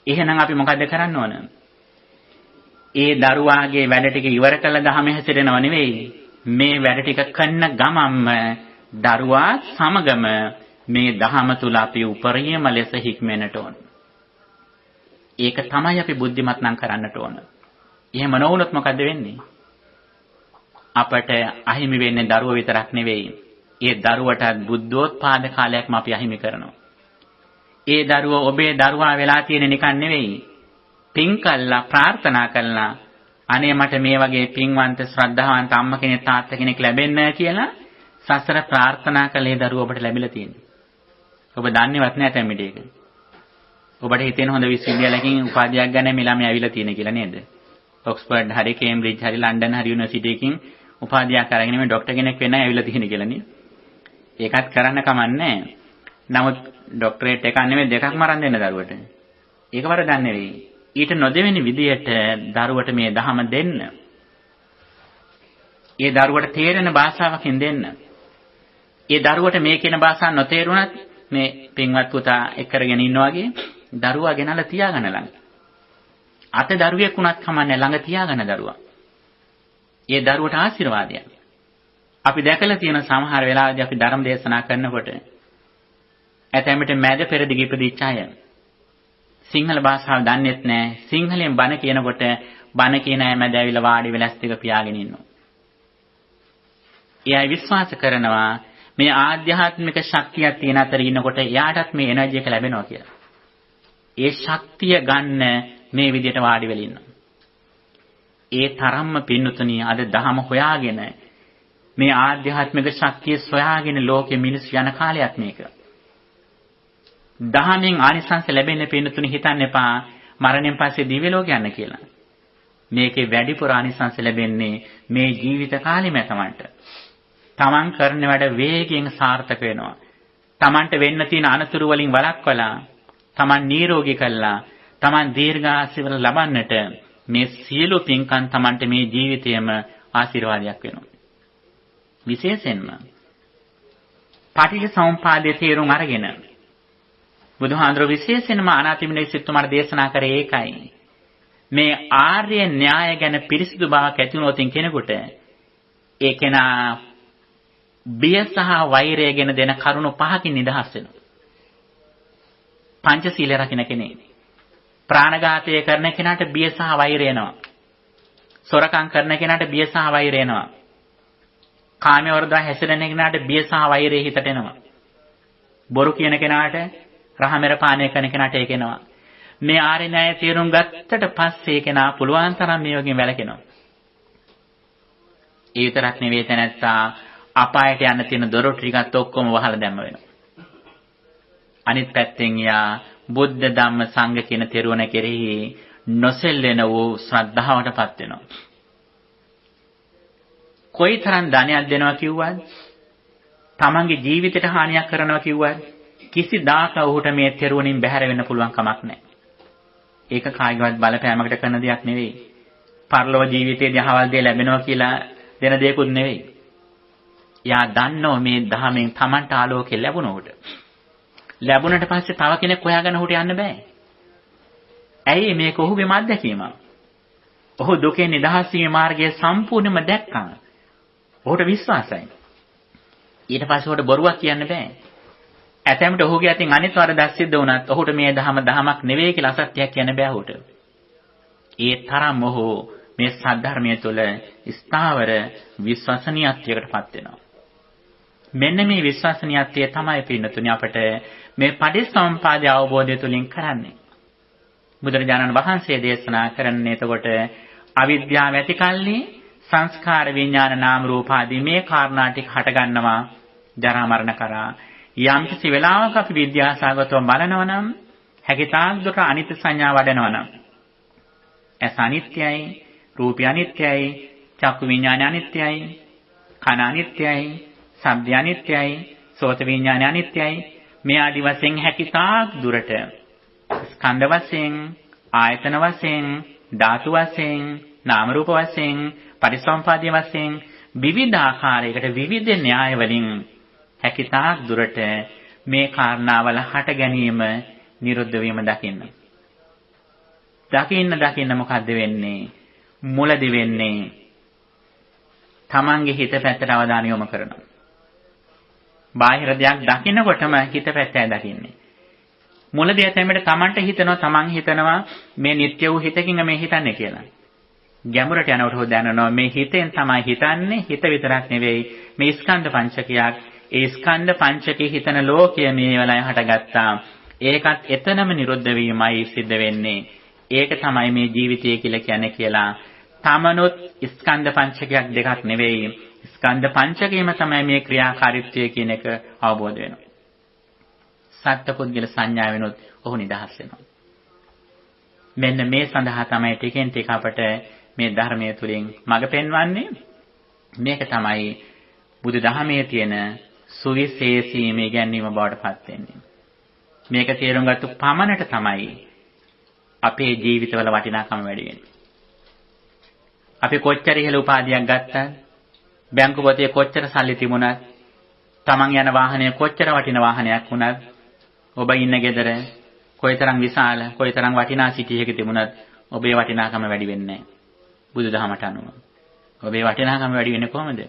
එහෙනම් අපි මොකද කරන්න ඕන? ඒ දරුවාගේ වැඩ ටික ඉවර කළ ගහම හැසිරෙනව නෙවෙයි. මේ වැඩ ටික කරන ගමම්ම දරුවා සමගම මේ දහම තුල අපි උපරිම ලෙස හික්මෙන්නට ඕන. ඒක තමයි අපි බුද්ධිමත් නම් කරන්නට ඕන. එහෙම නොවුනොත් මොකද වෙන්නේ? අපට අහිමි වෙන්නේ දරුව විතරක් නෙවෙයි. ඒ දරුවටත් බුද්ධෝත්පාද කාලයක්ම අපි අහිමි කරනවා. ඒ දරුව ඔබේ දරුවා වෙලා තියෙන නිකන් නෙවෙයි. පින් කළා ප්‍රාර්ථනා කළා අනේ මට මේ වගේ පින්වන්ත ශ්‍රද්ධාවන්ත අම්මා කෙනෙක් තාත්තා කෙනෙක් ලැබෙන්න කියලා සසර ප්‍රාර්ථනා කළේ දරුව ඔබට ලැබිලා තියෙනවා. ඔබ දන්නේවත් නැහැ තැම්මිට ඒක. ඔබට හිතෙන හොඳ විශ්වවිද්‍යාලයකින් උපාධියක් ගන්න මේ ළමයා ඇවිල්ලා තියෙන කියලා නේද? ඔක්ස්ෆර්ඩ් හරි කේම්බ්‍රිජ් හරි ලන්ඩන් හරි යුනිවර්සිටි එකකින් උපාධියක් අරගෙන මේ ડોක්ටර් කෙනෙක් වෙන්න ඇවිල්ලා තියෙන කියලා නේ. ඒකත් කරන්න කමන්නේ. නමුත් ડોක්ටරේට් එකක් නෙමෙයි දෙකක්ම අරන් දෙන්න දරුවට. ඒක වරදක් නෙවෙයි. ඊට නොදෙවෙනි විදියට දරුවට මේ දහම දෙන්න. ඒ දරුවට තේරෙන භාෂාවකින් දෙන්න. ඒ දරුවට මේ කියන භාෂාව නොතේරුණත් මේ පින්වත් පුතා එක් කරගෙන ඉන්නවා වගේ දරුවා ගෙනලා තියාගන්න ළඟ. අත දරුවෙක් වුණත් කමන්නේ ළඟ තියාගන්න දරුවා. ඒ දරුවට ආශිර්වාදයක්. අපි දැකලා තියෙන සමහර වෙලාවදී අපි ධර්ම දේශනා කරනකොට ඇතැම්මට මැද පෙරදිග ඉපදිච්ච අය සිංහල භාෂාව දන්නේත් නැහැ. සිංහලෙන් බණ කියනකොට බණ කියන අය මැද ඇවිල්ලා වාඩි වෙලා ස්තික පියාගෙන ඉන්නවා. එයා විශ්වාස කරනවා මේ ආධ්‍යාත්මික ශක්තියක් තියෙන අතර ඉන්නකොට එයාටත් මේ එනර්ජි එක ලැබෙනවා කියලා. ඒ ශක්තිය ගන්න මේ විදිහට වාඩි වෙලා ඉන්නවා. ඒ තරම්ම පින්නතුණිය අද දහම හොයාගෙන මේ ආධ්‍යාත්මික ශක්තිය සොයාගෙන ලෝකෙ මිනිස්සු යන කාලයක් මේක. දහමෙන් ආනිසංස ලැබෙන්නේ පින්නතුණි හිතන්න එපා මරණයෙන් පස්සේ දිව්‍ය ලෝක යන්න කියලා. මේකේ වැඩිපුර ආනිසංස ලැබෙන්නේ මේ ජීවිත කාලෙම තමන්ට. තමන් කරන වැඩ වේගයෙන් සාර්ථක වෙනවා. තමන්ට වෙන්න තියෙන අනතුරු වලින් වළක්වලා තමන් නිරෝගී කළා. තමන් දීර්ඝාසව ලබන්නට මේ සියලු පින්කම් තමන්ට මේ ජීවිතයේම ආශිර්වාදයක් වෙනවා. විශේෂයෙන්ම පටිච්චසමුප්පාදයේ තේරුම් අරගෙන බුදුහාඳුර විශේෂයෙන්ම අනාථිමිනේ සිටුමාට දේශනා කරේ ඒකයි. මේ ආර්ය න්‍යාය ගැන පිරිසිදු බවක් ඇති වුණොත් කෙනෙකුට ඒ කෙනා බිය සහ වෛරය ගැන දෙන කරුණු පහකින් නිදහස් වෙනවා. පංචශීල රකින්න කෙනෙක්. ප්‍රාණඝාතය කරන කෙනාට බිය සහ වෛරය එනවා. සොරකම් කරන කෙනාට බිය සහ වෛරය එනවා. කාමයේ වර්ධව හැසිරෙන කෙනාට බිය සහ වෛරය හිතට එනවා. බොරු කියන කෙනාට රහමෙර පානය කරන කෙනාට ඒක එනවා. මේ ආර්ය න්‍යාය තේරුම් ගත්තට පස්සේ කෙනා පුළුවන් තරම් මේ වගේ වැළකෙනවා. ඒ විතරක් නෙවෙයි තැනැත්තා අපායට යන්න තියෙන දොරටු ටිකත් ඔක්කොම වහලා දැම්ම වෙනවා. අනිත් පැත්තෙන් යා බුද්ධ ධම්ම සංඝ කියන තෙරුවන කෙරෙහි නොසෙල්ලෙන වූ ශ්‍රද්ධාවටපත් වෙනවා. කොයිතරම් ධනයක් දෙනවා කිව්වද? තමන්ගේ ජීවිතයට හානියක් කරනවා කිව්වද? කිසිදාක ඔහුට මේ තෙරුවනින් බැහැර වෙන්න පුළුවන් කමක් නැහැ. ඒක කායිකවත් බලපෑමකට කරන දෙයක් නෙවෙයි. පරලොව ජීවිතයේදී අහවල් දේ ලැබෙනවා කියලා දෙන දෙයක්ුත් නෙවෙයි. යා දන්නෝ මේ ධහමෙන් තමන්ට ආලෝකය ලැබුණොත්. ලැබුණට පස්සේ තව කෙනෙක් හොයාගෙන ඔහුට යන්න බෑ. ඇයි මේක ඔහුගේ අත්දැකීම? ඔහු දුකෙන් නිදහස් වීමේ මාර්ගය සම්පූර්ණයෙන්ම දැක්කා. ඔහුට විශ්වාසයි. ඊට පස්සේ ඔහුට බොරුවක් කියන්න බෑ. ඇතැම්ට ඔහුගේ අතින් අනිත් වරදක් සිද්ධ වුණත් ඔහුට මේ දහමක් නෙවෙයි කියලා අසත්‍යයක් කියන්න බෑ ඔහුට. ඒ තරම් ඔහු මේ සද්ධර්මයේ තුල ස්ථාවර විශ්වසනීයත්වයකටපත් වෙනවා. මෙන්න මේ විශ්වසනීයත්වය තමයි පින්නතුනි අපට මේ පටිච්චසමුප්පාදයේ අවබෝධය තුලින් කරන්නේ. බුදුරජාණන් වහන්සේ දේශනා කරන්නේ එතකොට අවිද්‍යාව ඇති කල්හි සංස්කාර විඥාන නාම රූප ආදී මේ කාරණා ටික හට ගන්නවා ජරා මරණ කරා. යම් කිසි වෙලාවක අපි විද්‍යාසගතව බලනවා නම් හැකිතාක් දුරට අනිත්‍ය සංඥා වඩනවා නම් ඇස අනිත්‍යයි, රූපය අනිත්‍යයි, චක්කු විඥාන අනිත්‍යයි, කන අනිත්‍යයි, ශබ්ද අනිත්‍යයි, සෝත විඥාන අනිත්‍යයි. මේ ආදි වශයෙන් හැකිතාක් දුරට ස්කන්ධ වශයෙන් ආයතන වශයෙන්, ධාතු වශයෙන්, නාම රූප වශයෙන්, පරිසම්පාදයේ වශයෙන් විවිධ ආකාරයකට විවිධ න්‍යාය වලින් හැකිතාක් දුරට මේ කාරණාවල හට ගැනීම නිරුද්ධ වීම දකින්න. දකින්න මොකද්ද වෙන්නේ? මුලදි වෙන්නේ තමන්ගේ හිත පැත්තට අවධානය යොමු කරනවා. බාහිර දෙයක් දකින්නකොටම හිත පැත්තයි දකින්නේ. මුලදී ඇතැම්මට තමන්ට හිතනවා, තමන් හිතනවා මේ නිත්‍ය වූ හිතකින් මේ හිතන්නේ කියලා. ගැඹුරට යනකොට දැනනවා මේ හිතෙන් තමයි හිතන්නේ. හිත විතරක් නෙවෙයි මේ ස්කන්ධ පංචකයක්. ඒ ස්කන්ධ පංචකේ හිතන ලෝකය මේ වෙලාවේ හටගත්තා. ඒකත් එතනම නිරුද්ධ වීමයි සිද්ධ වෙන්නේ. ඒක තමයි මේ ජීවිතය කියලා කියන්නේ කියලා. තමනුත් ස්කන්ධ පංචකයක් දෙකක් නෙවෙයි. ස්කන්ධ පංචකයම තමයි මේ ක්‍රියාකාරීත්වය කියන එක අවබෝධ වෙනවා. සත්පුද්ගල සංඥාවෙනුත් ඔහු නිදහස් වෙනවා. මෙන්න මේ සඳහා තමයි ටිකෙන් ටික අපට මේ ධර්මයේ තුලින් මඟ පෙන්වන්නේ. මේක තමයි බුදු දහමේ තියෙන සුවිශේෂී මේ ගැන්වීම බවට පත් වෙන්නේ. මේක තේරුම් ගත්ත පමණට තමයි අපේ ජීවිතවල වටිනාකම වැඩි වෙන්නේ. අපි කොච්චර ඉහළ උපාධියක් ගත්තත්, බැංකු පොතේ කොච්චර සල්ලි තිබුණත්, Taman යන වාහනය කොච්චර වටින වාහනයක් වුණත්, ඔබ ඉන්න ගෙදර කොයිතරම් විශාල, කොයිතරම් වටිනා සිටියක තිබුණත් ඔබේ වටිනාකම වැඩි වෙන්නේ නැහැ. බුදුදහමට අනුව. ඔබේ වටිනාකම වැඩි වෙන්නේ කොහොමද?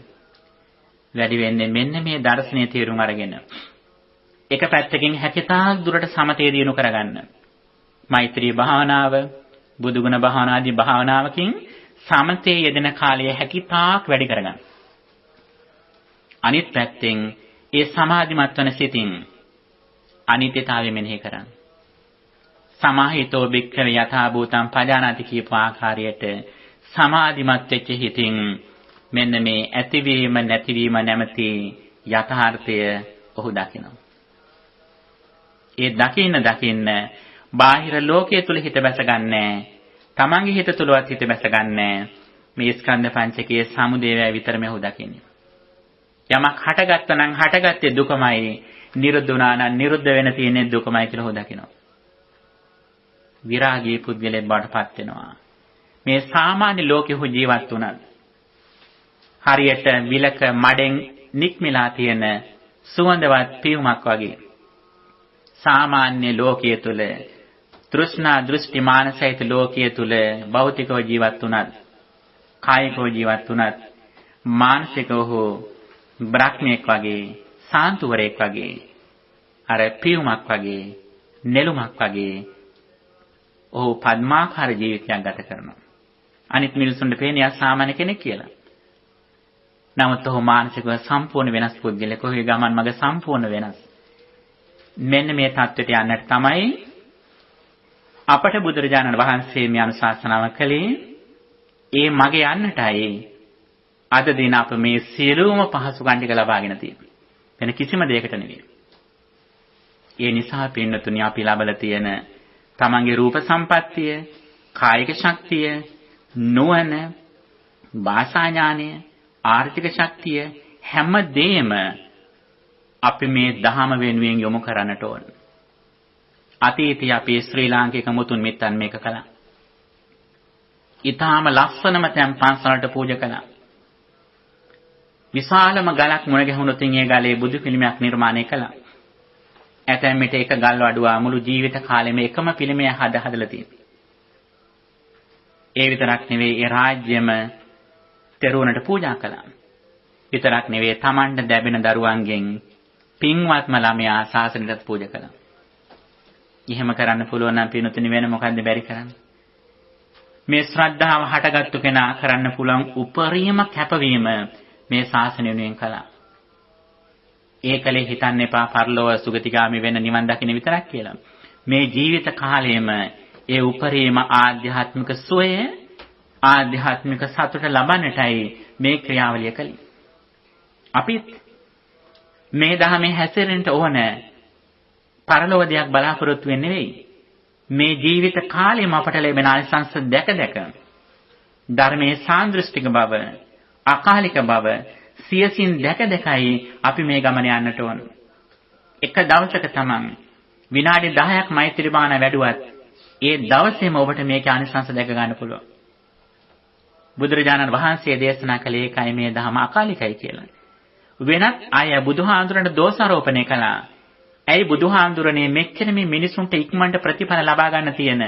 වැඩි වෙන්නේ මෙන්න මේ දර්ශනීය තේරුම් අරගෙන. එක පැත්තකින් හැකිතාක් දුරට සමතේ දිනු කරගන්න. මෛත්‍රී භාවනාව, බුදුගුණ භාවනාදී භාවනාවකින් සමතේ යෙදෙන කාලය හැකිතාක් වැඩි කරගන්න. අනිත් පැත්තෙන් ඒ සමාධිමත් වන සිතින් අනිත්‍යතාවය මෙනෙහි කරන්න. සමාහිතෝ භික්ඛවේ යථා භූතං පජානාති කියපු ආකාරයට සමාධිමත් වෙච්ච හිතින් මෙන්න මේ ඇතිවීම නැතිවීම නැමැති යථාර්ථය ඔහු දකිනවා. ඒ දකින්න බාහිර ලෝකයේ තුල හිත බැසගන්නේ, තමන්ගේ හිත තුලවත් හිත බැසගන්නේ. මේ ස්කන්ධ පංචකයේ සමුදේවය විතරම ඔහු දකින්නේ. යමක් හටගත්තා නම් හටගත්තේ දුකමයි, නිරුද්ධ වුණා නම් නිරුද්ධ වෙන තියෙන්නේ දුකමයි කියලා ඔහු දකිනවා. විරාගී පුද්ගලයෙක් බවට පත් වෙනවා. මේ සාමාන්‍ය ලෝකෙහු ජීවත් වුණත් හරියට විලක මඩෙන් නික්මිලා තියෙන සුවඳවත් පියුමක් වගේ සාමාන්‍ය ලෝකයේ තුල, තෘෂ්ණා දෘෂ්ටි මානසයිත ලෝකයේ තුල භෞතිකව ජීවත් වුණත්, කායිකව ජීවත් වුණත්, මානසිකව බ්‍රහ්මයක් වගේ, සාන්තුවරයෙක් වගේ, අර පියුමක් වගේ, නෙළුමක් වගේ ඔහු පద్මාකාර ජීවිතයක් ගත කරනවා. අනිත් මිනිසුන්ට පේන්නේ සාමාන්‍ය කෙනෙක් කියලා. නමුත් ඔහු මානසිකව සම්පූර්ණ වෙනස් පුද්ගලෙක්. ඔහුගේ ගමන් මඟ සම්පූර්ණ වෙනස්. මෙන්න මේ தත්වෙට යන්නට තමයි අපට බුදුරජාණන් වහන්සේ මේ අනුශාසනාව කළේ. ඒ මඟ යන්නටයි අද දින අප මේ සියලුම පහසුකම් ටික ලබාගෙන තියෙන්නේ. වෙන කිසිම දෙයකට නෙවෙයි. ඒ නිසා පින්නතුනි අපි ලබලා තියෙන තමන්ගේ රූප සම්පත්තිය, කායික ශක්තිය, නුවණ, භාෂා ඥානය, ආර්ථික ශක්තිය හැමදේම අපි මේ දහම වෙනුවෙන් යොමු කරන්නට ඕන. අතීතයේ අපේ ශ්‍රී ලාංකික මුතුන් මිත්තන් මේක කළා. ඊටාම ලස්සනම තැන් පන්සලට පූජා කළා. විශාලම ගලක් මුණ ගැහුණොත් ඒ ගලේ බුදු පිළිමයක් නිර්මාණය කළා. ඇතැම් විට එක ගල් වඩුවා මුළු ජීවිත කාලෙම එකම පිළිමය හදලා තියෙනවා. ඒ විතරක් නෙවෙයි, ඒ රාජ්‍යම තෙරුවනට පූජා කළා. විතරක් නෙවෙයි, Tamanට ලැබෙන දරුවන්ගෙන් පින්වත්ම ළමයා ශාසනයට පූජා කළා. එහෙම කරන්න පුළුවන් නම් පින්තුනි වෙන මොකද්ද බැරි කරන්නේ? මේ ශ්‍රද්ධාව හටගත්තු කෙනා කරන්න පුළුවන් උපරිම කැපවීම මේ ශාසනය වෙනුවෙන් කළා. ඒකලේ හිතන්න එපා පරලෝව සුගතිගාමි වෙන නිවන් දකින්න විතරක් කියලා. මේ ජීවිත කාලයේම ඒ උපරිම ආධ්‍යාත්මික සුවය, ආධ්‍යාත්මික සතුට ලබන්නටයි මේ ක්‍රියාවලිය කළේ. අපිත් මේ ධර්මයේ හැසිරෙන්න ඕන පරලෝව දෙයක් බලාපොරොත්තු වෙන්නේ නෙවෙයි. මේ ජීවිත කාලයේම අපට ලැබෙන ආනිසංස දැක ධර්මයේ සාන්දෘෂ්ටික බව, අකාලික බව සියසින් දැකයි අපි මේ ගමන යන්නට ඕන. එක දවසක තමන් විනාඩි 10ක් මෛත්‍රී භාවනා වැඩුවත් ඒ දවසේම ඔබට මේකේ ආනිසංස දැක ගන්න පුළුවන්. බුදුරජාණන් වහන්සේ දේශනා කළේ ඒකයි මේ ධම අකාලිකයි කියලා. වෙනත් අය බුදුහාඳුරන්ට දෝෂාරෝපණය කළා. ඇයි බුදුහාඳුරනේ මෙච්චර මේ මිනිසුන්ට ඉක්මනට ප්‍රතිඵල ලබා ගන්න තියෙන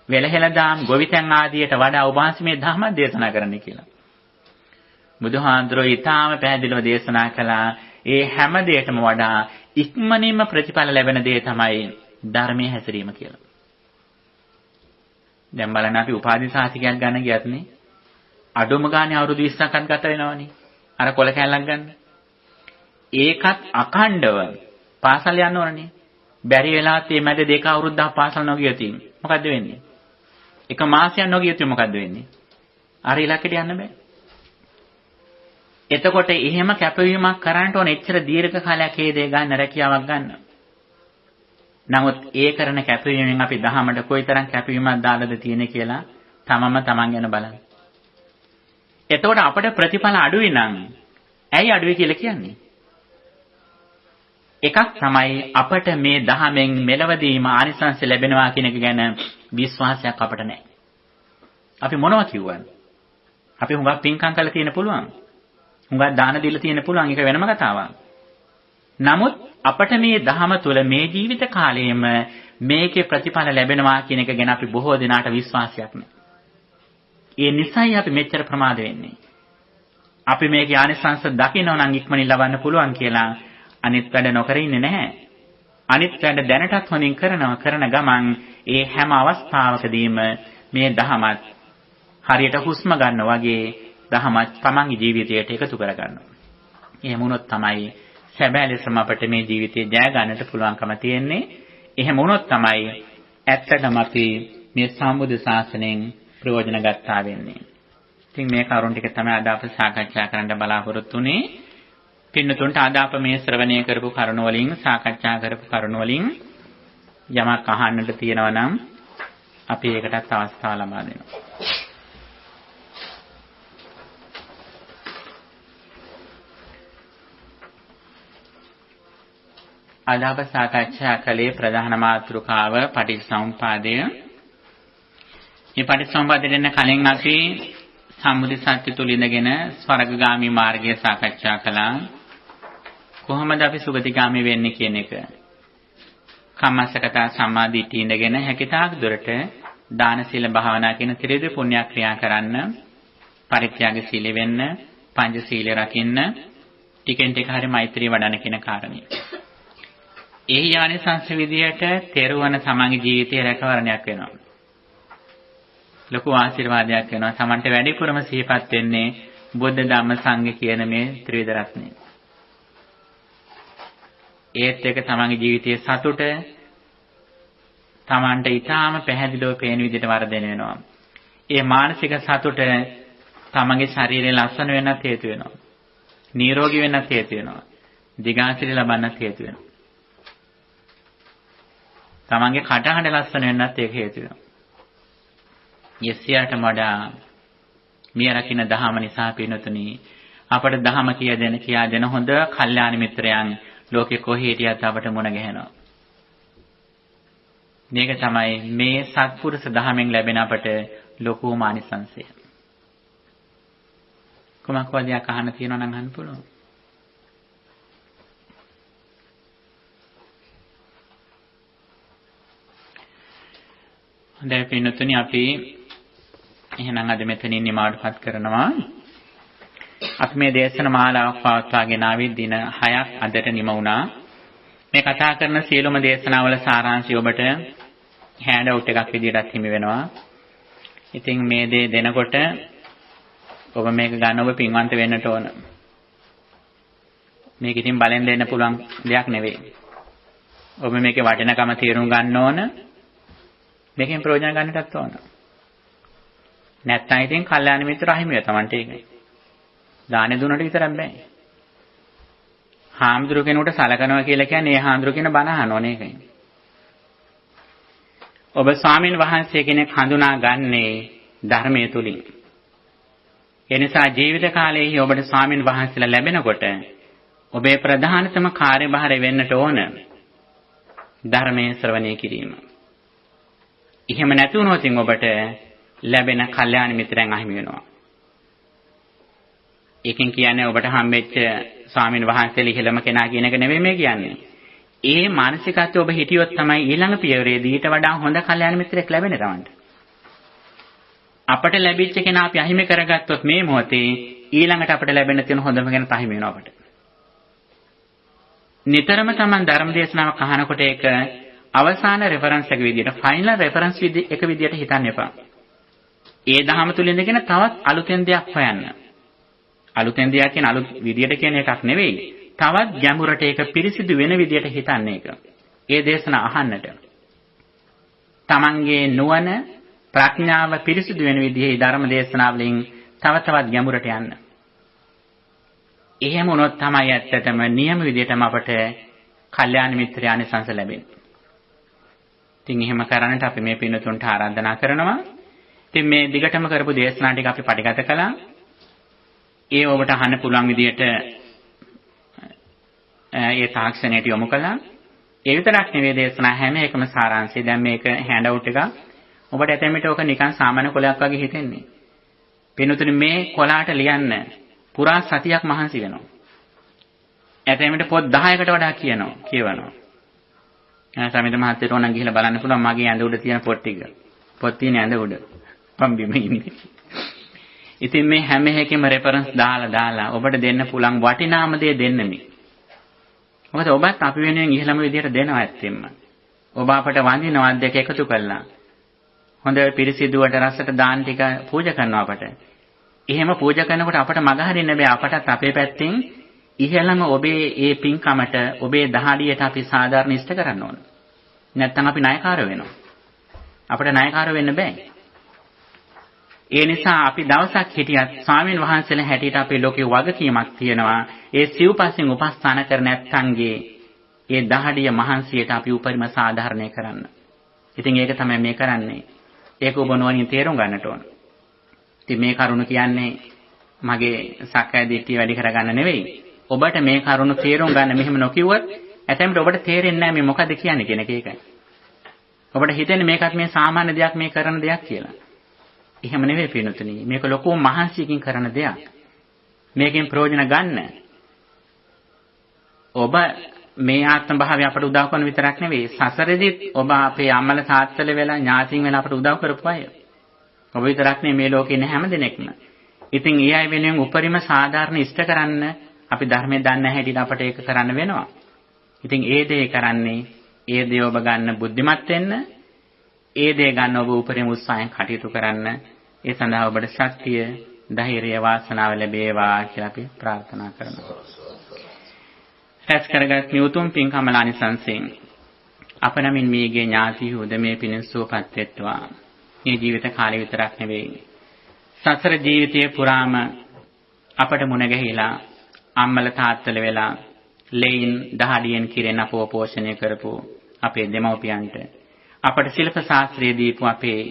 වෙලහෙළදාම් ගොවිතැන් ආදියට වඩා ඔබ වහන්සේ මේ ධර්ම දේශනා කරන්න කියලා. බුදුහාඳුරෝ ඊටාම පැහැදිලිව දේශනා කළා ඒ හැම දෙයකටම වඩා ඉක්මනින්ම ප්‍රතිඵල ලැබෙන දේ තමයි ධර්මයේ හැසිරීම කියලා. දැන් බලන්න අපි උපාධි සාතිකයක් ගන්න ගියත් නේ අඩුම ගානේ අවුරුදු 20ක්වත් ගත වෙනවනේ. අර කොල කැලක් ගන්න. ඒකත් අඛණ්ඩව පාසල් යන්න ඕනනේ. බැරි වෙලාවත් මේ මැද දෙක අවුරුද්දක් පාසල් නොගියොත් මොකද්ද වෙන්නේ? එක මාසයක් නොගියොත් මොකද්ද වෙන්නේ? අර ඉලක්කයට යන්න බෑ. එතකොට එහෙම කැපවීමක් කරන්නට ඕන එච්චර දීර්ඝ කාලයක් ඒ දේ ගන්න රැකියාවක් ගන්න. නමුත් ඒ කරන කැපවීමෙන් අපි දහමට කොයිතරම් කැපවීමක් දාලාද තියෙන්නේ කියලා තමම තමන් ගැන බලන්න. එතකොට අපිට ප්‍රතිඵල අඩුයි නම් ඇයි අඩුයි කියලා කියන්නේ? එකක් තමයි අපට මේ දහමෙන් මෙලවදීම ආනිසංස ලැබෙනවා කියන එක ගැන විශ්වාසයක් අපට නැහැ. අපි මොනවා කිව්වද? අපි හුඟක් පින්කම් කරලා තියෙන පුළුවන්. හුඟක් දාන දීලා තියෙන පුළුවන්. ඒක වෙනම කතාවක්. නමුත් අපට මේ දහම තුළ මේ ජීවිත කාලයේම මේකේ ප්‍රතිඵල ලැබෙනවා කියන එක ගැන අපි බොහෝ දෙනාට විශ්වාසයක් නැහැ. ඒ නිසායි අපි මෙච්චර ප්‍රමාද වෙන්නේ. අපි මේකේ ආනිසංස දකින්න නම් ඉක්මනින් ලබන්න පුළුවන් කියලා අනිත් වැඩ නොකර ඉන්නේ නැහැ. අනිත් වැඩ දැනටත් හොඳින් කරන ගමන් ඒ හැම අවස්ථාවකදීම මේ දහමත් හරියට හුස්ම ගන්න වගේ දහමත් තමන්ගේ ජීවිතයට එකතු කර ගන්නවා. එහෙම වුණොත් තමයි සැබෑ ලෙසම අපට මේ ජීවිතේ ජය ගන්නට පුළුවන්කම තියෙන්නේ. එහෙම වුණොත් තමයි ඇත්තටම අපි මේ සම්බුද්ධ ශාසනයෙන් ප්‍රයෝජන ගත්තා වෙන්නේ. ඉතින් මේ කරුණ ටික තමයි අද අපි සාකච්ඡා කරන්න බලාපොරොත්තු වෙන්නේ. පින්නතුන්ට අද අප මේ ශ්‍රවණය කරපු කරුණ වලින් සාකච්ඡා කරපු කරුණ වලින් යමක් අහන්නට තියෙනවා නම් අපි ඒකටත් අවස්ථාව ලබා දෙනවා. අද අප සාකච්ඡා කළේ ප්‍රධාන මාතෘකාව පටිච්චසමුප්පාදය. මේ පටිච්චසමුප්පාදයෙන් කලින් අපි සම්මුති සත්‍ය තුල ඉඳගෙන ස්වර්ගගාමී මාර්ගය සාකච්ඡා කළා. කොහොමද අපි සුගතිගාමී වෙන්නේ කියන එක. කම්මස්සකතා සම්මාදිට්ඨිය ඉඳගෙන හැකිතාක් දුරට දාන සීල භාවනා කියන ත්‍රිවිධ පුණ්‍ය ක්‍රියා කරන්න, පරිත්‍යාග සීල වෙන්න, පංච සීල රකින්න, ටිකෙන් ටික හරි මෛත්‍රී වඩන කියන කාරණේ. ඒ යානිසංස විදියට තෙරුවන තමන්ගේ ජීවිතේ රැකවරණයක් වෙනවා. ලොකු ආශිර්වාදයක් වෙනවා. තමන්ට වැඩිපුරම සිහිපත් වෙන්නේ බුද්ධ ධම්ම සංඝ කියන මේ ත්‍රිවිධ රත්නය. ඒත් එක තමන්ගේ ජීවිතයේ සතුට තමන්ට ඊටාම පැහැදිලිව පේන විදිහට වර්ධනය වෙනවා. ඒ මානසික සතුට තමන්ගේ ශරීරය ලස්සන වෙන්නත් හේතු වෙනවා. නිරෝගී වෙන්නත් හේතු වෙනවා. දිගාසිරි ලබන්නත් හේතු වෙනවා. තමන්ගේ කටහඬ ලස්සන වෙන්නත් ඒක හේතු වෙනවා. යසියාට වඩා මිය රකින්න දහම නිසා පින්නතුනි අපට දහම කියා දෙන හොඳ කල්යාණ මිත්‍රයන් ලෝකේ කොහේ හිටියත් අපට මුණ ගැහෙනවා. මේක තමයි මේ සත්පුරුෂ දහමෙන් ලැබෙන අපට ලොකුම ආනිසංසය. කොමක් වදියක් අහන්න තියෙනවා නම් අහන්න පුළුවන්. හොඳයි පින්නතුනි අපි එහෙනම් අද මෙතනින් නිමාවටපත් කරනවා. අපි මේ දේශන මාලාවක් පවත්වාගෙන ආවේ දින 6ක් අදට නිම වුණා. මේ කතා කරන සියලුම දේශනාවල සාරාංශය ඔබට හෑන්ඩ් අවුට් එකක් විදිහටත් හිමි වෙනවා. ඉතින් මේ දේ දෙනකොට ඔබ මේක ගන්න ඔබ පින්වන්ත වෙන්නට ඕන. මේක ඉතින් බලෙන් දෙන්න පුළුවන් දෙයක් නෙවෙයි. ඔබ මේකේ වටිනකම තේරුම් ගන්න ඕන. මේකෙන් ප්‍රයෝජන ගන්නටත් ඕන. නැත්නම් ඉතින් කල්යාණ මිත්‍ර අහිමිය තමන්ට ඒකයි. දානෙ දුන්නට විතරක් බෑ. හාමුදුරු කෙනෙකුට සලකනවා කියලා කියන්නේ ඒ හාමුදුරු කියන බණ අහනෝනේ ඒකයි. ඔබ ස්වාමින් වහන්සේ කෙනෙක් හඳුනා ගන්නේ ධර්මයේ තුලින්. ඒ නිසා ජීවිත කාලයේ ඔබට ස්වාමින් වහන්සේලා ලැබෙනකොට ඔබේ ප්‍රධානතම කාර්යභාරය වෙන්නට ඕන ධර්මයේ ශ්‍රවණය කිරීම. එහෙම නැති වුණොත් ඔබට ලැබෙන කල්යාණ මිත්‍රයන් අහිමි වෙනවා. ඒකෙන් කියන්නේ ඔබට හම්බෙච්ච ස්වාමීන් වහන්සේලා ඉහළම කෙනා කියන එක නෙවෙයි මේ කියන්නේ. ඒ මානසිකත්වය ඔබ හිටියොත් තමයි ඊළඟ පියවරේදී ඊට වඩා හොඳ කල්යාණ මිත්‍රයෙක් ලැබෙන්නේ තමන්ට. අපට ලැබිච්ච කෙනා අපි අහිමි කරගත්තොත් මේ මොහොතේ ඊළඟට අපට ලැබෙන්න තියෙන හොඳම කෙනා අහිමි වෙනවා අපට. නිතරම තමන් ධර්ම දේශනාවක් අහනකොට ඒක අවසාන රෙෆරන්ස් එක විදියට ෆයිනල් රෙෆරන්ස් එක විදියට හිතන්න එපා. ඒ දහම තුලින් ඉඳගෙන තවත් අලුතෙන් දෙයක් හොයන්න. අලුතෙන් දෙයක් කියන අලුත් විදියට කියන එකක් නෙවෙයි. තවත් ගැඹුරට ඒක පිරිසිදු වෙන විදියට හිතන්න ඒක. ඒ දේශනා අහන්නට. තමන්ගේ නුවණ ප්‍රඥාව පිරිසිදු වෙන විදිහේ ධර්ම දේශනාවලින් තව තවත් ගැඹුරට යන්න. එහෙම වුණොත් තමයි ඇත්තටම නියම විදියටම අපට කල්යාණ මිත්‍රයානිසංස ලැබෙන්නේ. ඉතින් එහෙම කරන්නට අපි මේ පින්නතුන්ට ආරාධනා කරනවා. ඉතින් මේ දිගටම කරපු දේශනා ටික අපි පරිගත කළා. ඒ ඔබට අහන්න පුළුවන් විදියට ඒ තාක්ෂණයට යොමු කළා. ඒ විතරක් නෙවෙයි දේශනා හැම එකම සාරාංශය. දැන් මේක හෑන්ඩ් අවුට් එකක්. ඔබට ඇතැම්මිට ඕක නිකන් සාමාන්‍ය කොලයක් වගේ හිතෙන්නේ. පින්නතුනි මේ කොලාට ලියන්න පුරා සතියක් මහන්සි වෙනවා. ඇතැම්මිට පොත් 10කට වඩා කියවනවා. සමිත මහත්තයට ඕනනම් ගිහිල්ලා බලන්න පුළුවන් මගේ ඇඳ උඩ තියෙන පොත් ටික. පොත් තියෙන ඇඳ උඩ. පම්බිම ඉන්නේ. ඉතින් මේ හැම එකෙම රෙෆරන්ස් දාලා ඔබට දෙන්න පුළුවන් වටිනාම දේ දෙන්න මේ. මොකද ඔබත් අපි වෙනුවෙන් ඉහළම විදියට දෙනවා ඇත්තෙන්න. ඔබ අපට වඳිනවා දෙක එකතු කළා. හොඳ පිරිසිදුවට රසට දාන ටික පූජා කරනවා අපට. එහෙම පූජා කරනකොට අපට මග හරින්න බෑ. අපටත් අපේ පැත්තෙන් ඉහළම ඔබේ ඒ පින්කමට ඔබේ දහඩියට අපි සාධාරණ ඉෂ්ට කරන්න ඕන. නැත්නම් අපි ණයකාර වෙනවා. අපිට ණයකාර වෙන්න බෑ. ඒ නිසා අපි දවසක් හිටියත් ස්වාමීන් වහන්සේලා හැටියට අපේ ලෝකේ වගකීමක් තියෙනවා. ඒ සිව්පස්යෙන් උපස්ථාන කර නැත්නම්ගේ ඒ දහඩිය මහන්සියට අපි උපරිම සාධාරණය කරන්න. ඉතින් ඒක තමයි මේ කරන්නේ. ඒක ඔබ නොවනින් තේරුම් ගන්නට ඕන. ඉතින් මේ කරුණ කියන්නේ මගේ සක්කාය දිට්ඨිය වැඩි කරගන්න නෙවෙයි. ඔබට මේ කරුණ තේරුම් ගන්න මෙහෙම නොකියුවොත් ඇතැම්ට ඔබට තේරෙන්නේ නැහැ මේ මොකද්ද කියන්නේ කියන එක ඒකයි. ඔබට හිතෙන්නේ මේකත් මේ සාමාන්‍ය දෙයක් මේ කරන දෙයක් කියලා. එහෙම නෙවෙයි පින්තුනි. මේක ලොකු මහන්සියකින් කරන දෙයක්. මේකෙන් ප්‍රයෝජන ගන්න. ඔබ මේ ආත්ම භාවය අපට උදව් කරන විතරක් නෙවෙයි සසරෙදිත් ඔබ අපේ අම්මලා තාත්තලා වෙලා ඥාතින් වෙලා අපට උදව් කරපු අය. ඔබ විතරක් නෙවෙයි මේ ලෝකේ ඉන්න හැම දෙනෙක්ම. ඉතින් ඒ අය වෙනුවෙන් උපරිම සාධාරණ ඉෂ්ට කරන්න අපි ධර්මයේ දන්න හැටියට අපට ඒක කරන්න වෙනවා. ඉතින් ඒ දේ කරන්නේ ඒ දේ ඔබ ගන්න බුද්ධිමත් වෙන්න, ඒ දේ ගන්න ඔබ උපරිම උත්සාහයෙන් කටයුතු කරන්න. ඒ සඳහා ඔබට ශක්තිය, ධෛර්යය, වාසනාව ලැබේවා කියලා අපි ප්‍රාර්ථනා කරනවා. රැස් කරගත් නියුතුම් පින්කමලානිසංසෙන් අප නමින් මේගේ ඥාතිහුද මේ පිණිස සුවපත් වෙත්වා. මේ ජීවිත කාලය විතරක් නෙවෙයි. සසර ජීවිතයේ පුරාම අපට මුණ ගැහිලා අම්මල තාත්තල වෙලා ලෙයින් දහඩියෙන් කිරෙන අපව පෝෂණය කරපු අපේ දෙමව්පියන්ට අපට ශිල්ප ශාස්ත්‍රයේ දීපු අපේ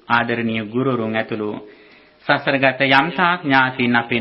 ආදරණීය ගුරුවරුන් ඇතුළු සසරගත යම්තාක් ඥාතීන් අපේ